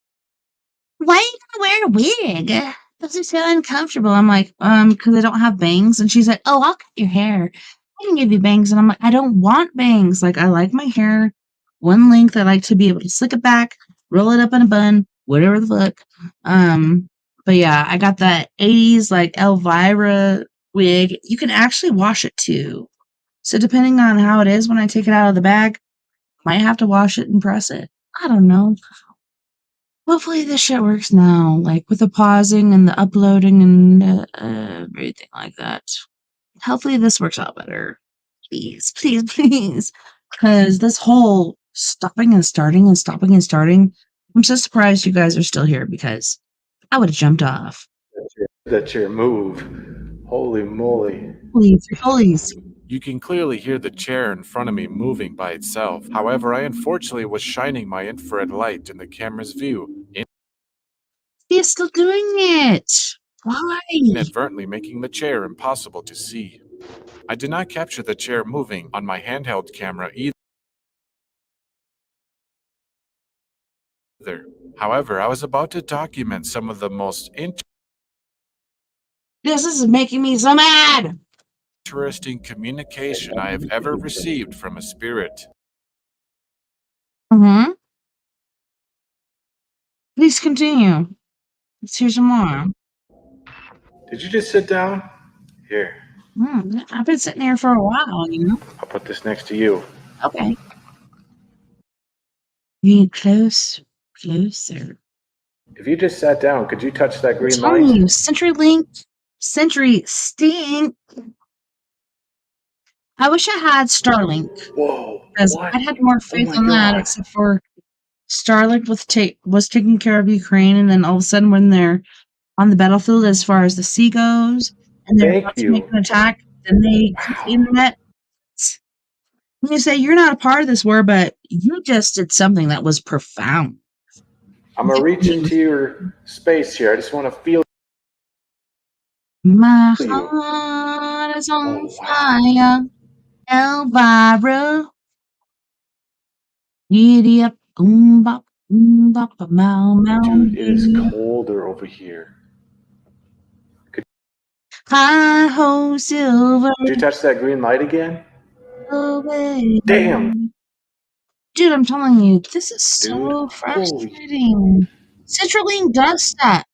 Speaker 1: why are you gonna wear a wig? This is so uncomfortable. I'm like, because I don't have bangs. And she's like, oh, I'll cut your hair. I can give you bangs. And I'm like, I don't want bangs. Like, I like my hair one length. I like to be able to slick it back, roll it up in a bun, whatever the fuck. But yeah, I got that 80s like Elvira wig. You can actually wash it too. So depending on how it is when I take it out of the bag, might have to wash it and press it. I don't know. Hopefully this shit works now, like with the pausing and the uploading and everything like that. Hopefully this works out better. Please, please, please. Because this whole stopping and starting and stopping and starting, I'm so surprised you guys are still here because I would have jumped off.
Speaker 5: That's your move. Holy moly.
Speaker 1: Please, please.
Speaker 6: You can clearly hear the chair in front of me moving by itself. However, I unfortunately was shining my infrared light in the camera's view,
Speaker 1: He's still doing it. Why?
Speaker 6: inadvertently making the chair impossible to see. I did not capture the chair moving on my handheld camera either. However, I was about to document some of the most
Speaker 1: This is making me so mad.
Speaker 6: interesting communication I have ever received from a spirit.
Speaker 1: Mm-hmm. Please continue. Let's hear some more.
Speaker 5: Did you just sit down? Here,
Speaker 1: I've been sitting here for a while,
Speaker 5: I'll put this next to you.
Speaker 1: Okay. You closer.
Speaker 5: If you just sat down, could you touch that
Speaker 1: I'm
Speaker 5: green
Speaker 1: telling
Speaker 5: light?
Speaker 1: you, Century Stink. I wish I had Starlink
Speaker 5: Whoa.
Speaker 1: because
Speaker 5: What?
Speaker 1: I'd had more
Speaker 5: Oh
Speaker 1: faith
Speaker 5: my
Speaker 1: on that,
Speaker 5: God.
Speaker 1: except for Starlink was taking care of Ukraine, and then all of a sudden, when they're on the battlefield, as far as the sea goes, and they're
Speaker 5: Thank
Speaker 1: about to make
Speaker 5: you.
Speaker 1: an attack, then they cut the internet. And you say you're not a part of this war, but you just did something that was profound.
Speaker 5: I'm going to reach into your space here. I just want to feel
Speaker 1: My
Speaker 5: you.
Speaker 1: heart is on
Speaker 5: Oh, wow.
Speaker 1: fire, Elvira. Giddy up, bop, mow,
Speaker 5: Dude, it is
Speaker 1: dee.
Speaker 5: colder over here.
Speaker 1: Hi ho, silver.
Speaker 5: Did you touch that green light again?
Speaker 1: away.
Speaker 5: Damn.
Speaker 1: Dude, I'm telling you, this is
Speaker 5: Dude,
Speaker 1: so
Speaker 5: holy-
Speaker 1: frustrating. Citrulline does that.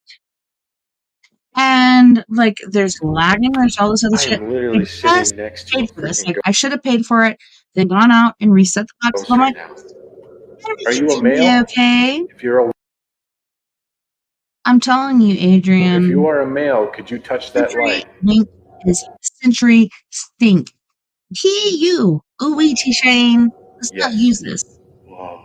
Speaker 1: And, like, there's lagging, there's all this other
Speaker 5: I
Speaker 1: shit.
Speaker 5: am literally
Speaker 1: I
Speaker 5: sitting
Speaker 1: just
Speaker 5: next to a
Speaker 1: paid for this.
Speaker 5: freaking
Speaker 1: Like, I should have paid for it, then gone out and reset the box.
Speaker 5: ghost
Speaker 1: I'm like,
Speaker 5: right now. Are
Speaker 1: everything's
Speaker 5: you a
Speaker 1: gonna be
Speaker 5: male?
Speaker 1: okay.
Speaker 5: If you're a
Speaker 1: I'm telling you,
Speaker 5: if you
Speaker 1: Adrian,
Speaker 5: are a male, could you touch that
Speaker 1: Century
Speaker 5: light?
Speaker 1: Link is Century Stink. T-U. O-E-T Shane. Let's not
Speaker 5: Yes.
Speaker 1: use this.
Speaker 5: Whoa.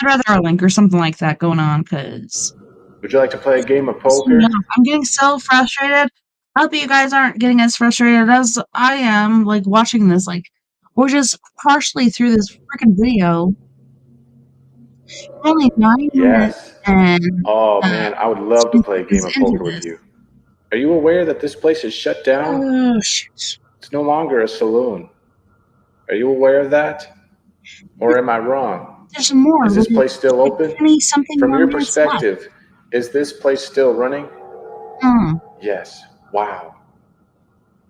Speaker 1: I'd rather our link or something like that going on, because
Speaker 5: Would you like to play a game of
Speaker 1: I'm
Speaker 5: poker?
Speaker 1: getting so frustrated. I hope you guys aren't getting as frustrated as I am, like, watching this. Like, we're just partially through this freaking video. We're only 9 minutes
Speaker 5: Yes.
Speaker 1: and
Speaker 5: Oh man, I would love to play a game of
Speaker 1: into
Speaker 5: poker with
Speaker 1: this.
Speaker 5: you. Are you aware that this place is shut down?
Speaker 1: Oh, shit.
Speaker 5: It's no longer a saloon. Are you aware of that? Or am I wrong?
Speaker 1: There's more.
Speaker 5: Is this place still open?
Speaker 1: 20-something
Speaker 5: From
Speaker 1: more
Speaker 5: your
Speaker 1: minutes left.
Speaker 5: perspective, is this place still running? Yes. Wow.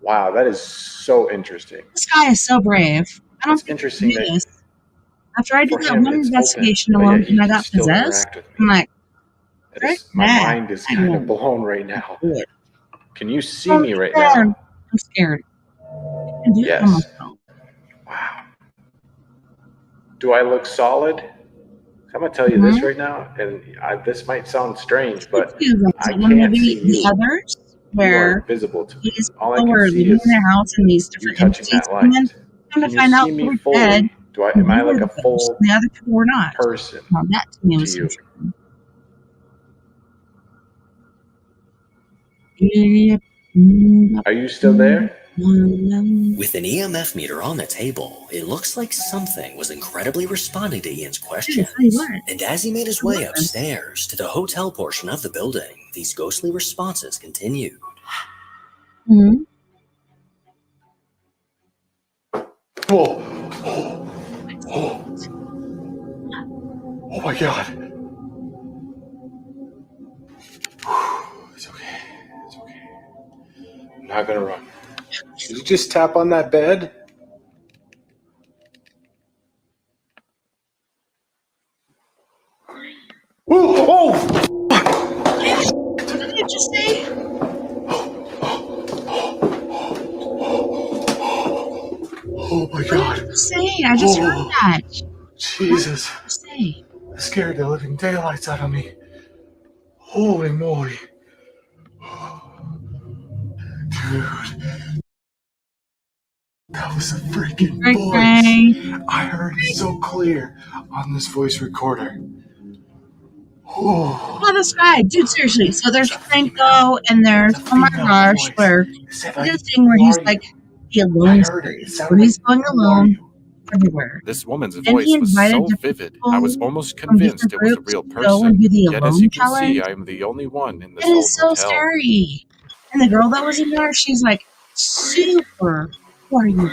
Speaker 5: Wow, that is so interesting.
Speaker 1: This guy is so brave. I don't
Speaker 5: It's
Speaker 1: think
Speaker 5: interesting
Speaker 1: he can do
Speaker 5: that
Speaker 1: this. After I did
Speaker 5: for
Speaker 1: that
Speaker 5: him
Speaker 1: one
Speaker 5: it's
Speaker 1: investigation
Speaker 5: open, but
Speaker 1: alone
Speaker 5: yet he
Speaker 1: and I
Speaker 5: can
Speaker 1: got
Speaker 5: still
Speaker 1: possessed,
Speaker 5: interact with
Speaker 1: I'm
Speaker 5: me.
Speaker 1: like,
Speaker 5: That is, my mind is kind of blown right now. Can you see me right now?
Speaker 1: I'm scared. I can do it
Speaker 5: Yes.
Speaker 1: on myself.
Speaker 5: Wow. Do I look solid? I'm gonna tell you this right now, and this might sound strange, but I
Speaker 1: When
Speaker 5: can't
Speaker 1: maybe
Speaker 5: see
Speaker 1: the
Speaker 5: you.
Speaker 1: others
Speaker 5: You are
Speaker 1: where
Speaker 5: invisible to me.
Speaker 1: these
Speaker 5: All I
Speaker 1: people
Speaker 5: can
Speaker 1: were
Speaker 5: see
Speaker 1: living in
Speaker 5: is
Speaker 1: their house and these
Speaker 5: you
Speaker 1: different
Speaker 5: touching
Speaker 1: entities
Speaker 5: that
Speaker 1: came in,
Speaker 5: light.
Speaker 1: come
Speaker 5: Can
Speaker 1: to
Speaker 5: you
Speaker 1: find out
Speaker 5: see
Speaker 1: they
Speaker 5: me
Speaker 1: were dead.
Speaker 5: fully?
Speaker 1: And
Speaker 5: Am I
Speaker 1: you were
Speaker 5: like a
Speaker 1: the ghost,
Speaker 5: full
Speaker 1: and the other people were not.
Speaker 5: person
Speaker 1: Now that to me
Speaker 5: to
Speaker 1: was
Speaker 5: you?
Speaker 1: interesting. Yep.
Speaker 5: Are you still there?
Speaker 4: With an EMF meter on the table, it looks like something was incredibly responding to Ian's questions. And as he made his way upstairs to the hotel portion of the building, these ghostly responses continued.
Speaker 1: Mm-hmm.
Speaker 5: Whoa. Oh my god. It's okay. It's okay. I'm not gonna run. Did you just tap on that bed? Oh!
Speaker 1: What did you just say?
Speaker 5: Oh my god.
Speaker 1: What did you say? I just heard that.
Speaker 5: Jesus.
Speaker 1: What did you say?
Speaker 5: That scared the living daylights out of me. Holy moly. Dude. That was a freaking voice. I heard it so clear on this voice recorder.
Speaker 1: Oh, this guy, dude, seriously. So there's Franco and there's, oh my gosh, where he did a thing where he's like the alone space, where he's going alone everywhere.
Speaker 6: This woman's
Speaker 1: And
Speaker 6: voice
Speaker 1: he
Speaker 6: was
Speaker 1: invited
Speaker 6: so
Speaker 1: different
Speaker 6: vivid, I was
Speaker 1: people
Speaker 6: almost
Speaker 1: from
Speaker 6: convinced
Speaker 1: different
Speaker 6: it was a
Speaker 1: groups
Speaker 6: real
Speaker 1: to go and
Speaker 6: person.
Speaker 1: do the
Speaker 6: Yet as
Speaker 1: alone
Speaker 6: you can see,
Speaker 1: challenge.
Speaker 6: I am the only one in this
Speaker 1: It
Speaker 6: old
Speaker 1: is so
Speaker 6: hotel.
Speaker 1: scary. And the girl that was in there, she's like super. Who are you?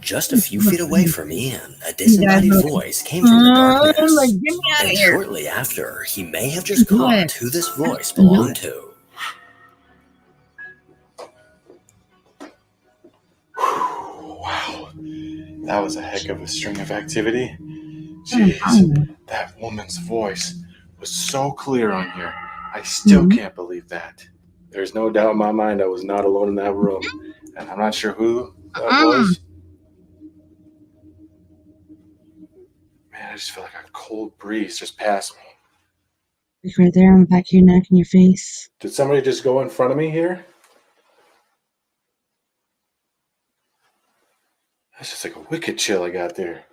Speaker 4: Just a few feet away from Ian, a disembodied voice came from the darkness.
Speaker 1: Like, get me out of
Speaker 4: And
Speaker 1: here.
Speaker 4: shortly after, he may have just
Speaker 1: Do
Speaker 4: caught
Speaker 1: it.
Speaker 4: who this voice belonged to.
Speaker 5: Wow. That was a heck of a string of activity. Jeez. That woman's voice was so clear on here. I still can't believe that. There's no doubt in my mind I was not alone in that room. And I'm not sure who that was. Man, I just feel like a cold breeze just passed me.
Speaker 1: Like right there on the back of your neck and your face.
Speaker 5: Did somebody just go in front of me here? That's just like a wicked chill I got there.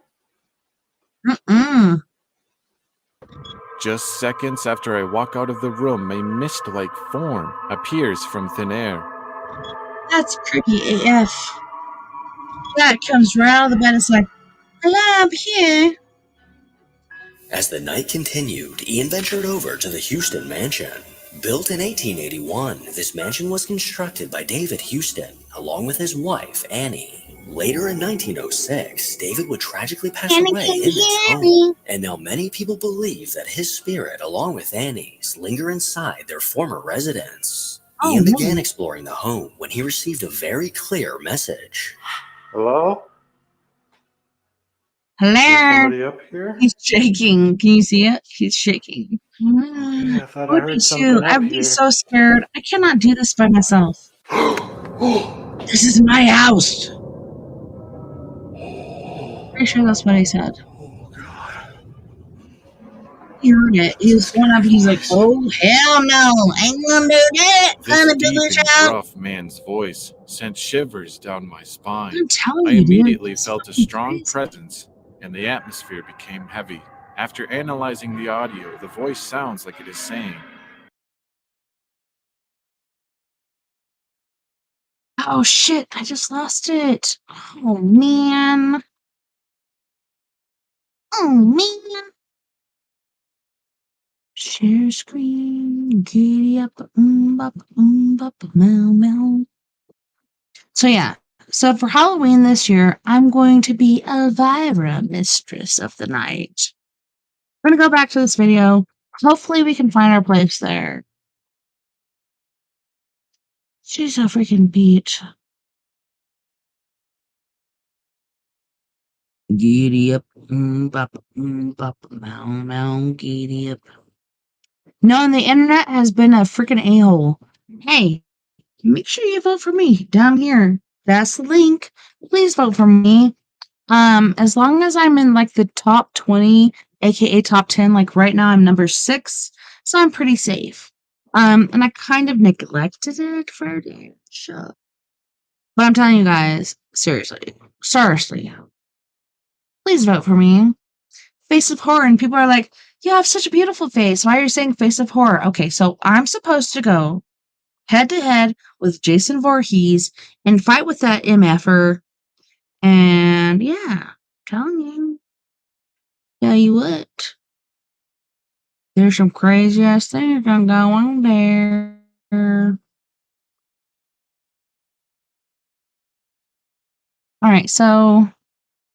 Speaker 6: Just seconds after I walk out of the room, a mist-like form appears from thin air.
Speaker 1: That's creepy AF. That comes right out of the bed. It's like, hello, I'm here.
Speaker 4: As the night continued, Ian ventured over to the Houston mansion. Built in 1881, this mansion was constructed by David Houston, along with his wife, Annie. Later in 1906, David would tragically pass away in this home, and now many people believe that his spirit, along with Annie's, linger inside their former residence. Ian began exploring the home when he received a very clear message.
Speaker 5: Hello? Is there
Speaker 1: Hello.
Speaker 5: somebody up here?
Speaker 1: He's shaking. Can you see it? He's shaking.
Speaker 5: Okay, I thought I
Speaker 1: Would
Speaker 5: heard
Speaker 1: be
Speaker 5: something
Speaker 1: too.
Speaker 5: up
Speaker 1: I'd be
Speaker 5: here.
Speaker 1: so scared. I cannot do this by myself. This is my house. Pretty sure that's what he said. He heard it. He was going up. He's like, "Oh hell no, ain't gonna do that."
Speaker 6: This
Speaker 1: Kind of
Speaker 6: deep
Speaker 1: village
Speaker 6: and
Speaker 1: out.
Speaker 6: gruff man's voice sent shivers down my spine.
Speaker 1: I'm telling
Speaker 6: I
Speaker 1: you, dude.
Speaker 6: immediately
Speaker 1: It's
Speaker 6: felt a
Speaker 1: fucking
Speaker 6: strong
Speaker 1: crazy.
Speaker 6: presence, and the atmosphere became heavy. After analyzing the audio, the voice sounds like it is saying,
Speaker 1: Oh shit! I just lost it. Oh man. Oh man. Share screen. Giddy up. Bop, bop, meow, meow. So yeah. So for Halloween this year, I'm going to be Elvira, Mistress of the Night. We're gonna go back to this video. Hopefully we can find our place there. She's so freaking beat. Giddy up, bop, bop, meow, meow, giddy up. Knowing the internet has been a freaking a-hole. Hey, make sure you vote for me down here. That's the link. Please vote for me. As long as I'm in like the top 20, aka top 10, like right now I'm number 6, so I'm pretty safe. And I kind of neglected it for a day. Sure. But I'm telling you guys, seriously, please vote for me. Face of horror, and people are like, you have such a beautiful face. Why are you saying face of horror? Okay, so I'm supposed to go head to head with Jason Voorhees and fight with that MFer. And yeah, telling you. Tell you what. There's some crazy ass things gonna go on there. Alright, so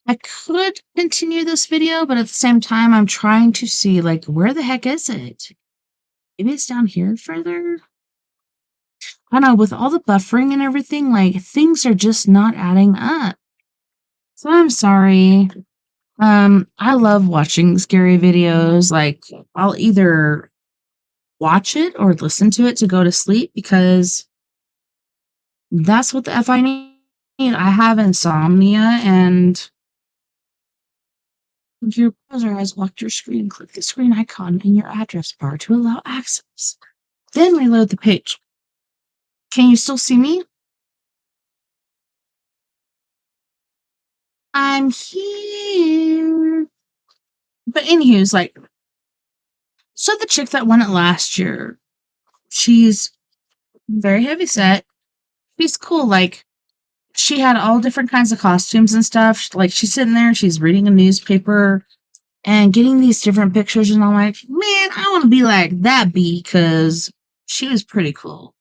Speaker 1: I could continue this video, but at the same time, I'm trying to see, like, where the heck is it? Maybe it's down here further? I don't know, with all the buffering and everything, like, things are just not adding up. So I'm sorry. I love watching scary videos. Like, I'll either watch it or listen to it to go to sleep because that's what the F I need. I have insomnia, and if your browser has locked your screen, click the screen icon in your address bar to allow access. Then reload the page. Can you still see me? I'm here. But anywho's like, so the chick that won it last year, she's very heavy set. She's cool. Like, she had all different kinds of costumes and stuff. Like, she's sitting there, she's reading a newspaper and getting these different pictures, and I'm like, man, I want to be like that bee because she was pretty cool.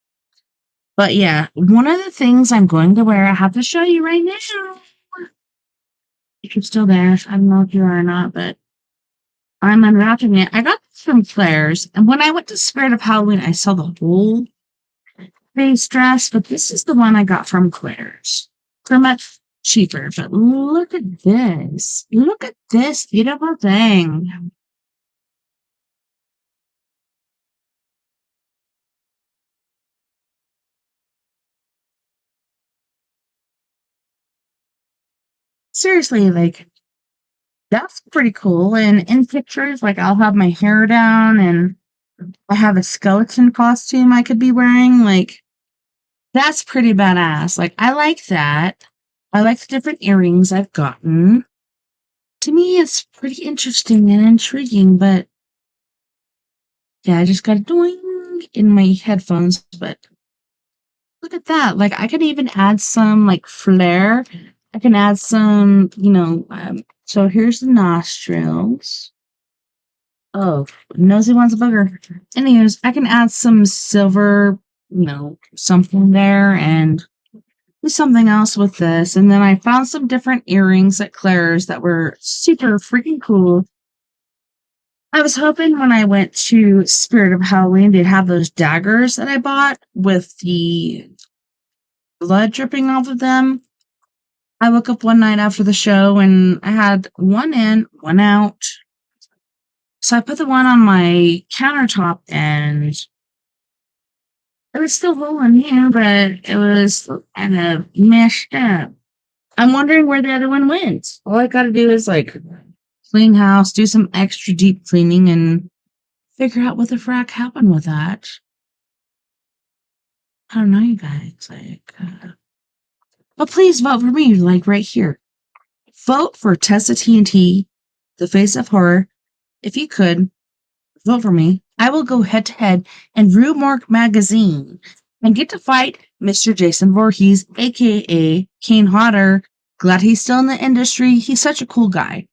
Speaker 1: But yeah, one of the things I'm going to wear, I have to show you right now. If you're still there, I don't know if you are or not, but I'm unwrapping it. I got this from Claire's, and when I went to Spirit of Halloween, I saw the whole face dress, but this is the one I got from Claire's. For much cheaper, but look at this. Look at this beautiful thing. Seriously, like, that's pretty cool. And in pictures, like, I'll have my hair down and I have a skeleton costume I could be wearing. Like, that's pretty badass. Like, I like that. I like the different earrings I've gotten. To me, it's pretty interesting and intriguing, but yeah, I just got a doing in my headphones. But look at that. Like, I could even add some, like, flair. I can add some, so here's the nostrils. Oh, nosy one's a booger. Anyways, I can add some silver, something there and do something else with this. And then I found some different earrings at Claire's that were super freaking cool. I was hoping when I went to Spirit of Halloween, they'd have those daggers that I bought with the blood dripping off of them. I woke up one night after the show and I had one in, one out. So I put the one on my countertop and it was still whole in here, but it was kind of meshed up. I'm wondering where the other one went. All I gotta do is clean house, do some extra deep cleaning, and figure out what the frack happened with that. I don't know, you guys. But please vote for me, right here. Vote for TessaTNT, the face of horror. If you could, vote for me. I will go head to head in Rue Morgue magazine and get to fight Mr. Jason Voorhees, aka Kane Hodder. Glad he's still in the industry. He's such a cool guy.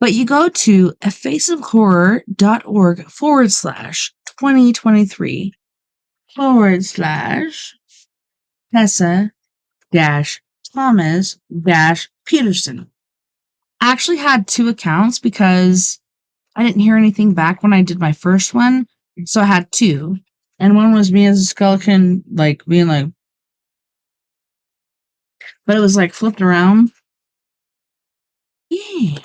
Speaker 1: But you go to afaceofhorror.org/2023 / Tessa-Thomas-Peterson. I actually had 2 accounts because I didn't hear anything back when I did my first one. So I had 2. And one was me as a skeleton, being but it was flipped around. Yeah.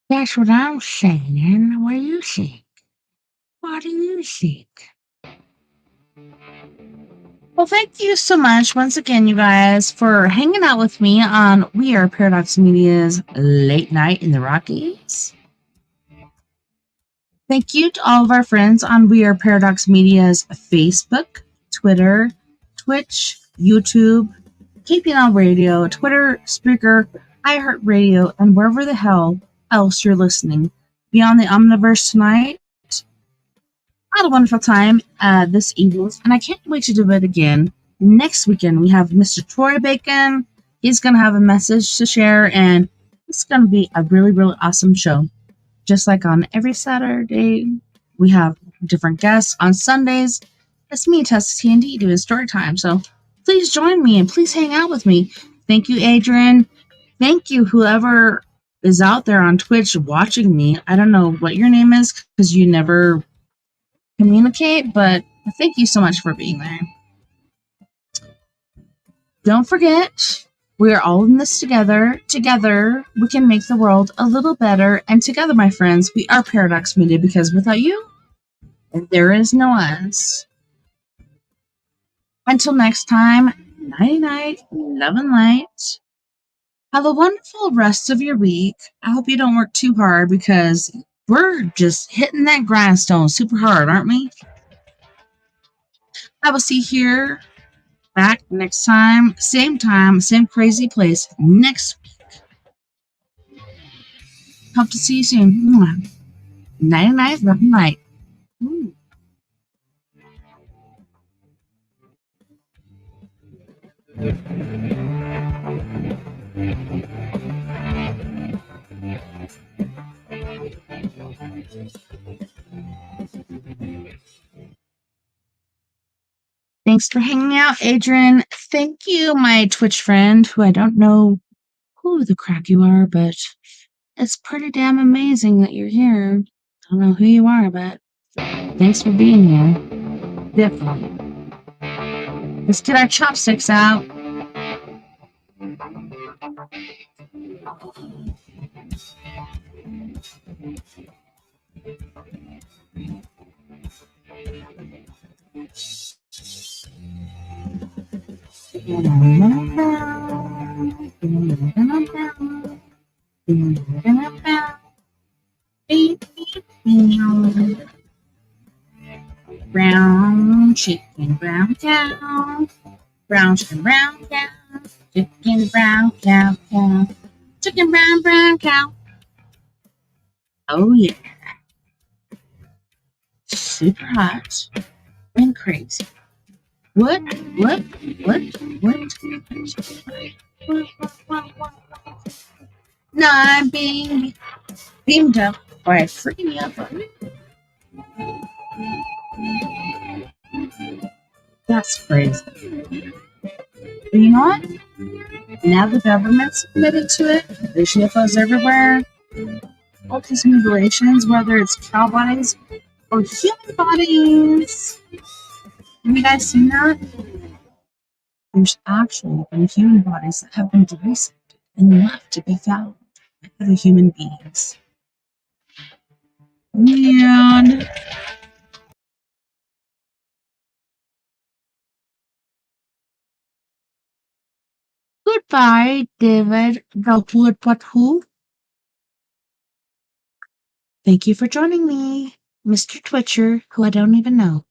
Speaker 1: That's what I'm saying. What do you think? What do you think? Well, thank you so much once again, you guys, for hanging out with me on We Are Paradox Media's Late Night in the Rockies. Thank you to all of our friends on We Are Paradox Media's Facebook, Twitter, Twitch, YouTube, KPNL Radio, Twitter, Spreaker, iHeartRadio, and wherever the hell else you're listening. Beyond the Omniverse tonight. I had a wonderful time this evening, and I can't wait to do it again. Next weekend, we have Mr. Troy Bacon. He's going to have a message to share, and it's going to be a really, really awesome show. Just like on every Saturday, we have different guests. On Sundays, it's me, TessaTNT, doing story time. So please join me and please hang out with me. Thank you, Adrian. Thank you, whoever is out there on Twitch watching me. I don't know what your name is because you never communicate, but thank you so much for being there. Don't forget, we are all in this together. Together, we can make the world a little better. And together, my friends, we are Paradox Media, because without you, there is no us. Until next time, night-night, love and light. Have a wonderful rest of your week. I hope you don't work too hard because we're just hitting that grindstone super hard, aren't we? I will see you here back next time, same crazy place next week. Hope to see you soon. Night, love and light. Thanks for hanging out, Adrian. Thank you, my Twitch friend, who I don't know who the crap you are, but it's pretty damn amazing that you're here. I don't know who you are, but thanks for being here. Definitely. Let's get our chopsticks out. Brown chicken, brown cow. Brown chicken, brown cow. Chicken, brown cow, cow. Chicken, brown cow. Oh yeah. Super hot and crazy. What? No, I'm being beamed up by a freaking up. That's crazy. But you know what? Now the government's committed to it. There's UFOs everywhere. All these mutilations, whether it's cow bodies or human bodies. Have you guys seen that? There's actually been human bodies that have been dissected and left to be found by other human beings. Man. Goodbye, David Rockwood Who. Thank you for joining me, Mr. Twitcher, who I don't even know.